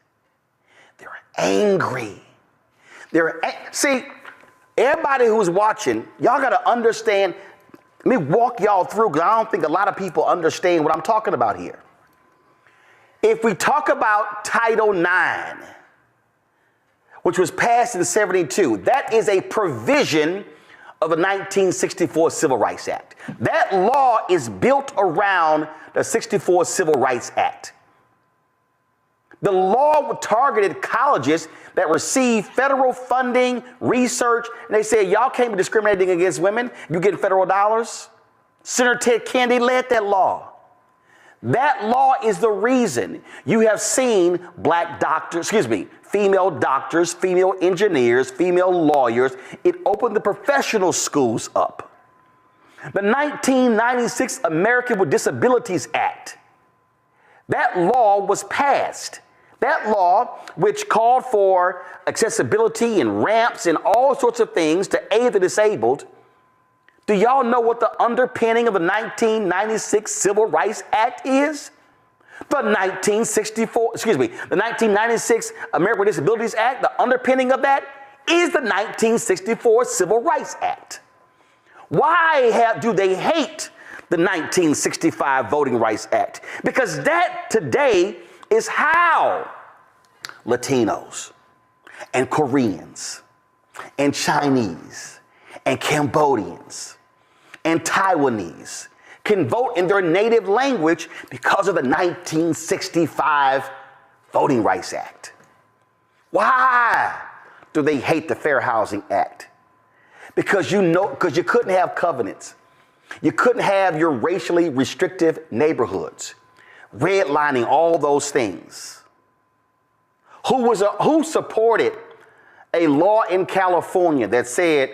They're angry. See, everybody who's watching, y'all got to understand. Let me walk y'all through because I don't think a lot of people understand what I'm talking about here. If we talk about Title IX, which was passed in 72, that is a provision of the 1964 Civil Rights Act. That law is built around the 64 Civil Rights Act. The law targeted colleges that receive federal funding, research, and they say, y'all can't be discriminating against women. You getting federal dollars. Senator Ted Kennedy led that law. That law is the reason you have seen female doctors, female engineers, female lawyers. It opened the professional schools up. The 1996 American with Disabilities Act, that law was passed. That law, which called for accessibility and ramps and all sorts of things to aid the disabled, do y'all know what the underpinning of the 1996 Civil Rights Act is? The 1996 American with Disabilities Act, the underpinning of that is the 1964 Civil Rights Act. Why do they hate the 1965 Voting Rights Act? Because that today is how Latinos and Koreans and Chinese and Cambodians and Taiwanese can vote in their native language because of the 1965 Voting Rights Act. Why do they hate the Fair Housing Act? Because you couldn't have covenants. You couldn't have your racially restrictive neighborhoods, redlining, all those things. Who supported a law in California that said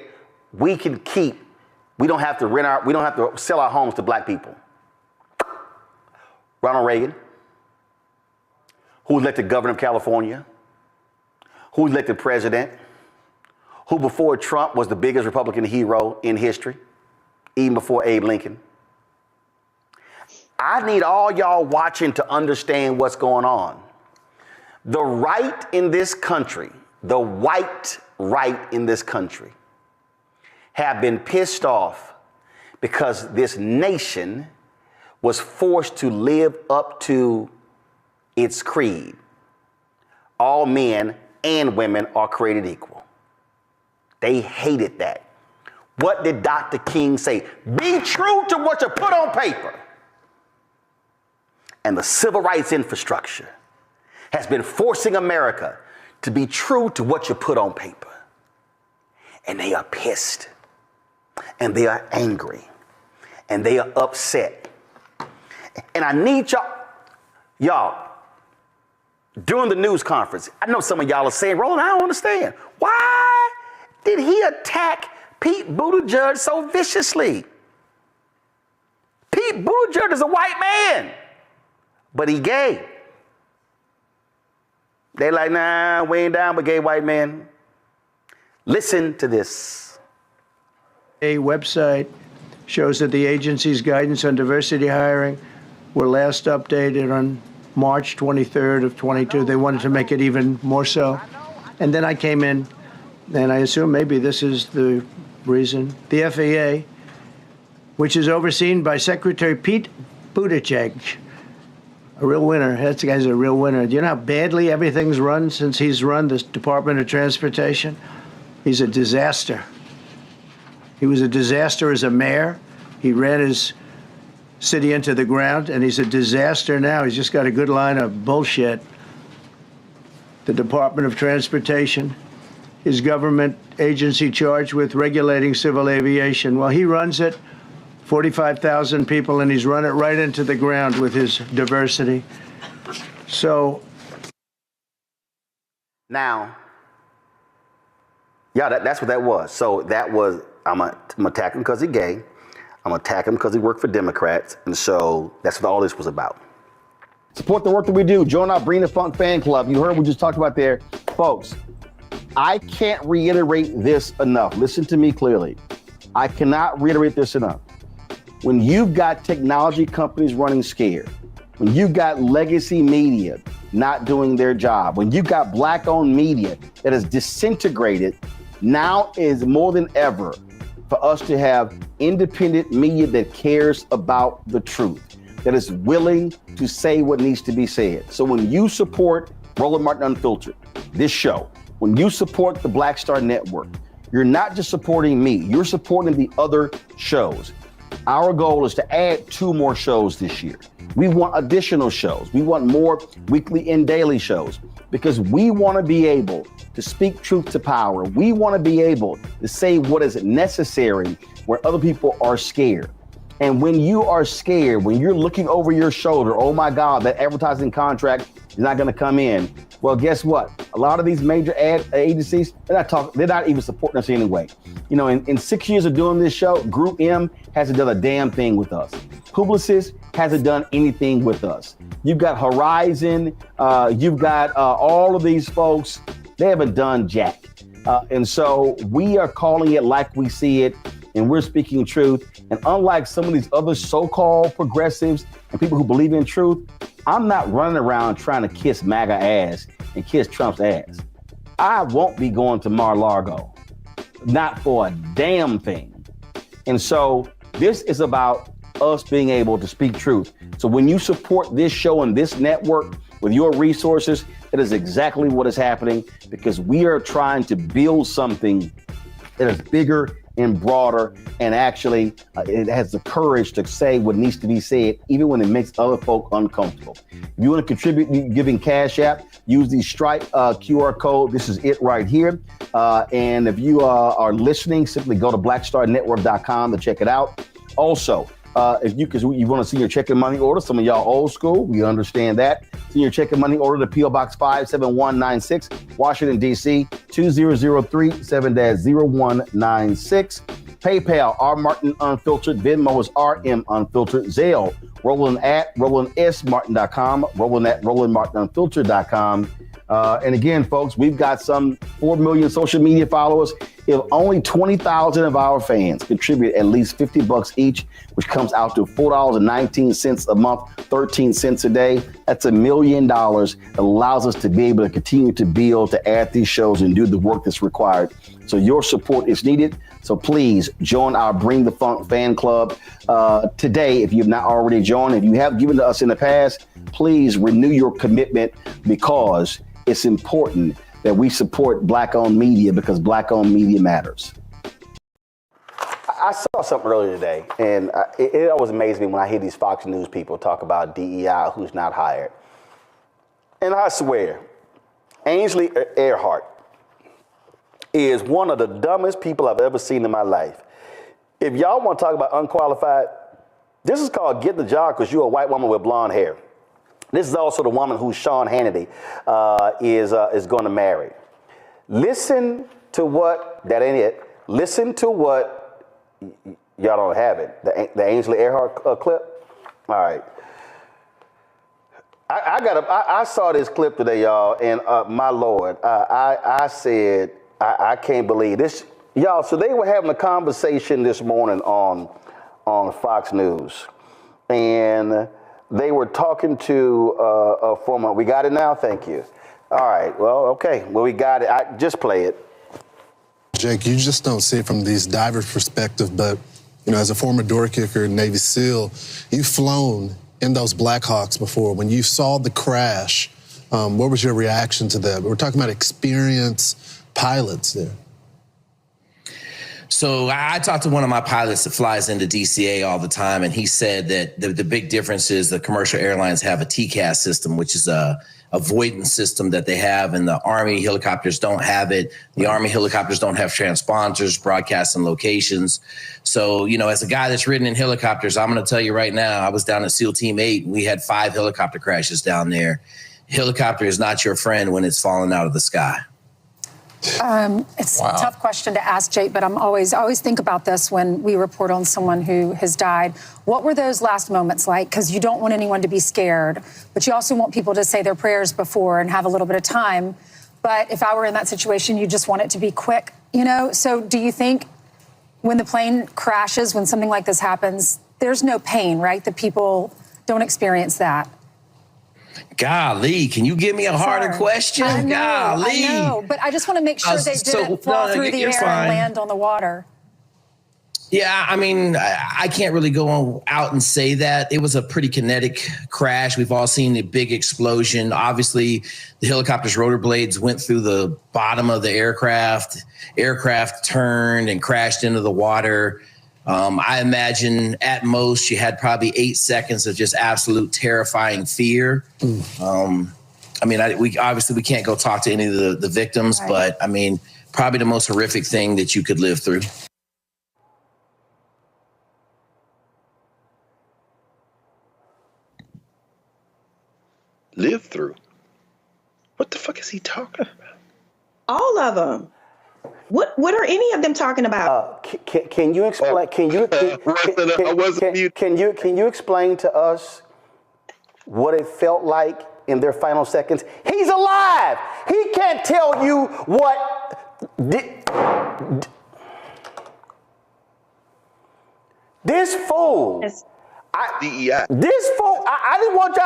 we don't have to sell our homes to black people? Ronald Reagan, who was elected governor of California, who was elected president, who before Trump was the biggest Republican hero in history, even before Abe Lincoln. I need all y'all watching to understand what's going on. The right in this country, the white right in this country, have been pissed off because this nation was forced to live up to its creed. All men and women are created equal. They hated that. What did Dr. King say? Be true to what you put on paper. And the civil rights infrastructure has been forcing America to be true to what you put on paper. And they are pissed. And they are angry. And they are upset. And I need y'all, during the news conference. I know some of y'all are saying, Roland, I don't understand. Why did he attack Pete Buttigieg so viciously? Pete Buttigieg is a white man, but he gay. They like, nah, we ain't down with gay white men. Listen to this. A website shows that the agency's guidance on diversity hiring were last updated on March 23rd of 22. They wanted to make it even more so. And then I came in, and I assume maybe this is the reason. The FAA, which is overseen by Secretary Pete Buttigieg, a real winner. That guy's a real winner. Do you know how badly everything's run since he's run this Department of Transportation? He's a disaster. He was a disaster as a mayor. He ran his city into the ground, and he's a disaster now. He's just got a good line of bullshit. The Department of Transportation, his government agency charged with regulating civil aviation. Well, he runs it, 45,000 people, and he's run it right into the ground with his diversity. So now, yeah, that's what that was. So that was, I'm attacking him because he's gay. I'm attacking him because he worked for Democrats. And so that's what all this was about. Support the work that we do. Join our Bring the Funk fan club. You heard what we just talked about there. Folks, I can't reiterate this enough. Listen to me clearly. I cannot reiterate this enough. When you've got technology companies running scared, when you've got legacy media not doing their job, when you've got black-owned media that is disintegrated, now is more than ever for us to have independent media that cares about the truth, that is willing to say what needs to be said. So when you support Roland Martin Unfiltered, this show, when you support the Black Star Network, you're not just supporting me, you're supporting the other shows. Our goal is to add 2 more shows this year. We want additional shows. We want more weekly and daily shows because we want to be able to speak truth to power. We want to be able to say what is necessary where other people are scared. And when you are scared, when you're looking over your shoulder, oh my God, that advertising contract is not going to come in. Well, guess what? A lot of these major ad agencies, they're not even supporting us anyway. You know, in 6 years of doing this show, Group M hasn't done a damn thing with us. Publicis hasn't done anything with us. You've got Horizon, you've got all of these folks, they haven't done jack. And so we are calling it like we see it, and we're speaking truth. And unlike some of these other so-called progressives and people who believe in truth, I'm not running around trying to kiss MAGA ass and kiss Trump's ass. I won't be going to Mar-a-Lago, not for a damn thing. And so this is about us being able to speak truth. So when you support this show and this network with your resources, that is exactly what is happening, because we are trying to build something that is bigger and broader, and actually it has the courage to say what needs to be said, even when it makes other folk uncomfortable. If you want to contribute giving Cash App, use the Stripe QR code. This is it right here. And if you are listening, simply go to blackstarnetwork.com to check it out. Also, if you want to see your check and money order, some of y'all old school, we understand that. See your check and money order to P.O. Box 57196, Washington, D.C., 2003 7-0196. PayPal, R. Martin Unfiltered. Venmo is RM Unfiltered. Zelle, Roland at RolandSMartin.com, Roland at RolandMartinUnfiltered.com. And again, folks, we've got some 4 million social media followers. If only 20,000 of our fans contribute at least $50 each, which comes out to $4.19 a month, 13 cents a day, that's $1 million. That allows us to be able to continue to build, to add these shows and do the work that's required. So your support is needed. So please join our Bring the Funk fan club today if you've not already joined. If you have given to us in the past, please renew your commitment, because it's important that we support Black-owned media, because Black-owned media matters. I saw something earlier today, and it always amazes me when I hear these Fox News people talk about DEI, who's not hired. And I swear, Ainsley Earhart is one of the dumbest people I've ever seen in my life. If y'all want to talk about unqualified, this is called get the job because you're a white woman with blonde hair. This is also the woman who Sean Hannity is going to marry. Listen to what, that ain't it. Listen to what, y'all don't have it, the Ainsley Earhart clip. All right. I saw this clip today, y'all, and my Lord, I said, I can't believe this. Y'all, so they were having a conversation this morning on Fox News, and they were talking to a former, we got it now? Thank you. All right, well, okay, well, we got it. Just play it. Jake, you just don't see it from these divers' perspective, but, you know, as a former door kicker, Navy SEAL, you've flown in those Blackhawks before. When you saw the crash, what was your reaction to that? We're talking about experienced pilots there. So I talked to one of my pilots that flies into DCA all the time, and he said that the big difference is the commercial airlines have a TCAS system, which is a avoidance system that they have, and the Army helicopters don't have it. The Army helicopters don't have transponders broadcasting locations. So, you know, as a guy that's ridden in helicopters, I'm going to tell you right now, I was down at SEAL Team 8, and we had 5 helicopter crashes down there. Helicopter is not your friend when it's falling out of the sky. It's a tough question to ask, Jake, but I always think about this when we report on someone who has died. What were those last moments like? Because you don't want anyone to be scared, but you also want people to say their prayers before and have a little bit of time. But if I were in that situation, you just want it to be quick, you know? So do you think when the plane crashes, when something like this happens, there's no pain, right? That people don't experience that. Golly, can you give me a harder question? I know, Golly. I know, but I just want to make sure they didn't fall through the air and land on the water. Yeah, I mean, I can't really go out and say that. It was a pretty kinetic crash. We've all seen the big explosion. Obviously, the helicopter's rotor blades went through the bottom of the aircraft. Aircraft turned and crashed into the water. I imagine at most you had probably 8 seconds of just absolute terrifying fear. I mean, we can't go talk to any of the victims, right. But I mean, probably the most horrific thing that you could live through. Live through? What the fuck is he talking about? All of them. What are any of them talking about? Can you explain? Can you explain to us what it felt like in their final seconds? He's alive. He can't tell you what. This fool. DEI. This fool. I didn't want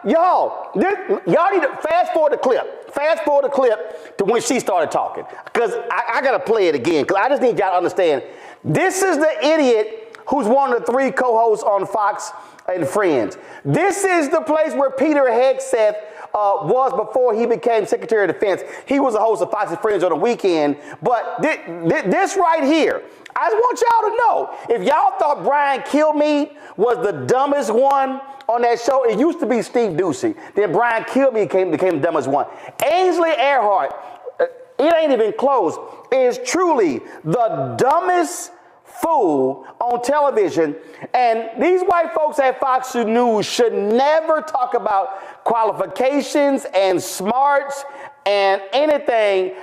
y'all need to fast forward the clip. Fast forward the clip to when she started talking. Because I got to play it again. Because I just need y'all to understand. This is the idiot who's one of the 3 co-hosts on Fox and Friends. This is the place where Peter Hegseth was before he became Secretary of Defense. He was a host of Fox and Friends on the weekend. But this right here, I just want y'all to know, if y'all thought Brian Kilmeade was the dumbest one on that show, it used to be Steve Doocy. Then Brian Kilmeade became the dumbest one. Ainsley Earhart, it ain't even close, is truly the dumbest fool on television. And these white folks at Fox News should never talk about qualifications and smarts and anything.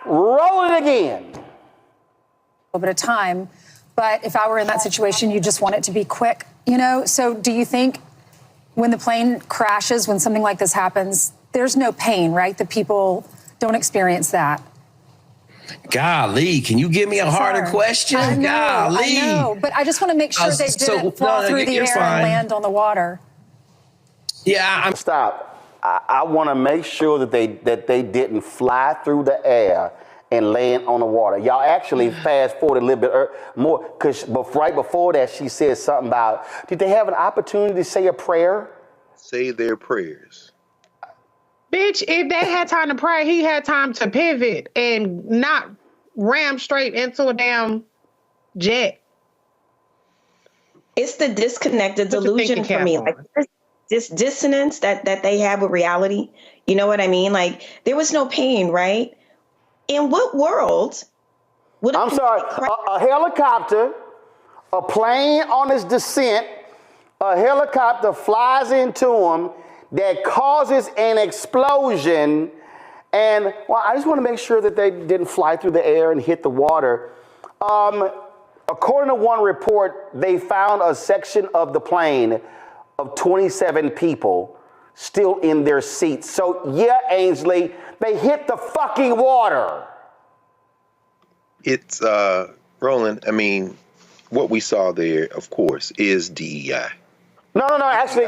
Roll it again. A bit of time, but if I were in that situation, you just want it to be quick, you know? So do you think when the plane crashes, when something like this happens, there's no pain, right? That people don't experience that. Golly, can you give me a harder question? I know, Golly. I know, but I just want to make sure they didn't fall through the air and land on the water. Yeah, Stop. I want to make sure that they didn't fly through the air and land on the water. Y'all actually fast forward a little bit more, because right before that, she said something about, did they have an opportunity to say a prayer? Say their prayers. Bitch, if they had time to pray, he had time to pivot and not ram straight into a damn jet. It's the disconnected delusion for me. Like this dissonance that they have with reality. You know what I mean? Like, there was no pain, right? In what world would I'm sorry, a helicopter, a plane on its descent, a helicopter flies into them, that causes an explosion. And well, I just want to make sure that they didn't fly through the air and hit the water. According to one report, they found a section of the plane of 27 people still in their seats. So yeah, Ainsley, they hit the fucking water. It's, Roland, I mean, what we saw there, of course, is DEI. Actually,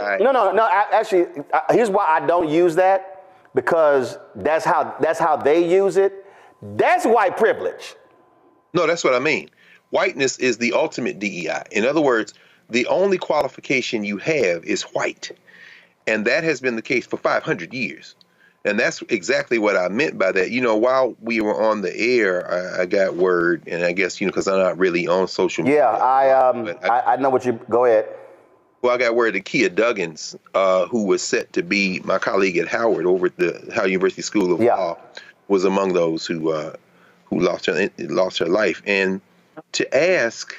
here's why I don't use that, because that's how they use it. That's white privilege. No, that's what I mean. Whiteness is the ultimate DEI. In other words, the only qualification you have is white. And that has been the case for 500 years. And that's exactly what I meant by that. You know, while we were on the air, I got word, and I guess, because I'm not really on social media. Yeah, I know what you, go ahead. Well, I got word that Kia Duggins, who was set to be my colleague at Howard over at the Howard University School of Law, was among those who lost her life. And to ask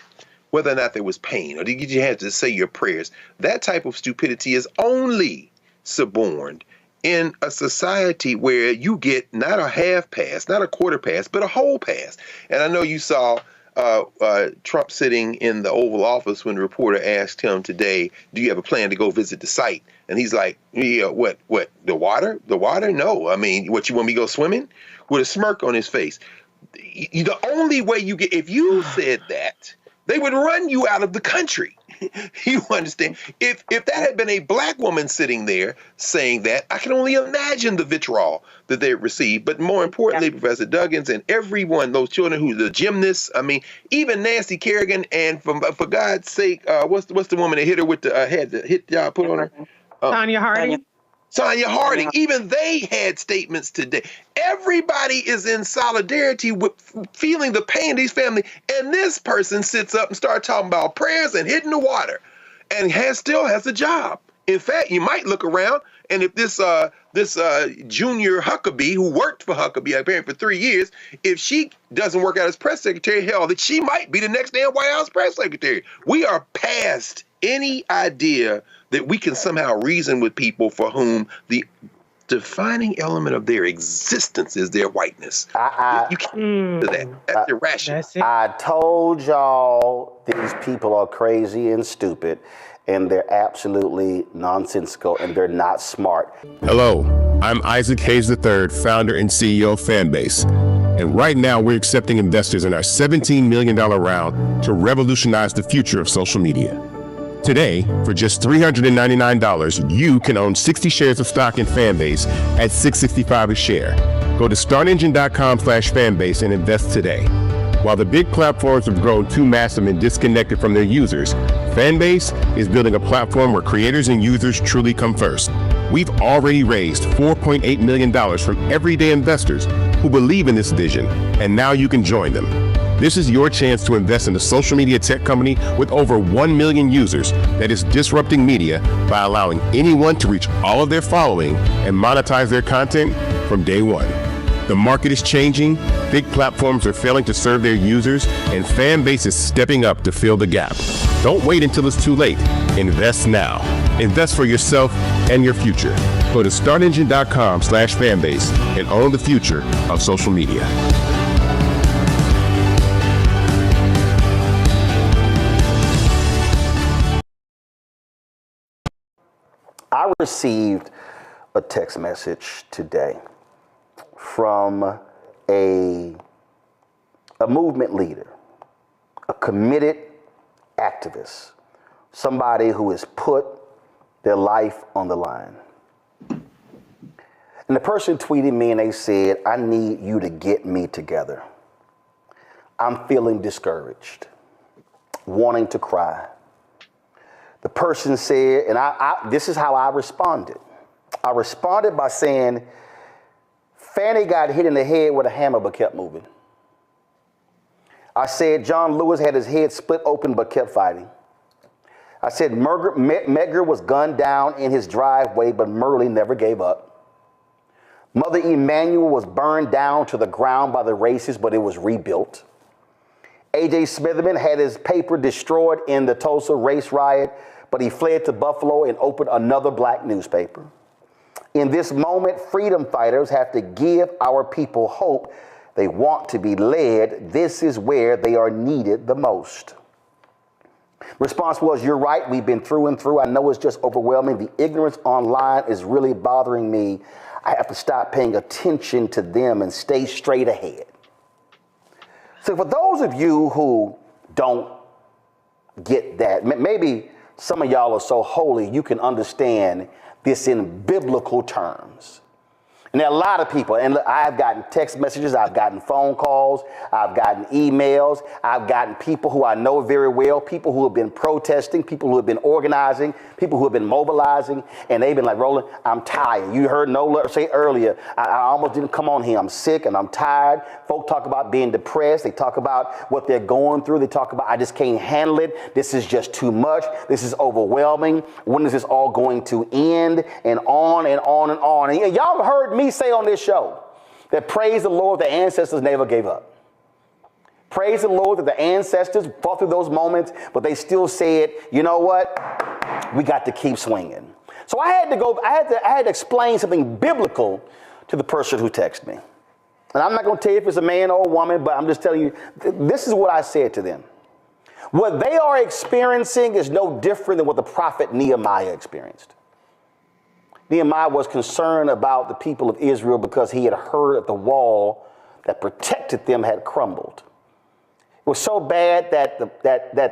whether or not there was pain, or did you have to say your prayers, that type of stupidity is only suborned in a society where you get not a half pass, not a quarter pass, but a whole pass. And I know you saw Trump sitting in the Oval Office when the reporter asked him today, do you have a plan to go visit the site? And he's like, yeah, what, the water? The water? No. I mean, what, you want me to go swimming? With a smirk on his face. The only way you get, if you said that, they would run you out of the country. You understand? If that had been a black woman sitting there saying that, I can only imagine the vitriol that they received. But more importantly, Professor Duggins and everyone, those children who the gymnasts, I mean, even Nancy Kerrigan, and for God's sake, what's the woman that hit her with the head, that hit put on her? Tanya Harding. Sonia Harding, even they had statements today. Everybody is in solidarity with feeling the pain of these families. And this person sits up and starts talking about prayers and hitting the water and still has a job. In fact, you might look around, and if this Junior Huckabee, who worked for Huckabee apparently for 3 years, if she doesn't work out as press secretary, hell, that she might be the next damn White House press secretary. We are past any idea that we can somehow reason with people for whom the defining element of their existence is their whiteness. You can't do that. That's irrational. I told y'all these people are crazy and stupid, and they're absolutely nonsensical, and they're not smart. Hello, I'm Isaac Hayes III, founder and CEO of Fanbase. And right now, we're accepting investors in our $17 million round to revolutionize the future of social media. Today, for just $399, you can own 60 shares of stock in Fanbase at $665 a share. Go to startengine.com/fanbase and invest today. While the big platforms have grown too massive and disconnected from their users, Fanbase is building a platform where creators and users truly come first. We've already raised $4.8 million from everyday investors who believe in this vision, and now you can join them. This is your chance to invest in a social media tech company with over 1 million users that is disrupting media by allowing anyone to reach all of their following and monetize their content from day one. The market is changing, big platforms are failing to serve their users, and Fanbase is stepping up to fill the gap. Don't wait until it's too late. Invest now. Invest for yourself and your future. Go to startengine.com/fanbase and own the future of social media. I received a text message today from a movement leader, a committed activist, somebody who has put their life on the line. And the person tweeted me and they said, I need you to get me together. I'm feeling discouraged, wanting to cry. The person said, and this is how I responded. I responded by saying, Fanny got hit in the head with a hammer but kept moving. I said, John Lewis had his head split open but kept fighting. I said, Medgar was gunned down in his driveway, but Murley never gave up. Mother Emanuel was burned down to the ground by the racists, but it was rebuilt. A.J. Smitherman had his paper destroyed in the Tulsa race riot, but he fled to Buffalo and opened another black newspaper. In this moment, freedom fighters have to give our people hope. They want to be led. This is where they are needed the most. Response was, you're right. We've been through and through. I know it's just overwhelming. The ignorance online is really bothering me. I have to stop paying attention to them and stay straight ahead. So for those of you who don't get that, maybe some of y'all are so holy you can understand this in biblical terms. And there are a lot of people, and I've gotten text messages, I've gotten phone calls, I've gotten emails, I've gotten people who I know very well, people who have been protesting, people who have been organizing, people who have been mobilizing, and they've been like, Roland, I'm tired. You heard Nola say earlier, I almost didn't come on here. I'm sick and I'm tired. Folk talk about being depressed. They talk about what they're going through. They talk about, I just can't handle it. This is just too much. This is overwhelming. When is this all going to end? And on and on and on. And y'all heard me say on this show that praise the Lord, the ancestors never gave up. Praise the Lord that the ancestors fought through those moments, but they still said, you know what? We got to keep swinging. So I had to explain something biblical to the person who texted me. And I'm not going to tell you if it's a man or a woman, but I'm just telling you, this is what I said to them. What they are experiencing is no different than what the prophet Nehemiah experienced. Nehemiah was concerned about the people of Israel because he had heard that the wall that protected them had crumbled. It was so bad that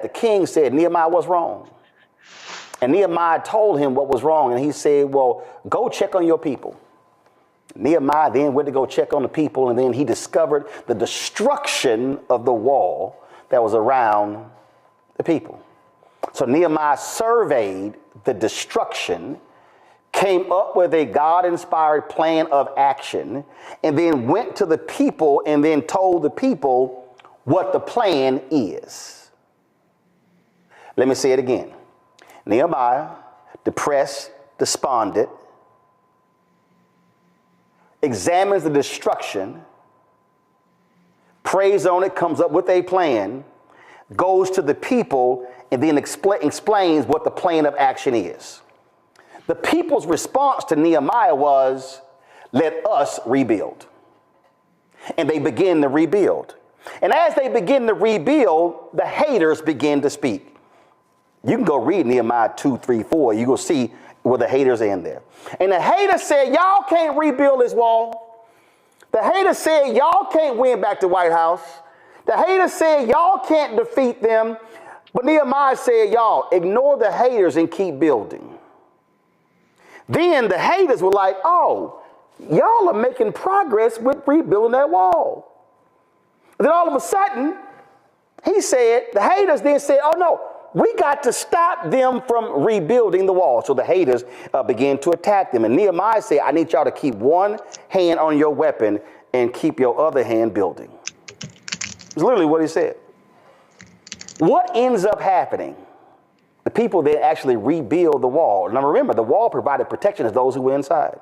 the king said Nehemiah was wrong. And Nehemiah told him what was wrong. And he said, well, go check on your people. Nehemiah then went to go check on the people. And then he discovered the destruction of the wall that was around the people. So Nehemiah surveyed the destruction, came up with a God-inspired plan of action, and then went to the people and then told the people what the plan is. Let me say it again. Nehemiah, depressed, despondent, examines the destruction, prays on it, comes up with a plan, goes to the people, and then explains what the plan of action is. The people's response to Nehemiah was, let us rebuild. And they begin to rebuild. And as they begin to rebuild, the haters begin to speak. You can go read Nehemiah 2, 3, 4. You go see where the haters end there. And the haters said, y'all can't rebuild this wall. The haters said, y'all can't win back the White House. The haters said, y'all can't defeat them. But Nehemiah said, y'all, ignore the haters and keep building. Then the haters were like, oh, y'all are making progress with rebuilding that wall. And then all of a sudden, he said, the haters then said, oh no, we got to stop them from rebuilding the wall. So the haters began to attack them. And Nehemiah said, I need y'all to keep one hand on your weapon and keep your other hand building. It's literally what he said. What ends up happening? The people that actually rebuild the wall. Now remember, the wall provided protection to those who were inside.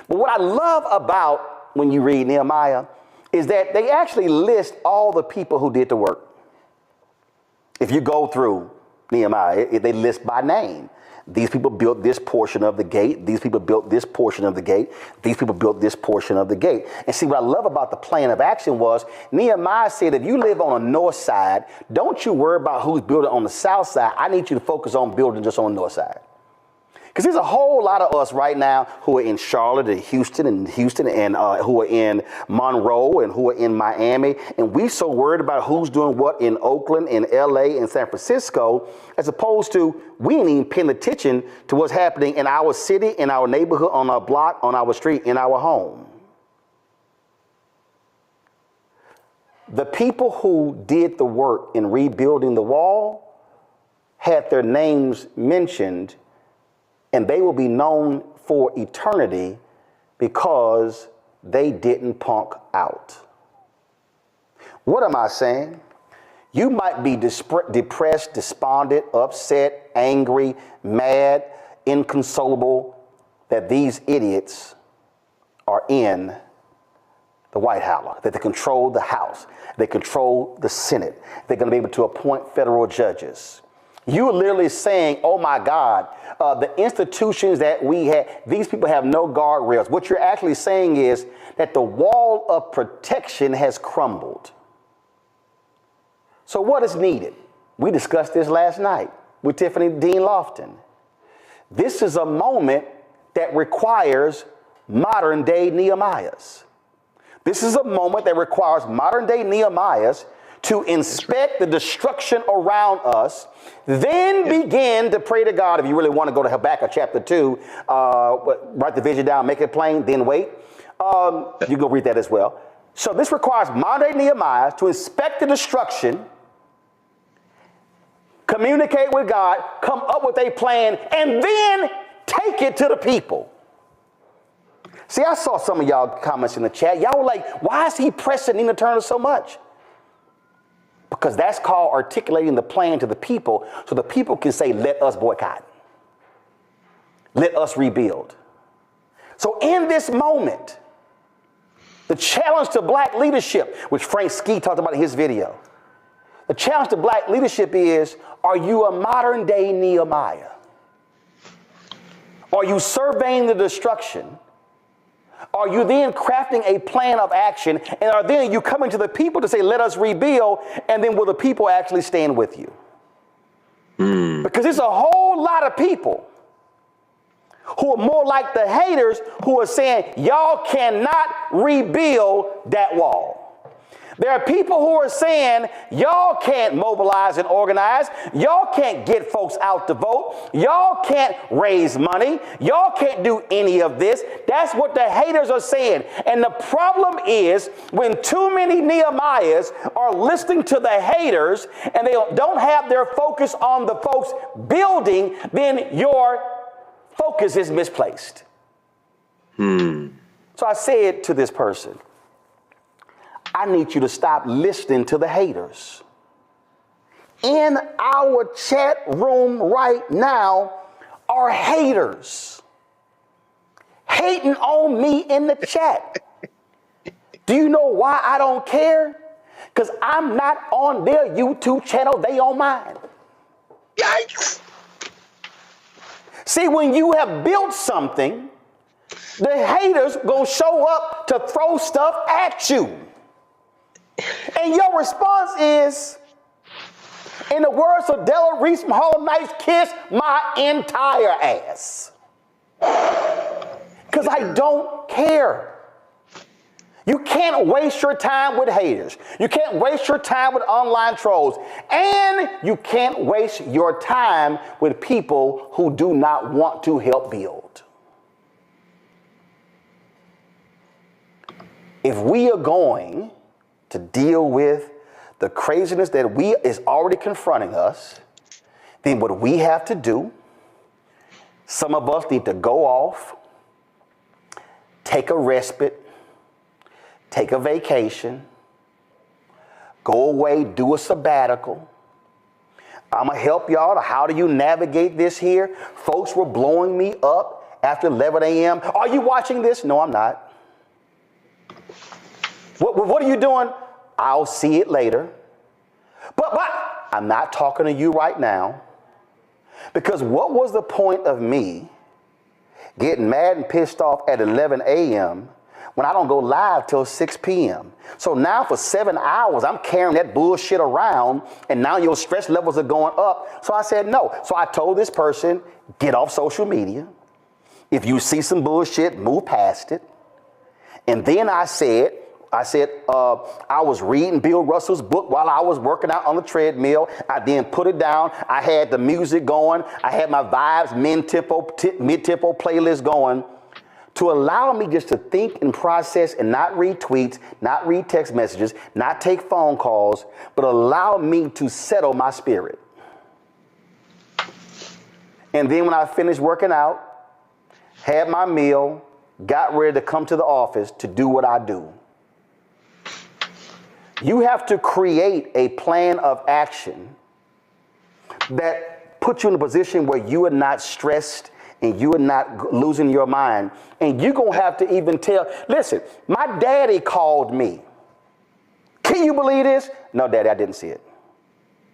But what I love about when you read Nehemiah is that they actually list all the people who did the work. If you go through Nehemiah, they list by name. These people built this portion of the gate. These people built this portion of the gate. These people built this portion of the gate. And see, what I love about the plan of action was Nehemiah said, if you live on the north side, don't you worry about who's building on the south side. I need you to focus on building just on the north side. Because there's a whole lot of us right now who are in Charlotte and Houston and who are in Monroe and who are in Miami. And we so worried about who's doing what in Oakland, in LA, and San Francisco, as opposed to we ain't even paying attention to what's happening in our city, in our neighborhood, on our block, on our street, in our home. The people who did the work in rebuilding the wall had their names mentioned, and they will be known for eternity because they didn't punk out. What am I saying? You might be depressed, despondent, upset, angry, mad, inconsolable that these idiots are in the White House, that they control the House, they control the Senate, they're going to be able to appoint federal judges. You're literally saying, oh my God, the institutions that we have, these people have no guardrails. What you're actually saying is that the wall of protection has crumbled. So what is needed? We discussed this last night with Tiffany Dean Lofton. This is a moment that requires modern day Nehemiahs. This is a moment that requires modern day Nehemiahs to inspect the destruction around us, then begin to pray to God. If you really want to go to Habakkuk chapter 2, write the vision down, make it plain, then wait. You go read that as well. So this requires modern day Nehemiah to inspect the destruction, communicate with God, come up with a plan, and then take it to the people. See, I saw some of y'all comments in the chat. Y'all were like, why is he pressing Nina Turner so much? Because that's called articulating the plan to the people so the people can say, let us boycott. Let us rebuild. So in this moment, the challenge to black leadership, which Frank Ski talked about in his video, the challenge to black leadership is, are you a modern day Nehemiah? Are you surveying the destruction? Are you then crafting a plan of action? And are then you coming to the people to say, let us rebuild? And then will the people actually stand with you? Because there's a whole lot of people who are more like the haters who are saying, y'all cannot rebuild that wall. There are people who are saying, y'all can't mobilize and organize. Y'all can't get folks out to vote. Y'all can't raise money. Y'all can't do any of this. That's what the haters are saying. And the problem is when too many Nehemiahs are listening to the haters and they don't have their focus on the folks building, then your focus is misplaced. So I said to this person, I need you to stop listening to the haters. In our chat room right now are haters hating on me in the chat. Do you know why I don't care? Because I'm not on their YouTube channel, they on mine. Yikes! See, when you have built something, the haters gonna show up to throw stuff at you. And your response is, in the words of Della Reese from Harlem Nights, kiss my entire ass. Because I don't care. You can't waste your time with haters. You can't waste your time with online trolls. And you can't waste your time with people who do not want to help build. If we are going to deal with the craziness that is already confronting us, then what we have to do, some of us need to go off, take a respite, take a vacation, go away, do a sabbatical. I'm gonna help y'all to how do you navigate this here. Folks were blowing me up after 11 a.m. Are you watching this? No, I'm not. What are you doing? I'll see it later. But I'm not talking to you right now. Because what was the point of me getting mad and pissed off at 11 a.m. when I don't go live till 6 p.m.? So now for 7 hours, I'm carrying that bullshit around, and now your stress levels are going up. So I said no. So I told this person, get off social media. If you see some bullshit, move past it. And then I said, I was reading Bill Russell's book while I was working out on the treadmill. I then put it down. I had the music going. I had my Vibes mid-tempo playlist going to allow me just to think and process and not read tweets, not read text messages, not take phone calls, but allow me to settle my spirit. And then when I finished working out, had my meal, got ready to come to the office to do what I do. You have to create a plan of action that puts you in a position where you are not stressed and you are not losing your mind. And you're going to have to even tell, listen, my daddy called me. Can you believe this? No, Daddy, I didn't see it.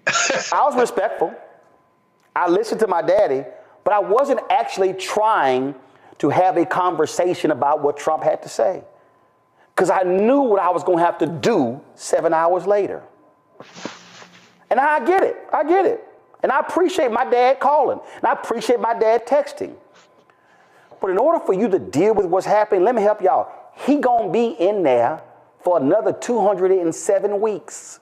I was respectful. I listened to my daddy, but I wasn't actually trying to have a conversation about what Trump had to say, because I knew what I was going to have to do 7 hours later. And I get it. I get it. And I appreciate my dad calling. And I appreciate my dad texting. But in order for you to deal with what's happening, let me help y'all. He gonna be in there for another 207 weeks.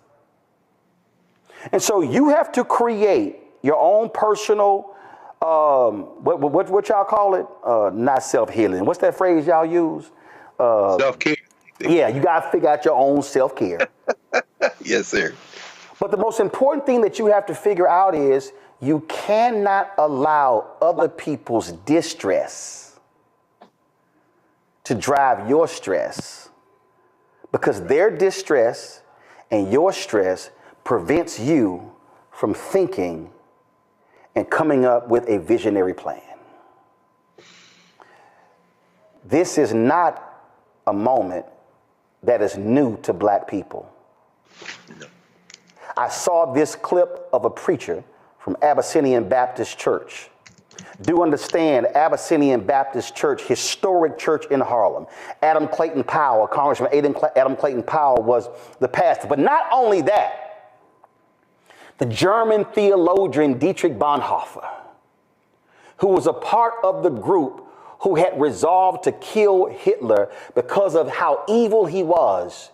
And so you have to create your own personal, what y'all call it? Not self-healing. What's that phrase y'all use? Self-care. Yeah, you gotta figure out your own self-care. Yes, sir. But the most important thing that you have to figure out is you cannot allow other people's distress to drive your stress, because their distress and your stress prevents you from thinking and coming up with a visionary plan. This is not a moment that is new to black people. I saw this clip of a preacher from Abyssinian Baptist Church. Do understand, Abyssinian Baptist Church, historic church in Harlem. Adam Clayton Powell, Congressman Adam Clayton Powell was the pastor. But not only that, the German theologian Dietrich Bonhoeffer, who was a part of the group who had resolved to kill Hitler because of how evil he was.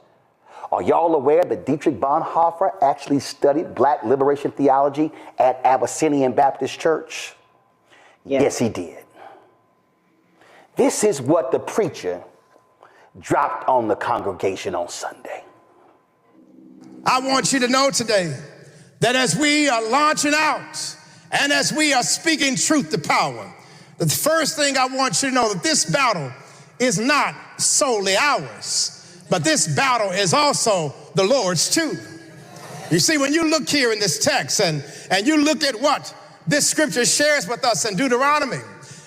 Are y'all aware that Dietrich Bonhoeffer actually studied black liberation theology at Abyssinian Baptist Church? Yes, he did. This is what the preacher dropped on the congregation on Sunday. I want you to know today that as we are launching out and as we are speaking truth to power, the first thing I want you to know that this battle is not solely ours, but this battle is also the Lord's too. You see, when you look here in this text and you look at what this scripture shares with us in Deuteronomy,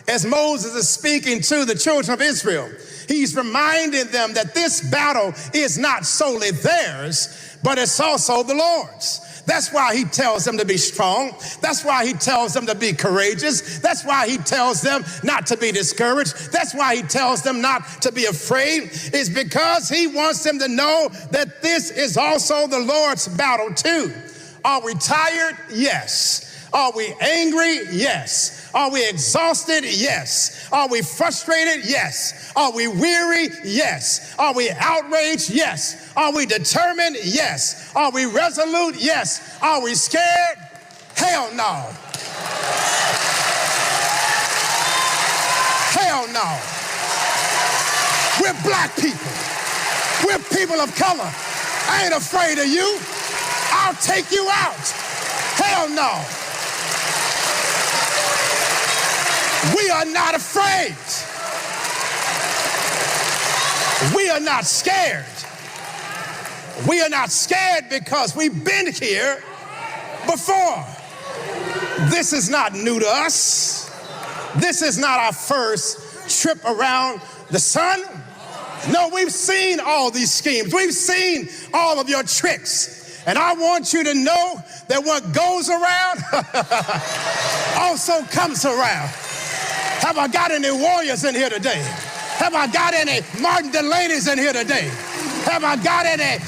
as Moses is speaking to the children of Israel, he's reminding them that this battle is not solely theirs, but it's also the Lord's. That's why he tells them to be strong. That's why he tells them to be courageous. That's why he tells them not to be discouraged. That's why he tells them not to be afraid. It's because he wants them to know that this is also the Lord's battle too. Are we tired? Yes. Are we angry? Yes. Are we exhausted? Yes. Are we frustrated? Yes. Are we weary? Yes. Are we outraged? Yes. Are we determined? Yes. Are we resolute? Yes. Are we scared? Hell no. Hell no. We're black people. We're people of color. I ain't afraid of you. I'll take you out. Hell no. We are not afraid. We are not scared. We are not scared because we've been here before. This is not new to us. This is not our first trip around the sun. No, we've seen all these schemes. We've seen all of your tricks. And I want you to know that what goes around also comes around. Have I got any warriors in here today? Have I got any Martin Delaney's in here today? Have I got any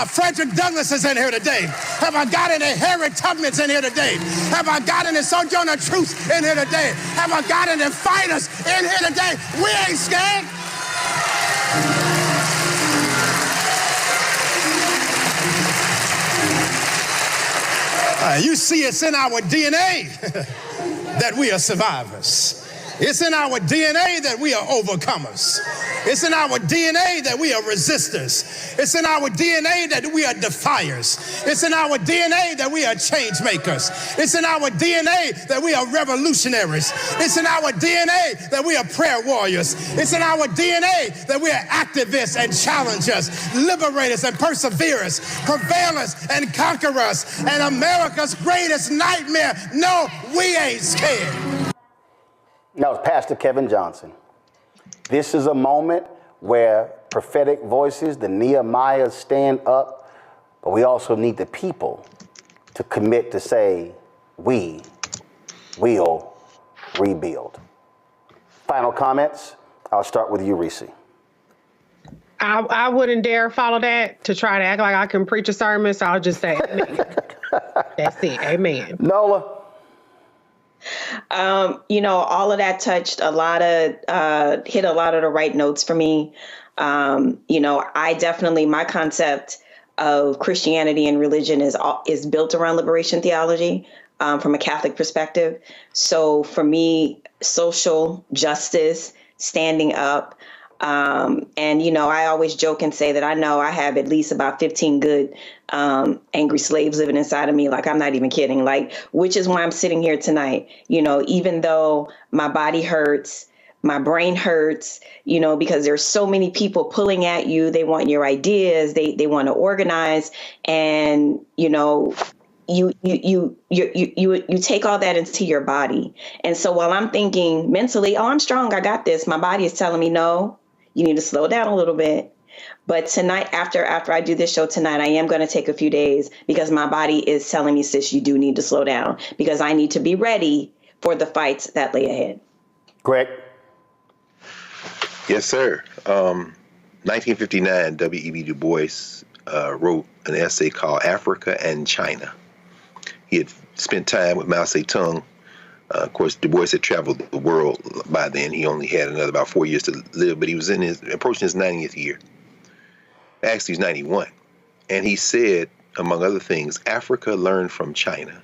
Frederick Douglasses in here today? Have I got any Harry Tubmans in here today? Have I got any Sojourner Truths in here today? Have I got any fighters in here today? We ain't scared. You see, it's in our DNA that we are survivors. It's in our DNA that we are overcomers. It's in our DNA that we are resistors. It's in our DNA that we are defiers. It's in our DNA that we are change makers. It's in our DNA that we are revolutionaries. It's in our DNA that we are prayer warriors. It's in our DNA that we are activists and challengers, liberators and perseverers, prevailers and conquerors, and America's greatest nightmare. No, we ain't scared. That was Pastor Kevin Johnson. This is a moment where prophetic voices, the Nehemiahs, stand up, but we also need the people to commit to say, we will rebuild. Final comments? I'll start with you, Reese. I wouldn't dare follow that to try to act like I can preach a sermon, so I'll just say amen. That's it. Amen. Nola. All of that touched a lot of, hit a lot of the right notes for me. I definitely, my concept of Christianity and religion is built around liberation theology from a Catholic perspective. So for me, social justice, standing up, I always joke and say that I know I have at least about 15 good angry slaves living inside of me. Like, I'm not even kidding. Like, which is why I'm sitting here tonight. Even though my body hurts, my brain hurts, because there's so many people pulling at you. They want your ideas. They want to organize. And, you take all that into your body. And so while I'm thinking mentally, oh, I'm strong, I got this, my body is telling me, no, you need to slow down a little bit. But tonight, after I do this show tonight, I am going to take a few days because my body is telling me, sis, you do need to slow down because I need to be ready for the fights that lay ahead. Greg? Yes, sir. 1959, W.E.B. Du Bois wrote an essay called Africa and China. He had spent time with Mao Zedong. Of course, Du Bois had traveled the world by then. He only had another about 4 years to live, but he was approaching his 90th year. Actually, he was 91. And he said, among other things, Africa learned from China.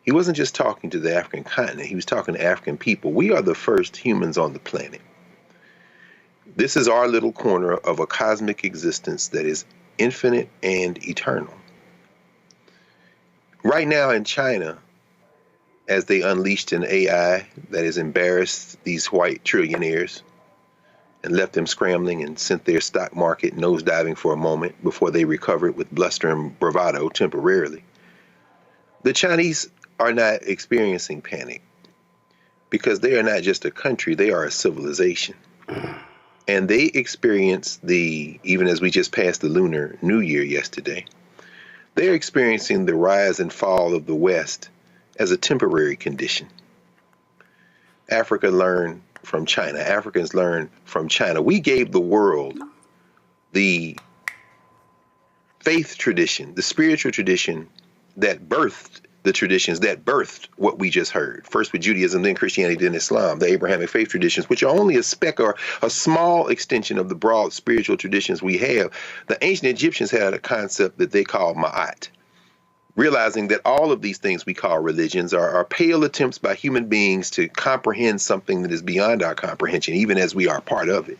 He wasn't just talking to the African continent. He was talking to African people. We are the first humans on the planet. This is our little corner of a cosmic existence that is infinite and eternal. Right now in China, as they unleashed an AI that has embarrassed these white trillionaires and left them scrambling and sent their stock market nosediving for a moment before they recovered with bluster and bravado temporarily, the Chinese are not experiencing panic because they are not just a country, they are a civilization. And they experience even as we just passed the Lunar New Year yesterday, they're experiencing the rise and fall of the West as a temporary condition. Africa learned from China. Africans learned from China. We gave the world the faith tradition, the spiritual tradition that birthed the traditions that birthed what we just heard. First with Judaism, then Christianity, then Islam, the Abrahamic faith traditions, which are only a speck or a small extension of the broad spiritual traditions we have. The ancient Egyptians had a concept that they called Ma'at, realizing that all of these things we call religions are pale attempts by human beings to comprehend something that is beyond our comprehension, even as we are part of it.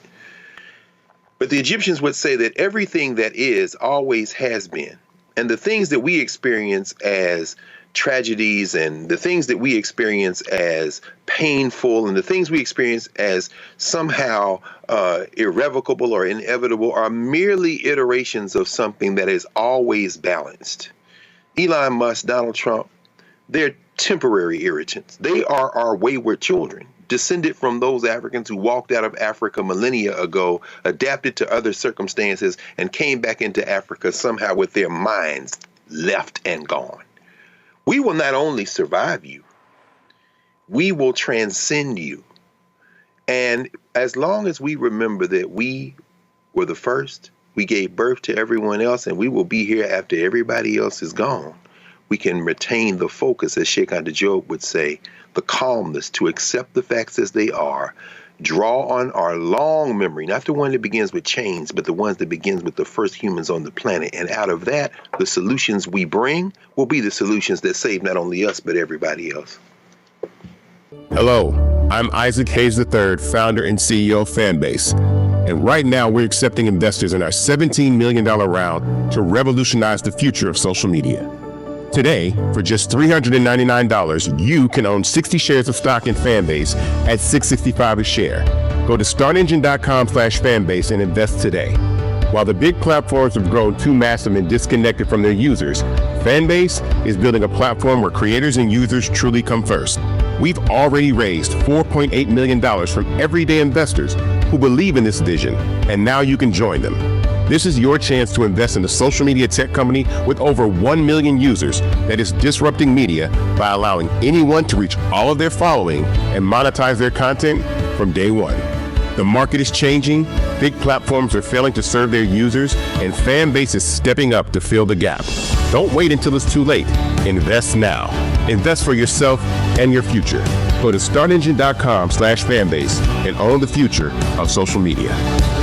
But the Egyptians would say that everything that is always has been. And the things that we experience as tragedies and the things that we experience as painful and the things we experience as somehow irrevocable or inevitable are merely iterations of something that is always balanced. Elon Musk, Donald Trump, they're temporary irritants. They are our wayward children, descended from those Africans who walked out of Africa millennia ago, adapted to other circumstances, and came back into Africa somehow with their minds left and gone. We will not only survive you, we will transcend you. And as long as we remember that we were the first, we gave birth to everyone else, and we will be here after everybody else is gone, we can retain the focus, as Sheikh Anta Job would say, the calmness to accept the facts as they are, draw on our long memory, not the one that begins with chains, but the ones that begins with the first humans on the planet. And out of that, the solutions we bring will be the solutions that save not only us, but everybody else. Hello, I'm Isaac Hayes III, founder and CEO of Fanbase. And right now, we're accepting investors in our $17 million round to revolutionize the future of social media. Today, for just $399, you can own 60 shares of stock in Fanbase at $665 a share. Go to startengine.com/fanbase and invest today. While the big platforms have grown too massive and disconnected from their users, Fanbase is building a platform where creators and users truly come first. We've already raised $4.8 million from everyday investors who believe in this vision, and now you can join them. This is your chance to invest in a social media tech company with over 1 million users that is disrupting media by allowing anyone to reach all of their following and monetize their content from day one. The market is changing, big platforms are failing to serve their users, and Fanbase is stepping up to fill the gap. Don't wait until it's too late. Invest now. Invest for yourself and your future. Go to startengine.com/fanbase and own the future of social media.